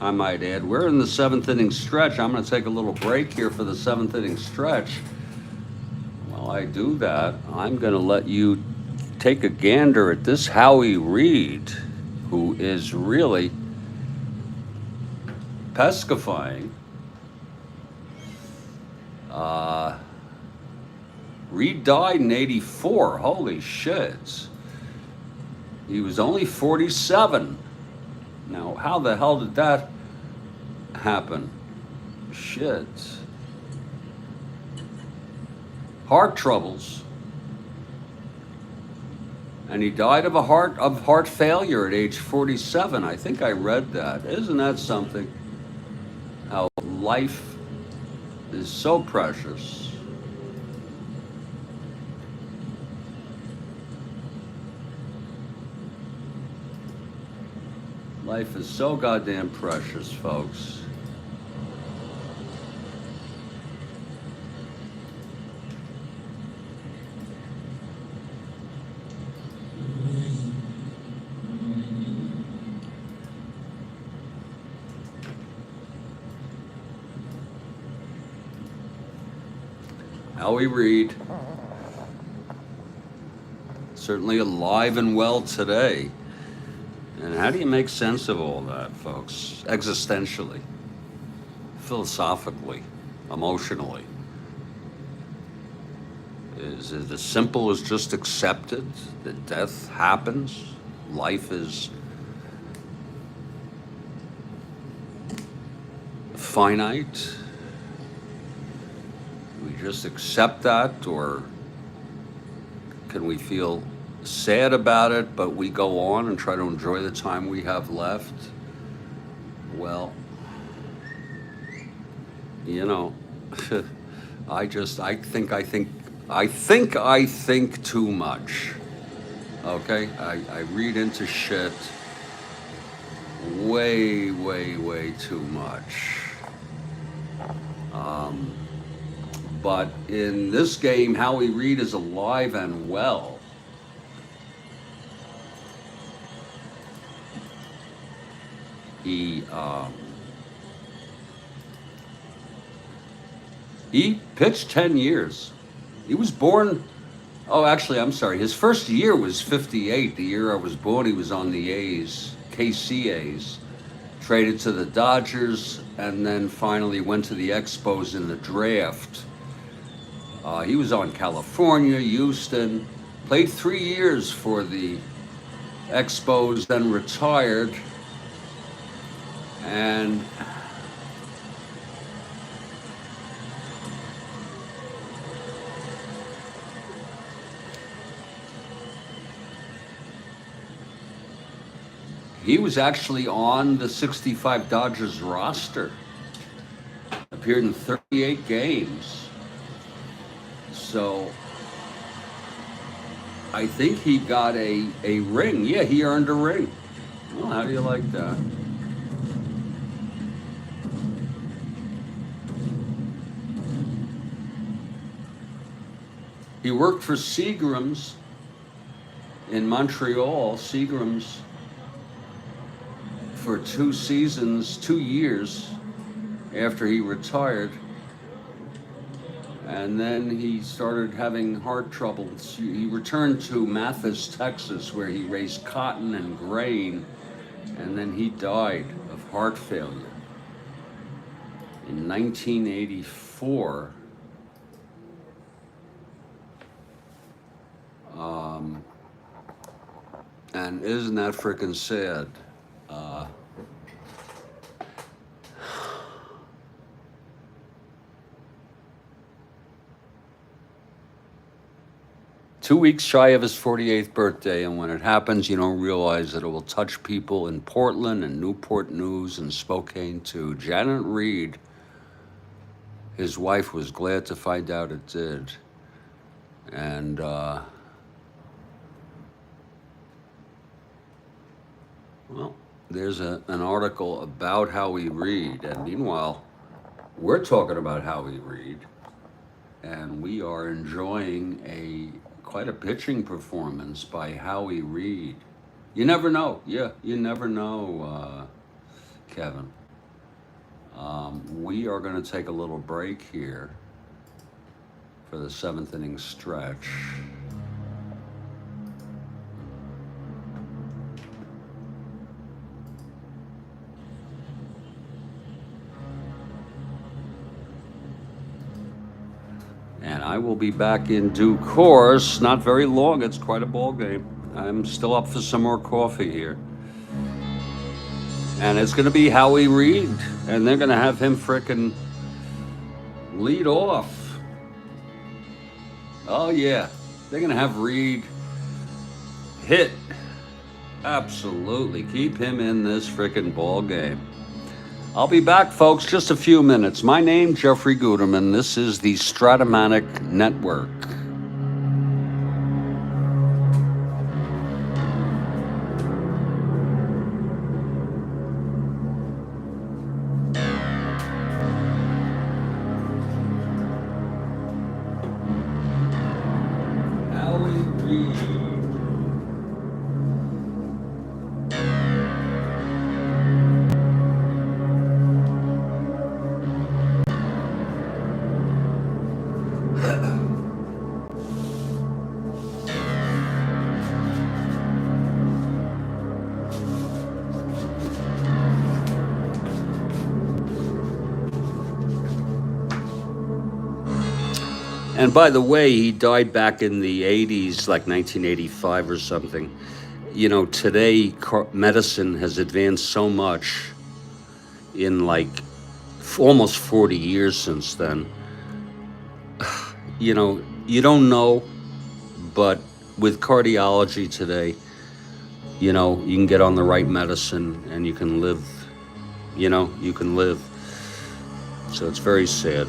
I might add. We're in the 7th inning stretch. I'm going to take a little break here for the 7th inning stretch. While I do that, I'm going to let you take a gander at this Howie Reed, who is really pescifying. Reed died in '84. Holy shit. He was only 47. Now, how the hell did that happen? Shit. Heart troubles. And he died of heart failure at age 47. I think I read that. Isn't that something? How life is so precious. Life is so goddamn precious, folks. Howie Reed, certainly alive and well today. And how do you make sense of all that, folks? Existentially, philosophically, emotionally. Is it as simple as just accepted that death happens? Life is finite? We just accept that, or can we feel sad about it, but we go on and try to enjoy the time we have left? Well, you know, I think too much. Okay, I read into shit way too much. But in this game, Howie Reed is alive and well. He pitched 10 years. He was born, oh, actually, I'm sorry. His first year was 58. The year I was born, he was on the A's, KC A's. Traded to the Dodgers, and then finally went to the Expos in the draft. He was on California, Houston, played 3 years for the Expos, then retired. And he was actually on the 65 Dodgers roster. Appeared in 38 games. So I think he got a ring. Yeah, he earned a ring. Well, how do you like that? He worked for Seagram's in Montreal. Seagram's for 2 seasons, 2 years after he retired. And then he started having heart troubles. He returned to Mathis, Texas, where he raised cotton and grain, and then he died of heart failure in 1984. And isn't that freaking sad? 2 weeks shy of his 48th birthday, and when it happens, you don't realize that it will touch people in Portland and Newport News and Spokane too. Janet Reed, his wife, was glad to find out it did. And well, there's an article about Howie Reed, and meanwhile, we're talking about Howie Reed, and we are enjoying quite a pitching performance by Howie Reed. You never know. Yeah, you never know, Kevin. We are going to take a little break here for the 7th inning stretch. And I will be back in due course. Not very long. It's quite a ball game. I'm still up for some more coffee here. And it's going to be Howie Reed. And they're going to have him frickin' lead off. Oh, yeah. They're going to have Reed hit. Absolutely. Keep him in this frickin' ball game. I'll be back, folks, just a few minutes. My name, Jeffrey Guterman. This is the Strat-O-Matic Network. Howie Reed. And by the way, he died back in the 80s, like 1985 or something. You know, today medicine has advanced so much in like almost 40 years since then. You know, you don't know, but with cardiology today, you know, you can get on the right medicine and you can live, you know, you can live. So it's very sad.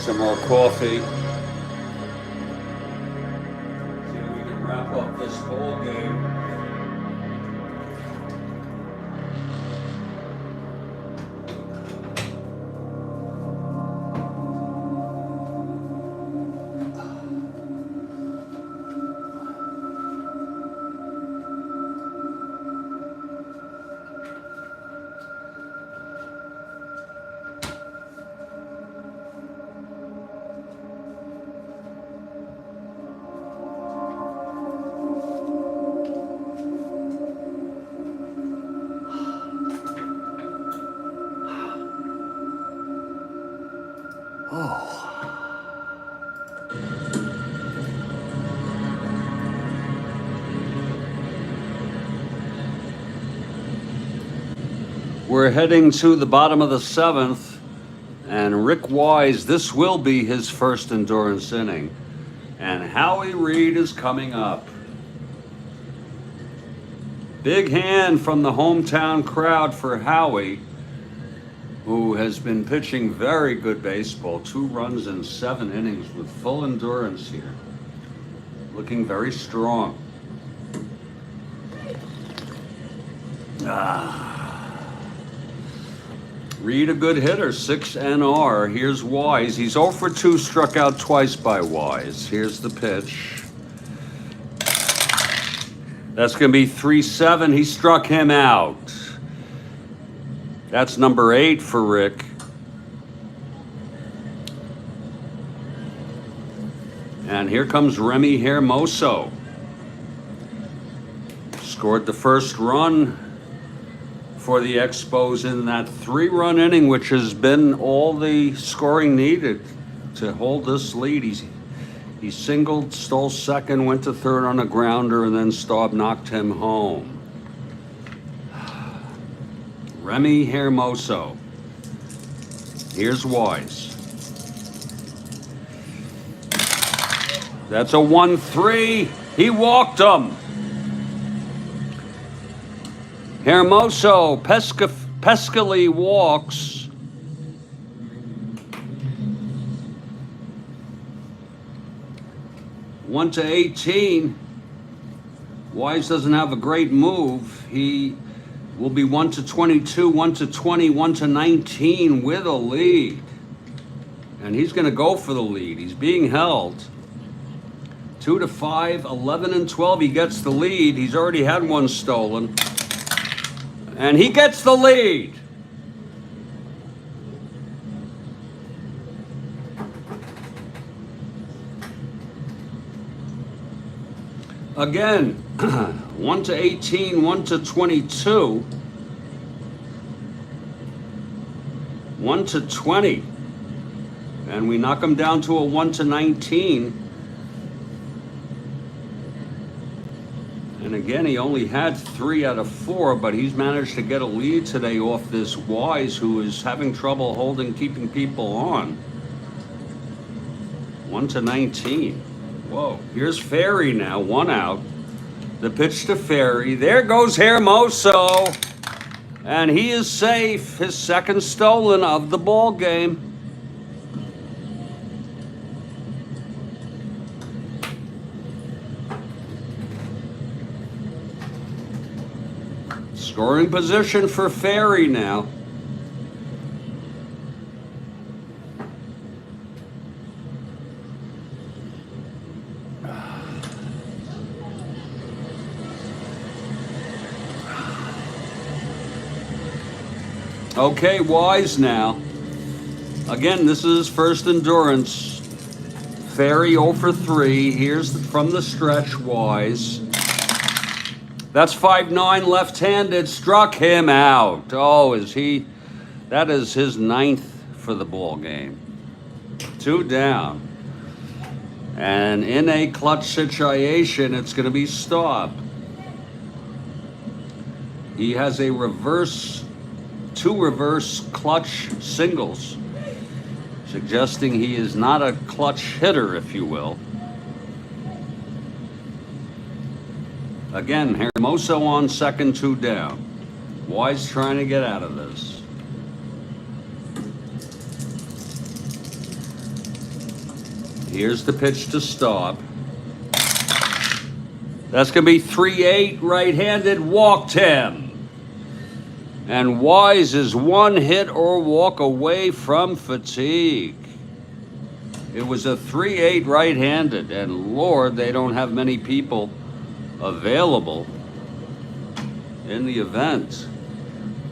some more coffee. See if we can wrap up this ball game. We're heading to the bottom of the 7th, and Rick Wise, this will be his first endurance inning. And Howie Reed is coming up. Big hand from the hometown crowd for Howie, who has been pitching very good baseball. 2 runs in 7 innings with full endurance here. Looking very strong. Reed, a good hitter, 6 NR. Here's Wise. He's 0 for 2, struck out twice by Wise. Here's the pitch. That's going to be 3-7. He struck him out. That's number 8 for Rick. And here comes Remy Hermoso. Scored the first run for the Expos in that 3-run inning, which has been all the scoring needed to hold this lead. He singled, stole second, went to third on a grounder, and then Staub knocked him home. Remy Hermoso. Here's Wise. That's a 1-3. He walked him. Hermoso pescally walks. One to 18. Wise doesn't have a great move. He will be 1 to 22, 1 to 20, 1 to 19 with a lead. And he's going to go for the lead. He's being held. 2 to 5, 11 and 12. He gets the lead. He's already had 1 stolen. And he gets the lead. Again, 1 to 18, 1 to 22, 1 to 20. And we knock him down to a 1 to 19. And again, he only had 3 out of 4, but he's managed to get a lead today off this Wise, who is having trouble keeping people on. 1 to 19. Whoa. Here's Ferry now, 1 out. The pitch to Ferry. There goes Hermoso. And he is safe. His 2nd stolen of the ball game. Scoring position for Ferry now. Okay, Wise now. Again, this is his first endurance. Ferry 0 for 3. Here's from the stretch, Wise. That's 5-9 left-handed, struck him out. Oh, that is his 9th for the ball game. 2 down. And in a clutch situation, it's going to be Staub. He has a 2 reverse clutch singles, suggesting he is not a clutch hitter, if you will. Again, Hermoso on second, 2 down. Wise trying to get out of this. Here's the pitch to stop. That's going to be 3-8, right-handed, walked him. And Wise is one hit or walk away from fatigue. It was a 3-8 right-handed, and Lord, they don't have many people available in the event.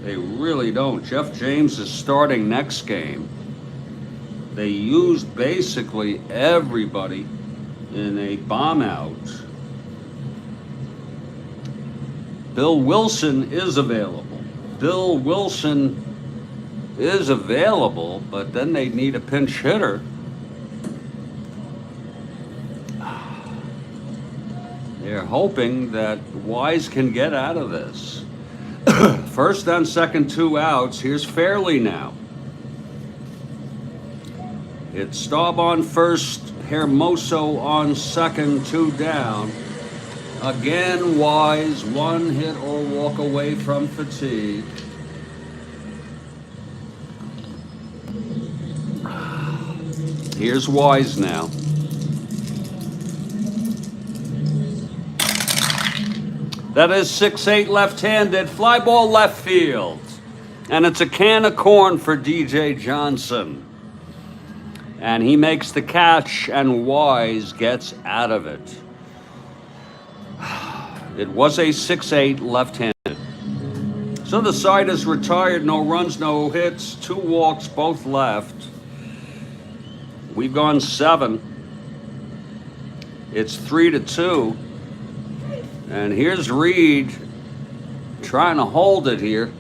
They really don't. Jeff James is starting next game. They used basically everybody in a bomb out. Bill Wilson is available. Bill Wilson is available, but then they need a pinch hitter. They're hoping that Wise can get out of this. First on second, 2 outs. Here's Fairley now. It's Staub on first, Hermoso on second, 2 down. Again, Wise, one hit or walk away from fatigue. Here's Wise now. That is 6-8 left-handed, fly ball left field. And it's a can of corn for DJ Johnson. And he makes the catch, and Wise gets out of it. It was a 6-8 left-handed. So the side is retired, no runs, no hits, 2 walks, both left. We've gone 7. It's 3-2. And here's Reed trying to hold it here.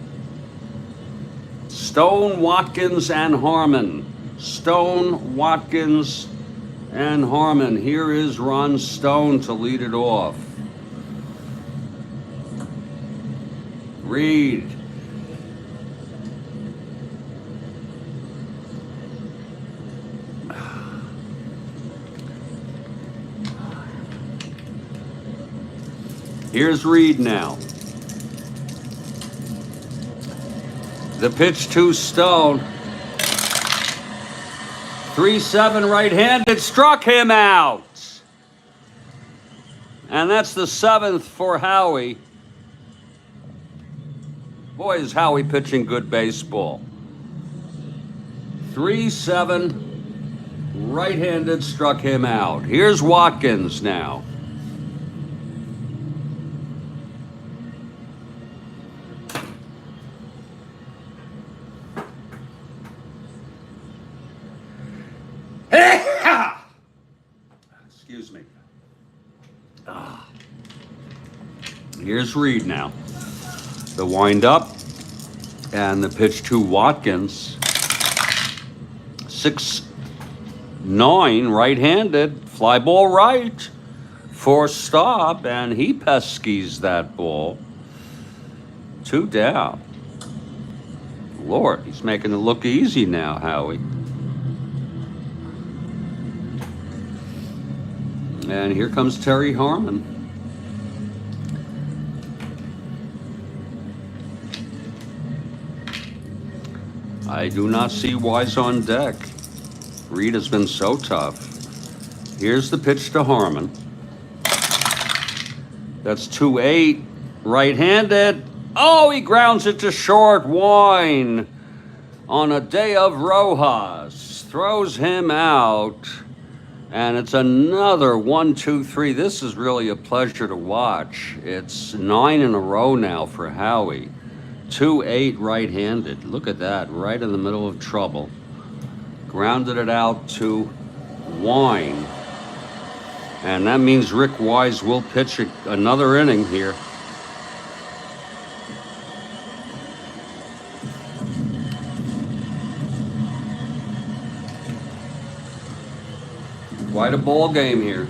Stone, Watkins, and Harmon. Stone, Watkins, and Harmon. Here is Ron Stone to lead it off. Reed. Here's Reed now. The pitch to Stone. 3-7 right-handed, struck him out. And that's the 7th for Howie. Boy, is Howie pitching good baseball. 3-7 right-handed, struck him out. Here's Watkins now. Excuse me. Here's Reed now. The wind-up and the pitch to Watkins. 6-9 right-handed, fly ball right for stop, and he pesquies that ball. 2 down. Lord, he's making it look easy now, Howie. And here comes Terry Harmon. I do not see Wise on deck. Reed has been so tough. Here's the pitch to Harmon. That's 2-8, right-handed. Oh, he grounds it to short. Wine on a day of Rojas. Throws him out. And it's another 1-2-3. This is really a pleasure to watch. It's 9 in a row now for Howie. 2-8 right-handed. Look at that, right in the middle of trouble. Grounded it out to Wine. And that means Rick Wise will pitch another inning here. Quite a ball game here.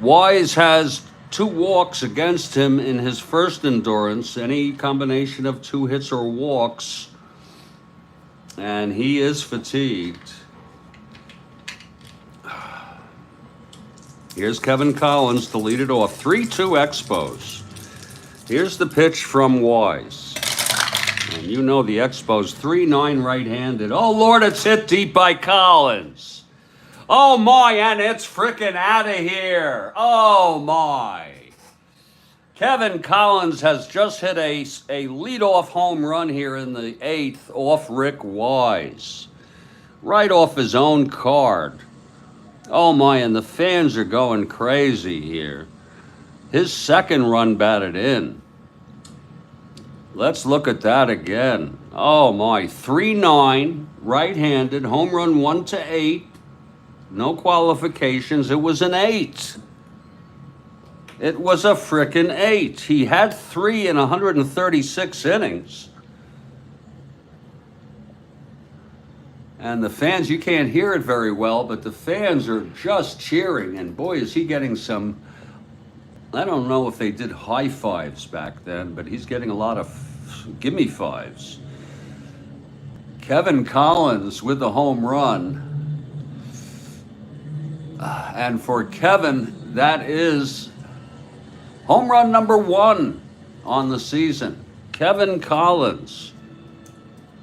Wise has 2 walks against him in his first endurance. Any combination of 2 hits or walks, And he is fatigued. Here's Kevin Collins to lead it off. 3-2 Expos. Here's the pitch from Wise. And you know the Expos, 3-9 right-handed. Oh, Lord, it's hit deep by Collins. Oh, my, and it's frickin' out of here. Oh, my. Kevin Collins has just hit a leadoff home run here in the 8th off Rick Wise. Right off his own card. Oh, my, and the fans are going crazy here. His second run batted in. Let's look at that again. Oh, my, 3-9, right-handed, home run 1-8. No qualifications. It was an 8. It was a frickin' 8. He had 3 in 136 innings. And the fans, you can't hear it very well, but the fans are just cheering. And boy, is he getting some, I don't know if they did high fives back then, but he's getting a lot of gimme fives. Kevin Collins with the home run. And for Kevin, that is home run number 1 on the season. Kevin Collins.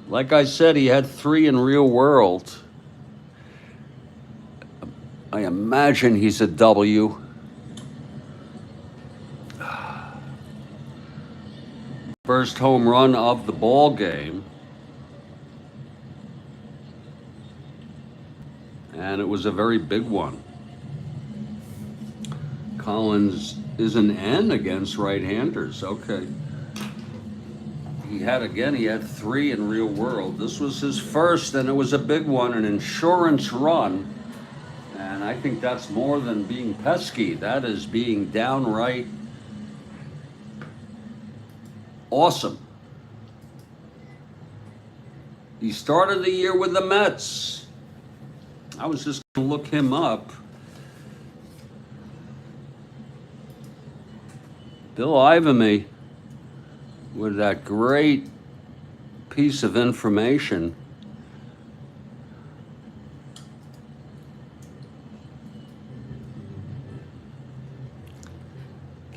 Like I said, he had 3 in real world. I imagine he's a W. First home run of the ball game. And it was a very big one. Collins is an N against right-handers. Okay. He had 3 in real world. This was his first, and it was a big one, an insurance run. And I think that's more than being pesky. That is being downright awesome. He started the year with the Mets. I was just going to look him up. Bill Ivamy, with that great piece of information.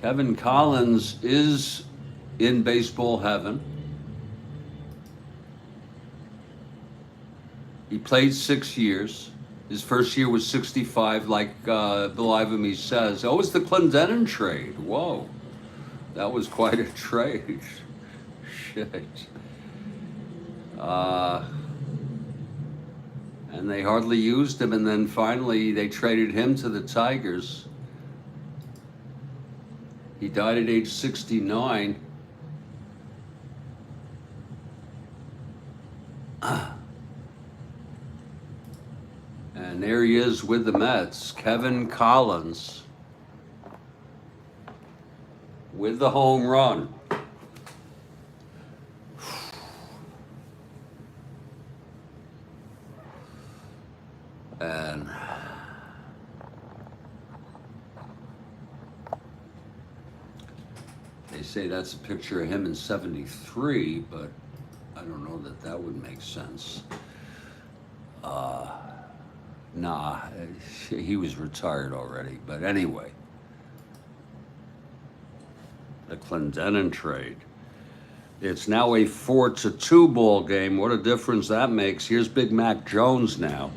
Kevin Collins is in baseball heaven. He played 6 years. His first year was 65, like Bill Ivamy says. Oh, it's the Clendenin trade. Whoa. That was quite a trade. Shit. And they hardly used him, and then finally they traded him to the Tigers. He died at age 69. And there he is with the Mets, Kevin Collins, with the home run. And they say that's a picture of him in '73, but I don't know that that would make sense. Nah, he was retired already. But anyway, the Clendenin trade. It's now a 4-2 ball game. What a difference that makes. Here's Big Mac Jones now.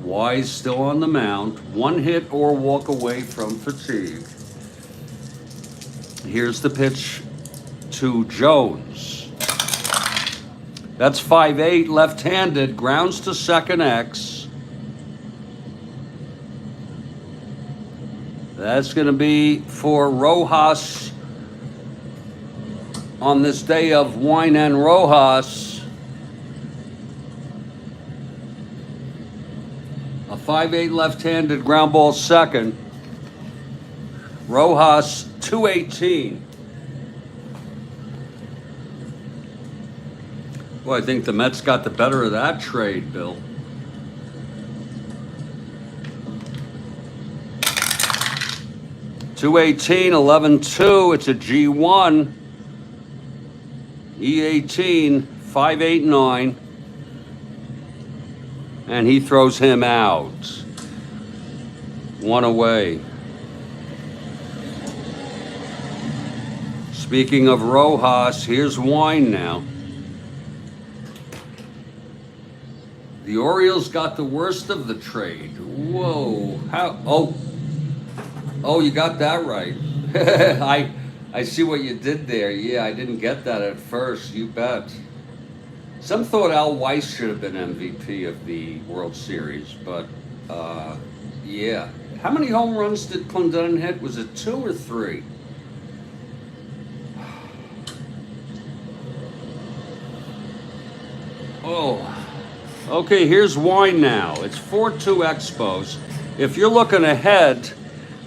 Wise still on the mound. 1 hit or walk away from fatigue. Here's the pitch to Jones. That's 5-8, left-handed, grounds to second X. That's going to be for Rojas on this day of wine and Rojas. A 5-8 left-handed ground ball second. Rojas 218. Well, I think the Mets got the better of that trade, Bill. .218, 11-2. It's a G1. E18, 589. and he throws him out. One away. Speaking of Rojas, here's Wine now. The Orioles got the worst of the trade. Whoa. How? Oh, you got that right. I see what you did there. Yeah, I didn't get that at first. You bet. Some thought Al Weiss should have been MVP of the World Series, but yeah. How many home runs did Clendenon hit? Was it 2 or 3? Oh, okay, here's Wine now. It's 4-2 Expos. If you're looking ahead,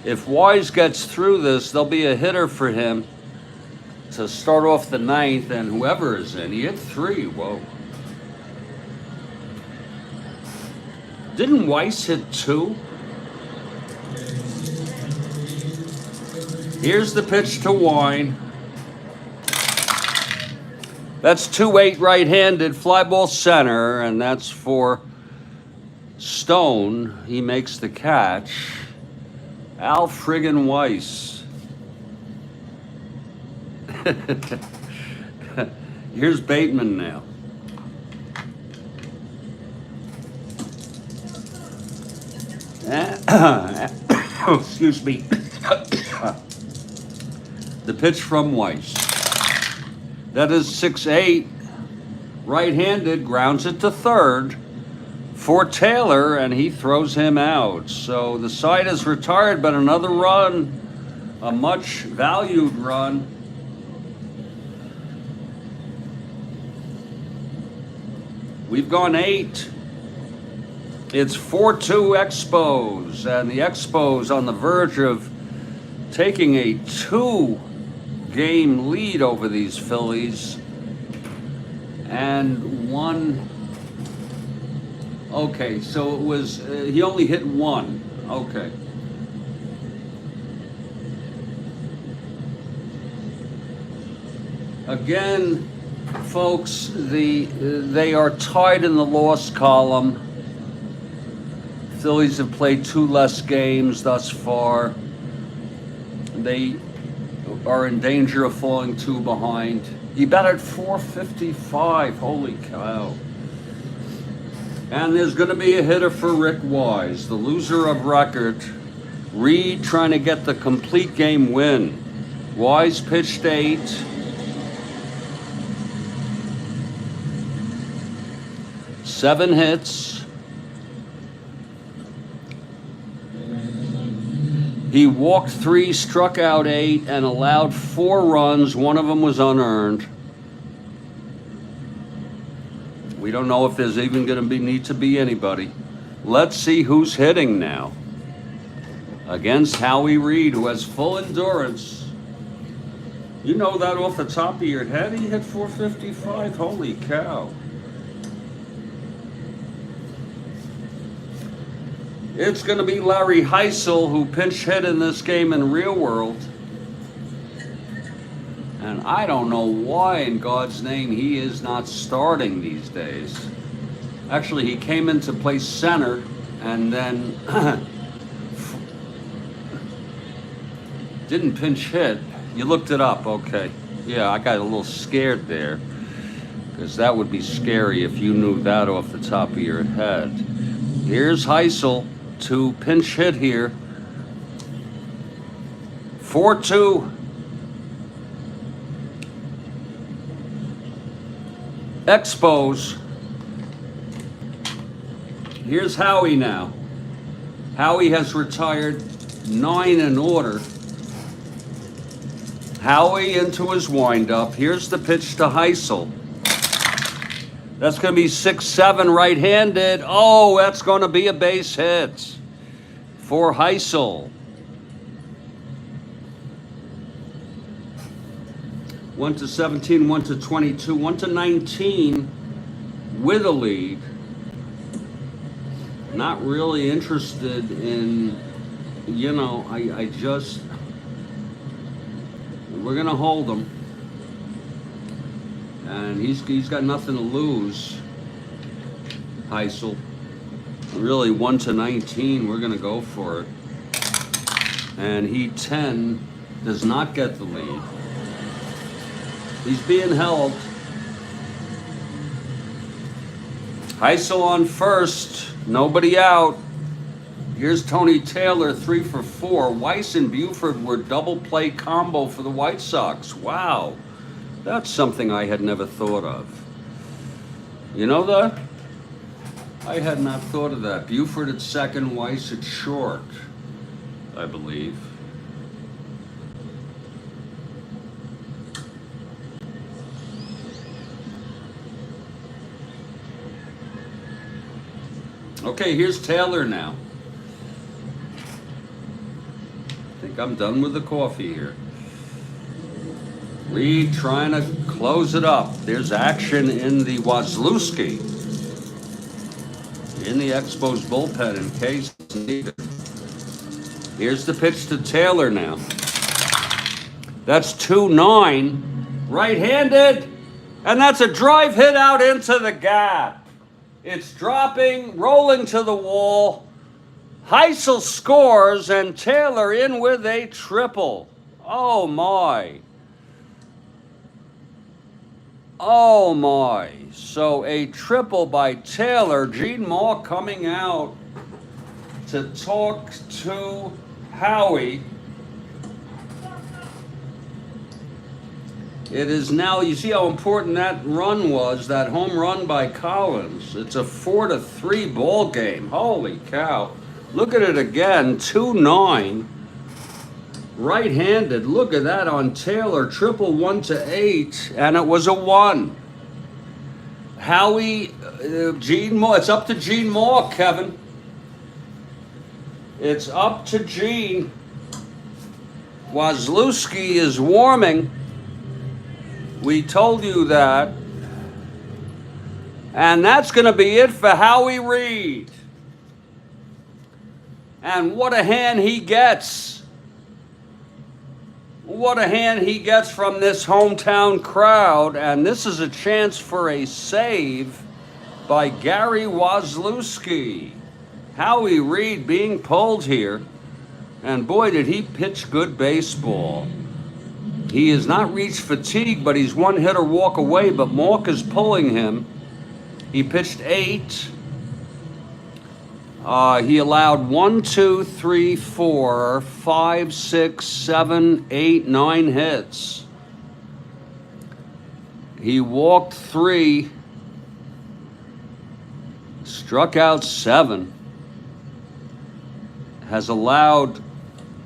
if Wise gets through this, there'll be a hitter for him to start off the 9th, and whoever is in. He hit 3, whoa. Didn't Weiss hit 2? Here's the pitch to Wine. That's 2-8 right-handed, fly ball center, and that's for Stone. He makes the catch. Al friggin' Weiss. Here's Bateman now. Excuse me. The pitch from Weiss. That is 6-8. Right-handed, grounds it to third for Taylor, and he throws him out. So the side is retired, but another run, a much valued run. We've gone 8. It's 4-2 Expos, and the Expos on the verge of taking a 2-game lead over these Phillies. And one. Okay, so it was, he only hit 1. Okay. Again, folks, they are tied in the loss column. Phillies have played 2 less games thus far. They are in danger of falling 2 behind. He batted .455. Holy cow. And there's going to be a hitter for Rick Wise, the loser of record. Reed trying to get the complete game win. Wise pitched 8. Seven hits. He walked 3, struck out 8, and allowed 4 runs. One of them was unearned. We don't know if there's even going to need to be anybody. Let's see who's hitting now. Against Howie Reed, who has full endurance. You know that off the top of your head? He hit .455. Holy cow. It's going to be Larry Heisel, who pinch hit in this game in real world. And I don't know why in God's name he is not starting these days. Actually, he came in to play center and then didn't pinch hit. You looked it up, okay. Yeah, I got a little scared there because that would be scary if you knew that off the top of your head. Here's Heisel to pinch hit here. 4-2. Expos. Here's Howie now. Howie has retired 9 in order. Howie into his windup. Here's the pitch to Heisel. That's going to be 6-7 right-handed. Oh, that's going to be a base hit for Heisel. 1-17, 1-22, 1-19 with a lead. Not really interested in, you know, I just, we're going to hold him. And he's got nothing to lose, Heisel. really 1 to 19, we're going to go for it. And he 10 does not get the lead. He's being held. Heisel on first, nobody out. Here's Tony Taylor, 3 for 4. Weiss and Buford were double play combo for the White Sox. Wow, that's something I had never thought of. You know that? I had not thought of that. Buford at second, Weiss at short, I believe. Okay, here's Taylor now. I think I'm done with the coffee here. Reed trying to close it up. There's action in the Wazlewski. In the Expos bullpen in case needed. Here's the pitch to Taylor now. That's 2-9. Right-handed. And that's a drive hit out into the gap. It's dropping, rolling to the wall. Heisel scores, and Taylor in with a triple. Oh, my. Oh, my. So a triple by Taylor. Gene Moore coming out to talk to Howie. It is now, you see how important that run was, that home run by Collins. It's a 4-3 ball game. Holy cow. Look at it again, 2-9. Right-handed, look at that on Taylor, triple 1-8, and it was a 1. Howie, Gene Moore, it's up to Gene Moore, Kevin. It's up to Gene. Wazlewski is warming. We told you that. And that's going to be it for Howie Reed. And what a hand he gets. What a hand he gets from this hometown crowd. And this is a chance for a save by Gary Wazlewski. Howie Reed being pulled here. And boy, did he pitch good baseball. He has not reached fatigue, but he's one hitter walk away, but Mork is pulling him. He pitched 8. He allowed 1, 2, 3, 4, 5, 6, 7, 8, 9 hits. He walked 3, struck out 7, has allowed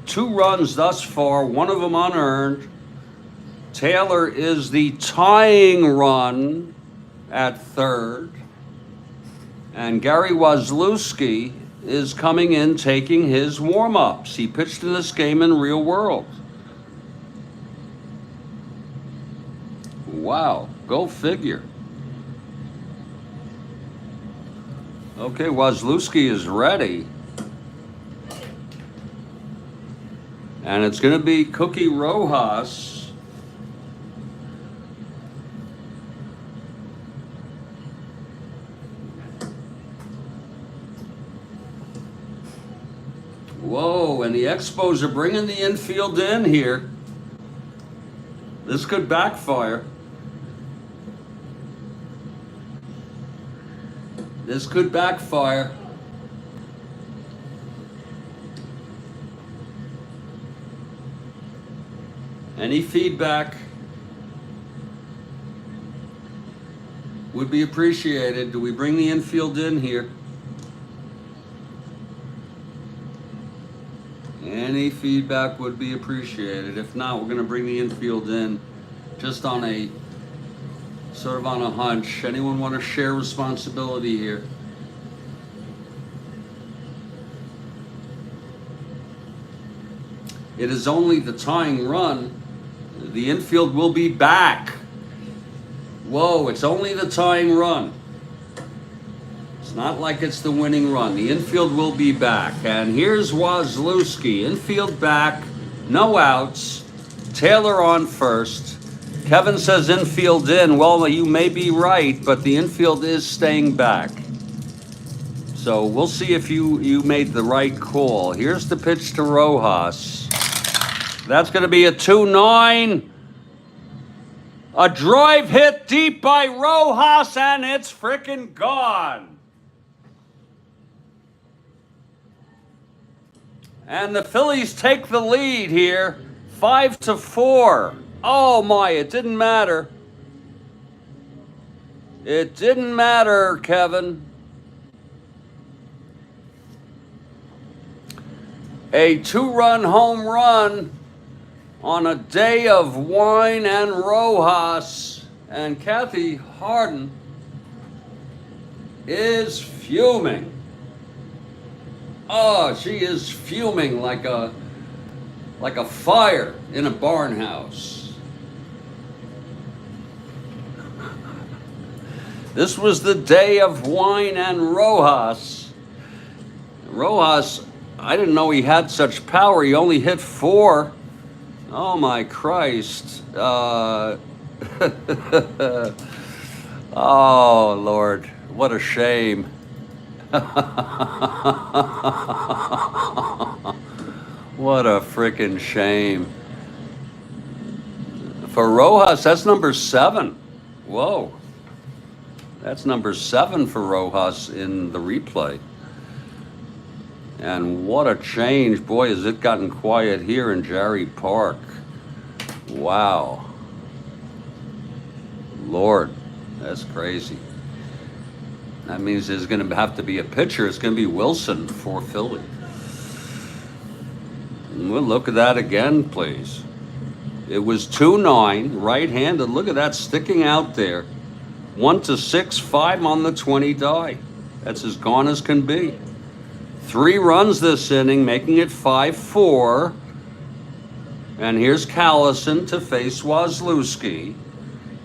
2 runs thus far, one of them unearned. Taylor is the tying run at third. And Gary Wazlewski is coming in taking his warm-ups. He pitched in this game in real world. Wow, go figure. Okay, Wazlewski is ready. And it's going to be Cookie Rojas. Whoa, and the Expos are bringing the infield in here. This could backfire. This could backfire. Any feedback would be appreciated. Do we bring the infield in here? Any feedback would be appreciated. If not, we're going to bring the infield in just on a sort of on a hunch. Anyone want to share responsibility here? It is only the tying run. The infield will be back. Whoa, it's only the tying run. It's not like it's the winning run. The infield will be back. And here's Wazlewski. Infield back, no outs. Taylor on first. Kevin says infield in. Well, you may be right, but the infield is staying back. So So we'll see if you made the right call. Here's the pitch to Rojas. That's going to be a 2-9. A drive hit deep by Rojas, and it's frickin' gone. And the Phillies take the lead here, 5-4. Oh my, it didn't matter. It didn't matter, Kevin. A 2-run home run on a day of wine and Rojas, and Kathy Harden is fuming. Oh, she is fuming like a fire in a barn house. This was the day of wine and Rojas. Rojas, I didn't know he had such power. He only hit 4. Oh my Christ. Oh Lord, what a shame. What a freaking shame. For Rojas, that's number 7. Whoa. That's number 7 for Rojas in the replay. And what a change. Boy, has it gotten quiet here in Jarry Park. Wow. Lord, that's crazy. That means there's going to have to be a pitcher. It's going to be Wilson for Philly. And we'll look at that again, please. It was 2-9, right-handed. Look at that sticking out there. 1-6, 5 on the 20 die. That's as gone as can be. 3 runs this inning, making it 5-4. And here's Callison to face Wazlewski.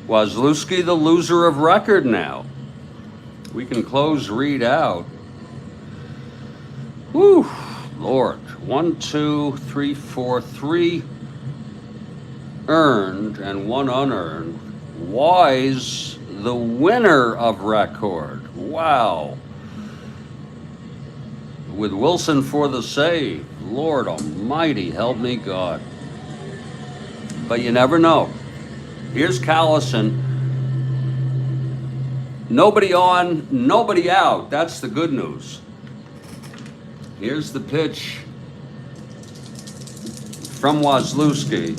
Wazlewski, the loser of record now. We can close Reed out. Whew, Lord. 1, 2, 3, 4, 3 earned and 1 unearned. Wise, the winner of record. Wow. With Wilson for the save. Lord almighty, help me God. But you never know. Here's Callison. Nobody on, nobody out. That's the good news. Here's the pitch from Wazlewski.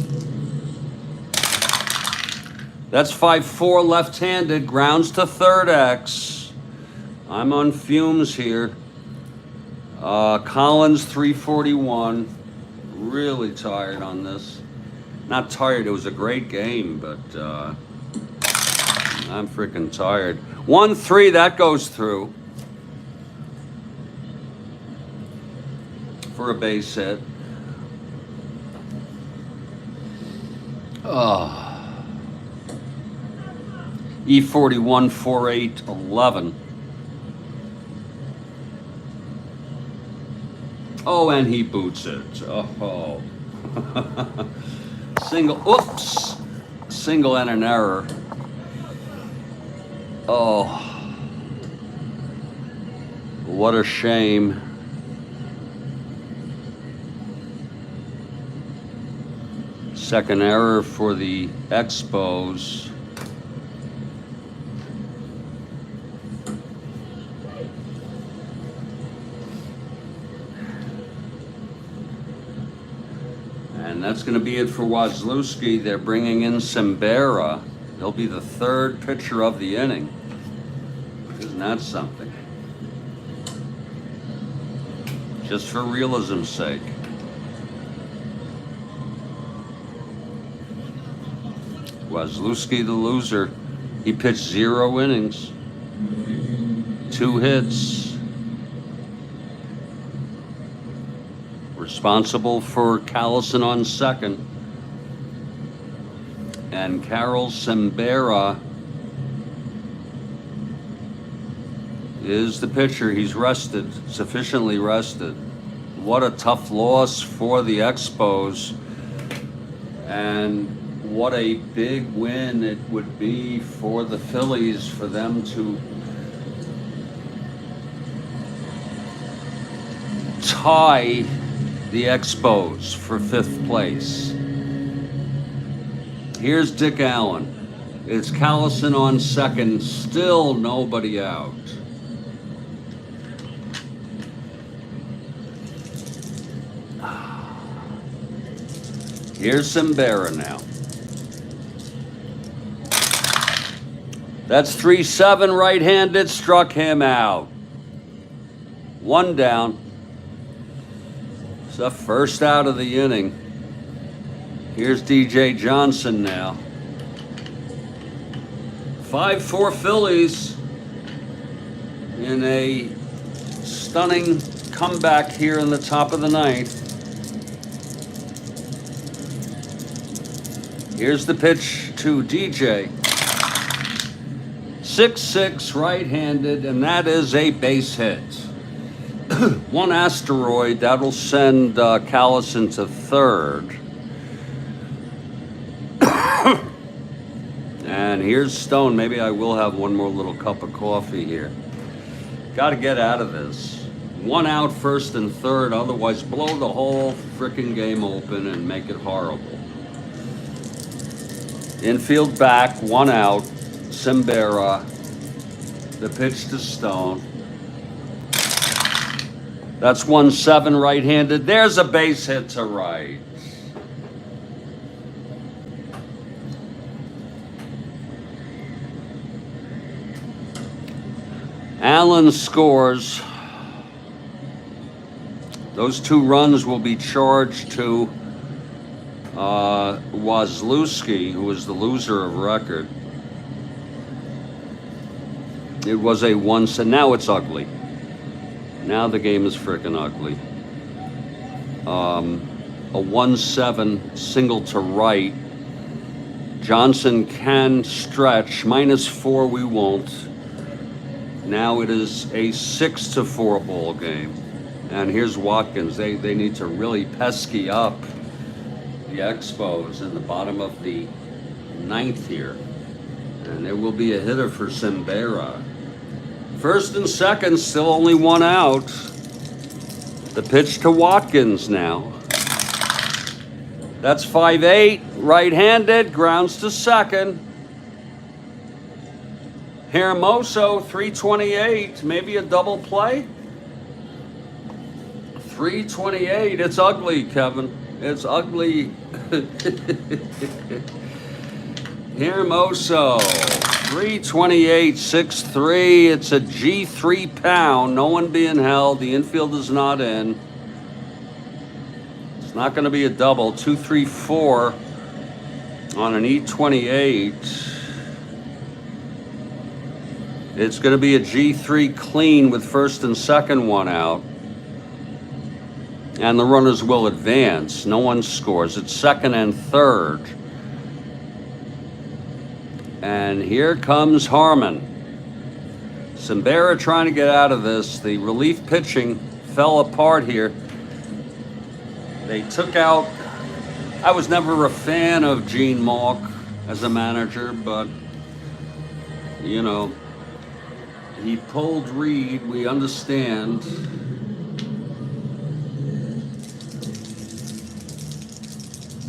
That's 5-4 left-handed. Grounds to third X. I'm on fumes here. Collins 341. Really tired on this. Not tired, it was a great game, but I'm freaking tired. 1-3, that goes through for a base hit. E41, 48, 11. Oh, and he boots it. Oh. Oops. Single and an error. Oh. What a shame. Second error for the Expos. And that's going to be it for Wazlewski. They're bringing in Simbera. He'll be the 3rd pitcher of the inning. Isn't that something? Just for realism's sake. Wazlewski, the loser. He pitched 0 innings. 2 hits. Responsible for Callison on second. And Karl Simbera is the pitcher. He's rested, sufficiently rested. What a tough loss for the Expos. And what a big win it would be for the Phillies for them to tie the Expos for 5th place. Here's Dick Allen. It's Callison on 2nd, still nobody out. Here's Simbera now. That's 3-7 right-handed, struck him out. 1 down. It's the first out of the inning. Here's DJ Johnson now. 5-4 Phillies in a stunning comeback here in the top of the 9th. Here's the pitch to DJ. 6-6 right-handed, and that is a base hit. 1 asteroid, that'll send Callison to 3rd. And here's Stone. Maybe I will have one more little cup of coffee here. Got to get out of this. 1 out, 1st and 3rd, otherwise blow the whole frickin' game open and make it horrible. Infield back, 1 out. Simbera. The pitch to Stone. That's 1-7 right-handed. There's a base hit to right. Allen scores. Those 2 runs will be charged to Wazlewski, who is the loser of record. It was a 1, so now it's ugly. Now the game is frickin' ugly. A 1-7 single to right. Johnson can stretch. -4 we won't. Now it is a 6-4 ball game. And here's Watkins. They need to really pesky up the Expos in the bottom of the 9th here. And there will be a hitter for Simbera. 1st and 2nd, still only 1 out. The pitch to Watkins now. That's 5-8, right-handed, grounds to 2nd. Hermoso, 328, maybe a double play. 328, it's ugly, Kevin. It's ugly. Hermoso, 328, 6'3". It's a G3 pound. No one being held. The infield is not in. It's not going to be a double. 2-3-4 on an E28. It's going to be a G3 clean with 1st and 2nd 1 out. And the runners will advance. No one scores. It's 2nd and 3rd. And here comes Harmon. Simbera trying to get out of this. The relief pitching fell apart here. They took out... I was never a fan of Gene Mauch as a manager, but, you know, he pulled Reed. We understand.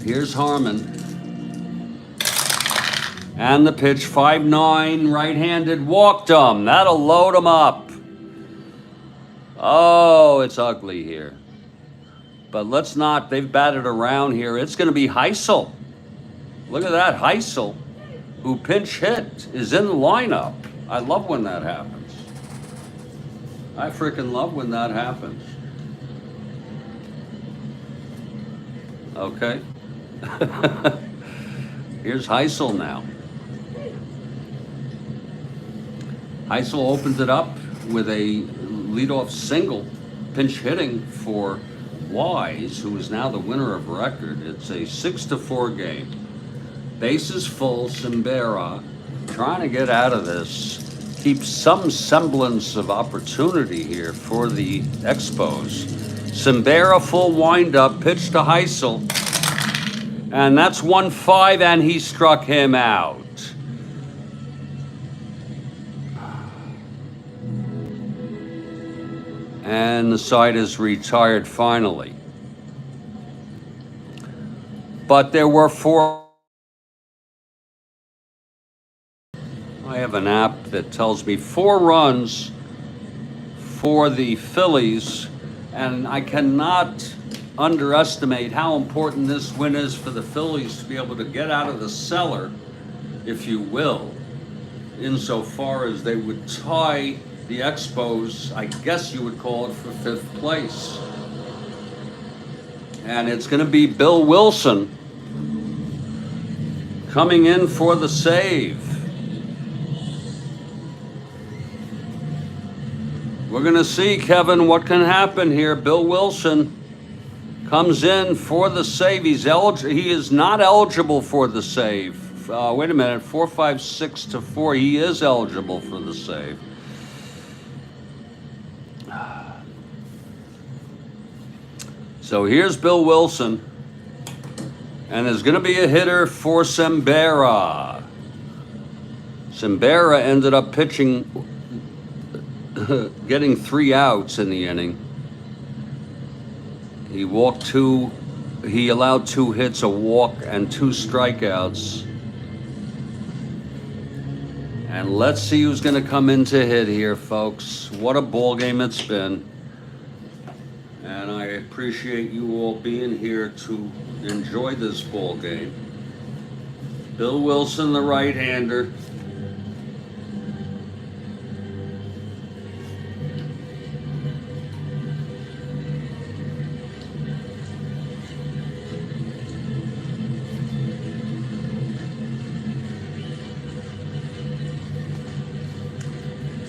Here's Harmon. And the pitch, 5-9, right-handed, walked him. That'll load him up. Oh, it's ugly here. But let's not, they've batted around here. It's going to be Heisel. Look at that, Heisel, who pinch hit, is in the lineup. I love when that happens. I freaking love when that happens. Okay. Here's Heisel now. Heisel opens it up with a leadoff single, pinch hitting for Wise, who is now the winner of record. It's a 6-4 game. Bases full. Simbera trying to get out of this, keep some semblance of opportunity here for the Expos. Simbera full windup, pitch to Heisel, and that's 1-5, and he struck him out. And the side is retired finally. But there were 4. I have an app that tells me 4 runs for the Phillies, and I cannot underestimate how important this win is for the Phillies to be able to get out of the cellar, if you will, insofar as they would tie the Expos, I guess you would call it, for 5th place. And it's going to be Bill Wilson coming in for the save. We're going to see, Kevin, what can happen here. Bill Wilson comes in for the save. He is not eligible for the save. Wait a minute, 4, 5, 6 to 4. He is eligible for the save. So here's Bill Wilson, and there's going to be a hitter for Sembera. Sembera ended up pitching, getting 3 outs in the inning. He walked 2, he allowed 2 hits, a walk, and 2 strikeouts. And let's see who's going to come in to hit here, folks. What a ball game it's been. And I appreciate you all being here to enjoy this ball game. Bill Wilson, the right-hander.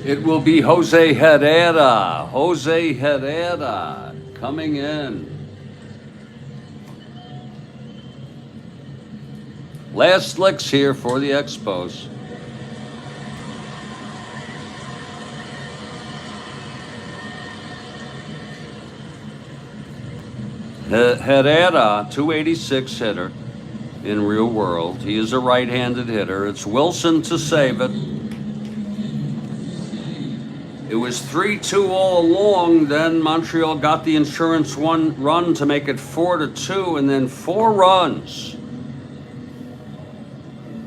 It will be Jose Herrera. Jose Herrera coming in. Last licks here for the Expos. Herrera, 286 hitter in real world. He is a right-handed hitter. It's Wilson to save it. It was 3-2 all along. Then Montreal got the insurance run to make it 4-2, and then 4 runs.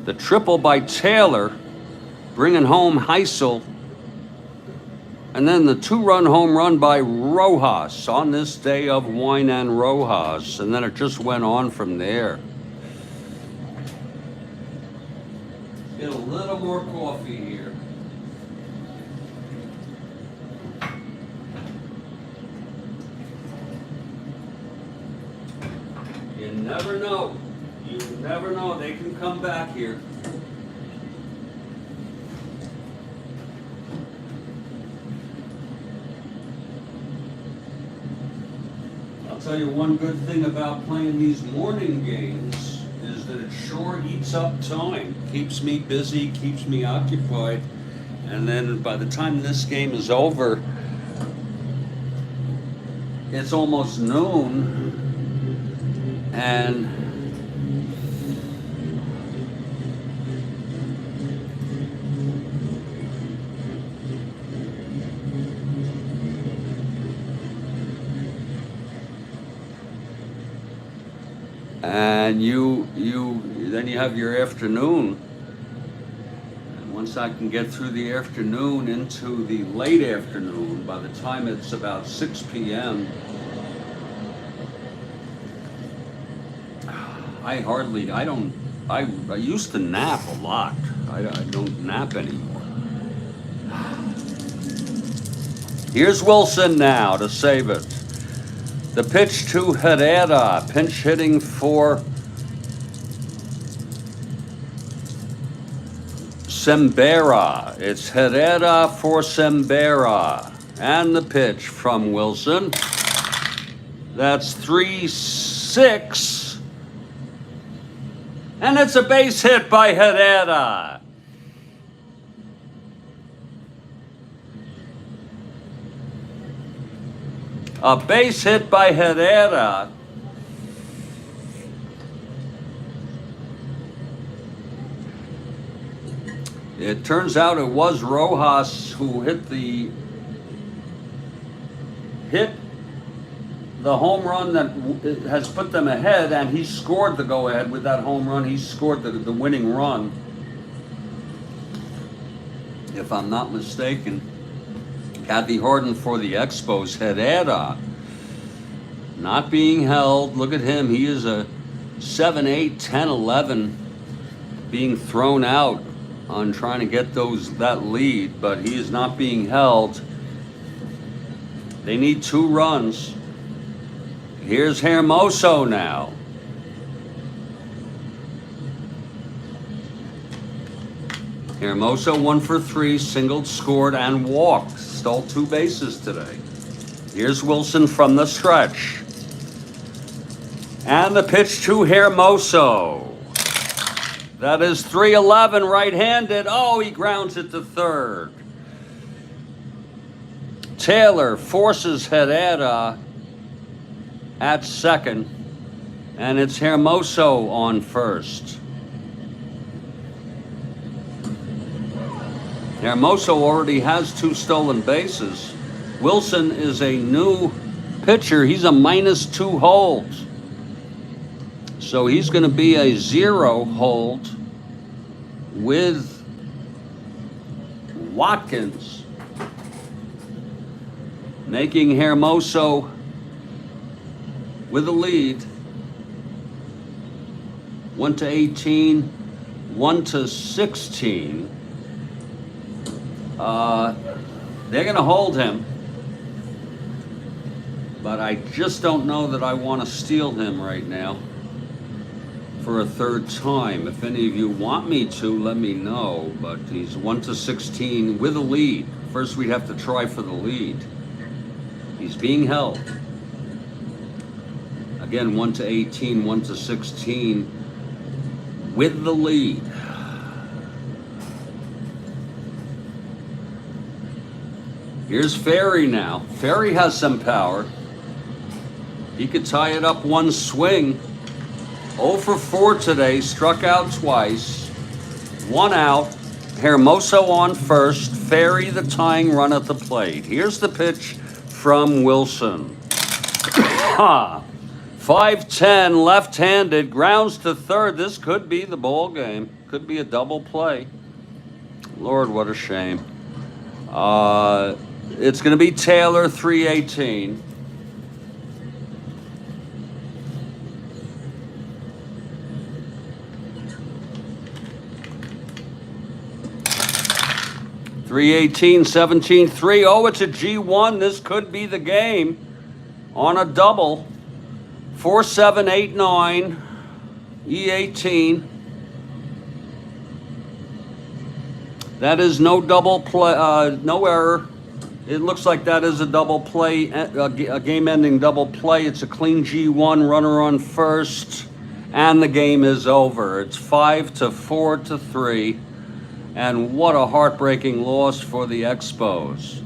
The triple by Taylor, bringing home Heisel, and then the 2-run home run by Rojas on this day of wine and Rojas, and then it just went on from there. Get a little more coffee here. You never know. You never know. They can come back here. I'll tell you one good thing about playing these morning games is that it sure eats up time. Keeps me busy, keeps me occupied. And then by the time this game is over, it's almost noon. And then you have your afternoon. And once I can get through the afternoon into the late afternoon, by the time it's about 6 p.m., I used to nap a lot. I don't nap anymore. Here's Wilson now to save it. The pitch to Herrera, pinch hitting for Sembera. It's Herrera for Sembera. And the pitch from Wilson. That's 3-6. And it's a base hit by Herrera. A base hit by Herrera. It turns out it was Rojas who hit the hit the home run that has put them ahead, and he scored the go-ahead with that home run. He scored the winning run, if I'm not mistaken. Kathy Harden for the Expos. Herrera not being held. Look at him. He is a 7, 8, 10, 11 being thrown out on trying to get that lead, but he is not being held. They need 2 runs. Here's Hermoso now. Hermoso 1 for 3, singled, scored, and walked. Stole 2 bases today. Here's Wilson from the stretch. And the pitch to Hermoso. That is 3-11, right-handed. Oh, he grounds it to third. Taylor forces Herrera at second, and it's Hermoso on first. Hermoso already has 2 stolen bases. Wilson is a new pitcher. He's a -2 hold. So he's going to be a 0 hold with Watkins, making Hermoso with a lead. 1-18, 1-16. They're going to hold him, but I just don't know that I want to steal him right now for a 3rd time. If any of you want me to, let me know, but he's 1-16 with a lead. First, we'd have to try for the lead. He's being held. Again, 1-18, 1-16 with the lead. Here's Ferry now. Ferry has some power. He could tie it up 1 swing. 0 for 4 today, struck out twice. 1 out. Hermoso on first. Ferry the tying run at the plate. Here's the pitch from Wilson. 5-10, left-handed, grounds to third. This could be the ball game. Could be a double play. Lord, what a shame. It's going to be Taylor, 3-18. .318, 17-3. Oh, it's a G1. This could be the game on a double. 4-7, 8-9, E18. That is no double play, no error. It looks like that is a double play, a game-ending double play. It's a clean G1, runner on first, and the game is over. It's 5-4-3, and what a heartbreaking loss for the Expos.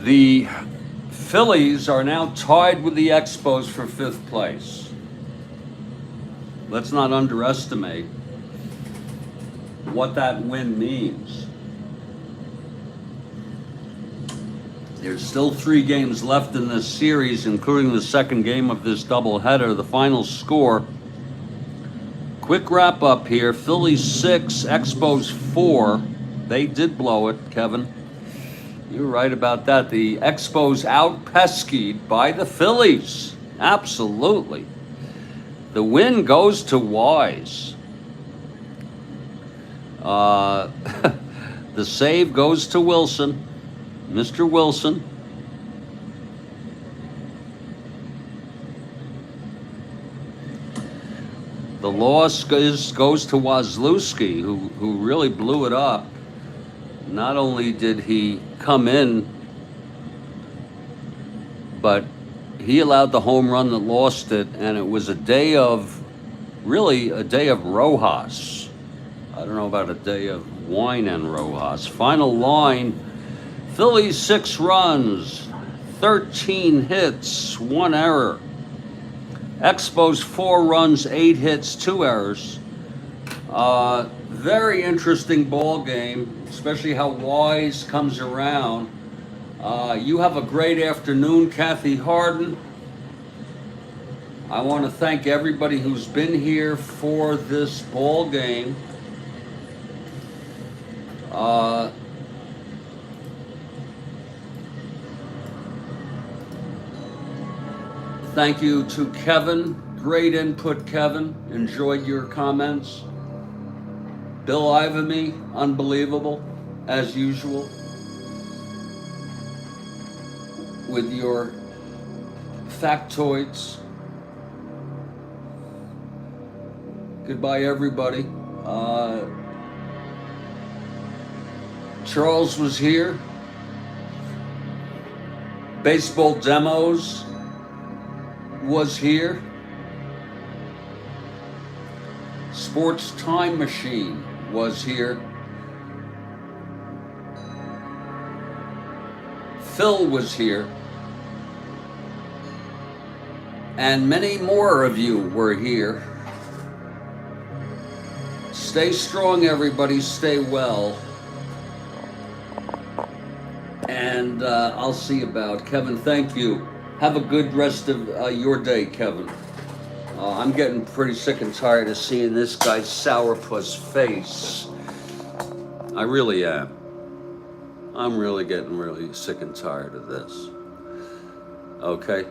The Phillies are now tied with the Expos for 5th place. Let's not underestimate what that win means. There's still 3 games left in this series, including the second game of this doubleheader. The final score. Quick wrap up here. Phillies 6, Expos 4. They did blow it, Kevin. You're right about that. The Expos out-pesquied by the Phillies. Absolutely. The win goes to Wise. The save goes to Wilson. Mr. Wilson. The loss goes to Wazlewski, who really blew it up. Not only did he come in, but he allowed the home run that lost it, and it was a day of Rojas. I don't know about a day of wine and Rojas. Final line, Phillies 6 runs, 13 hits, 1 error. Expos 4 runs, 8 hits, 2 errors. Very interesting ball game, especially how Wise comes around. You have a great afternoon, Kathy Harden. I want to thank everybody who's been here for this ball game. Thank you to Kevin. Great input, Kevin. Enjoyed your comments. Bill Ivamy, unbelievable, as usual, with your factoids. Goodbye, everybody. Charles was here. Baseball Demos was here. Sports Time Machine was here. Phil was here. And many more of you were here. Stay strong, everybody. Stay well. And I'll see about Kevin. Thank you. Have a good rest of your day, Kevin. I'm getting pretty sick and tired of seeing this guy's sourpuss face. I really am. I'm really getting really sick and tired of this. Okay?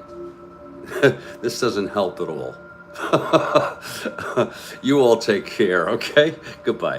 This doesn't help at all. You all take care, okay? Goodbye.